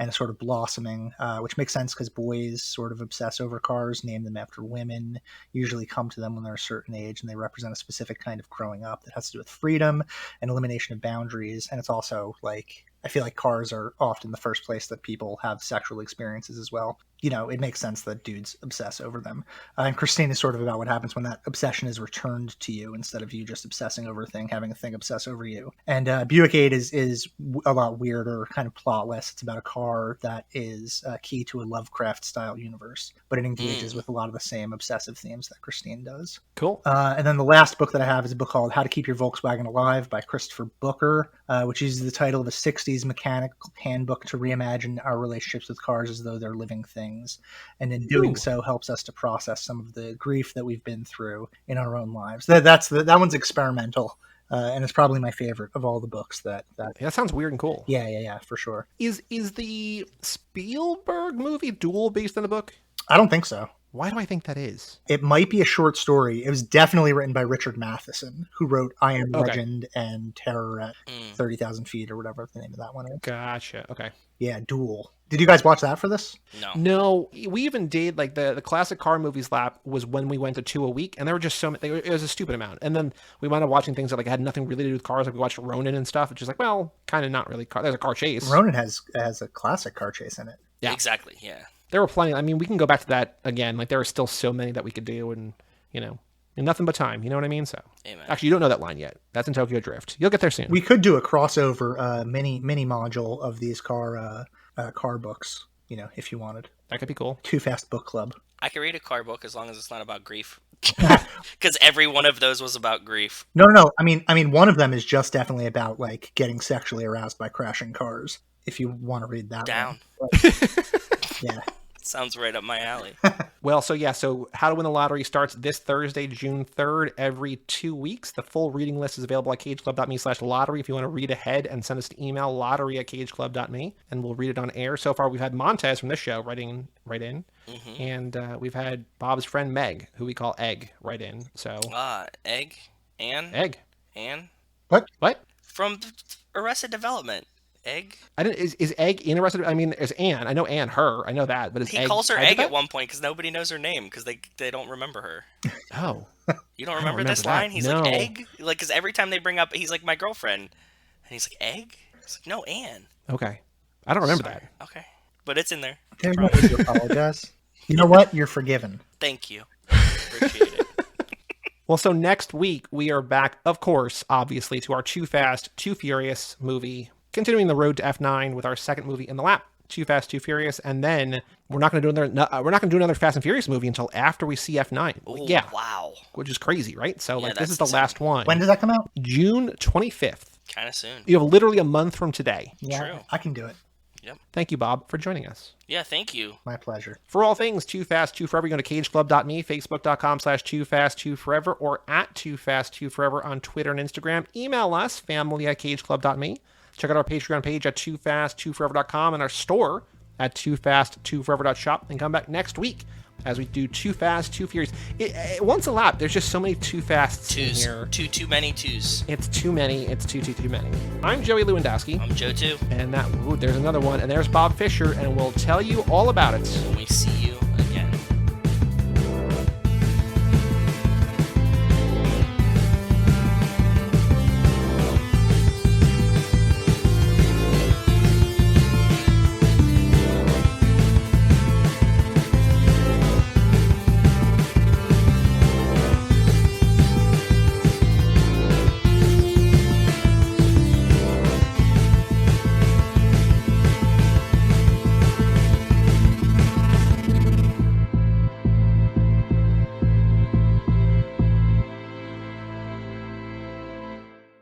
D: and a sort of blossoming, which makes sense because boys sort of obsess over cars, name them after women, usually come to them when they're a certain age, and they represent a specific kind of growing up that has to do with freedom and elimination of boundaries. And it's also like, I feel like cars are often the first place that people have sexual experiences as well. You know, it makes sense that dudes obsess over them. And Christine is sort of about what happens when that obsession is returned to you instead of you just obsessing over a thing, having a thing obsess over you. And Buick 8 is a lot weirder, kind of plotless. It's about a car that is key to a Lovecraft-style universe, but it engages with a lot of the same obsessive themes that Christine does.
A: Cool.
D: And then the last book that I have is a book called How to Keep Your Volkswagen Alive by Christopher Booker, which uses the title of a 60s mechanical handbook to reimagine our relationships with cars as though they're living things. And in doing so helps us to process some of the grief that we've been through in our own lives. That one's experimental. And it's probably my favorite of all the books that
A: That sounds weird and cool.
D: Yeah, for sure.
A: Is the Spielberg movie Duel based on the book?
D: I don't think so.
A: Why do I think that is?
D: It might be a short story. It was definitely written by Richard Matheson, who wrote I Am
A: Okay.
D: Legend and Terror at 30,000 Feet or whatever the name of that one is.
A: Gotcha. Okay.
D: Yeah, Duel. Did you guys watch that for this?
B: No.
A: No, we even did like the classic car movies lap was when we went to 2 a week, and there were just so many. It was a stupid amount, and then we wound up watching things that like had nothing really to do with cars. Like we watched Ronin and stuff, which is like, well, kind of not really. There's a car chase.
D: Ronin has a classic car chase in it.
A: Yeah.
B: Exactly. Yeah.
A: There were plenty. I mean, we can go back to that again. Like there are still so many that we could do, and nothing but time. You know what I mean? So
B: Amen.
A: actually, you don't know that line yet. That's in Tokyo Drift. You'll get there soon.
D: We could do a crossover mini module of these car books, if you wanted.
A: That could be cool.
D: Too Fast Book Club.
B: I can read a car book as long as it's not about grief. Because every one of those was about grief.
D: No. I mean, one of them is just definitely about like getting sexually aroused by crashing cars. If you want to read that
B: Down.
D: one. Yeah.
B: Sounds right up my alley.
A: Well, so How to Win the Lottery starts this Thursday, June 3rd, every 2 weeks. The full reading list is available at cageclub.me/lottery if you want to read ahead and send us an email, lottery@cageclub.me, and we'll read it on air. So far, we've had Montez from this show write in, and we've had Bob's friend Meg, who we call Egg, write in. So
B: Egg? Anne?
A: Egg.
B: Anne?
A: What?
B: From Arrested Development. Egg?
A: I didn't. Is Egg in Arrested? I mean, there's Anne. I know Anne. Her. I know that. But is
B: He
A: Egg
B: calls her
A: tied to
B: Egg
A: that?
B: at one point because nobody knows her name because they don't remember her.
A: Oh.
B: You don't remember this
A: remember that.
B: line? He's
A: No.
B: like, Egg? Like, because every time they bring up, he's like, my girlfriend. And he's like, Egg? It's like, no, Anne.
A: Okay. I don't remember that.
B: Okay. But it's in there.
D: There's no need to apologize. You know what? You're forgiven.
B: Thank you. Appreciate it.
A: Well, so next week we are back, of course, obviously, to our Too Fast, Too Furious movie, continuing the road to F9 with our second movie in the lap, Too Fast, Too Furious, and then we're not going to do another Fast and Furious movie until after we see F9.
B: Ooh,
A: Yeah,
B: wow.
A: which is crazy, right? So
B: Yeah,
A: this is
B: that's
A: the
B: insane.
A: last one.
D: When does that come out?
A: June 25th.
B: Kind of soon.
A: You have literally a month from today.
D: Yeah,
B: True.
D: I can do it.
A: Thank you, Bob, for joining us.
B: Yeah, thank you.
D: My pleasure.
A: For all things Too Fast, Too Forever, you go to cageclub.me, facebook.com/TooFastTooForever, or at TooFastTooForever on Twitter and Instagram. Email us, family@cageclub.me. Check out our Patreon page at TooFastTooForever.com and our store at TooFastTooForever.shop. And come back next week as we do Too Fast, Too Furious. Once a lap, there's just so many Too Fasts in
B: Twos.
A: here.
B: Too many twos.
A: It's too many. It's too many. I'm Joey Lewandowski.
B: I'm Joe too.
A: And there's another one. And there's Bob Fischer. And we'll tell you all about it
B: When we see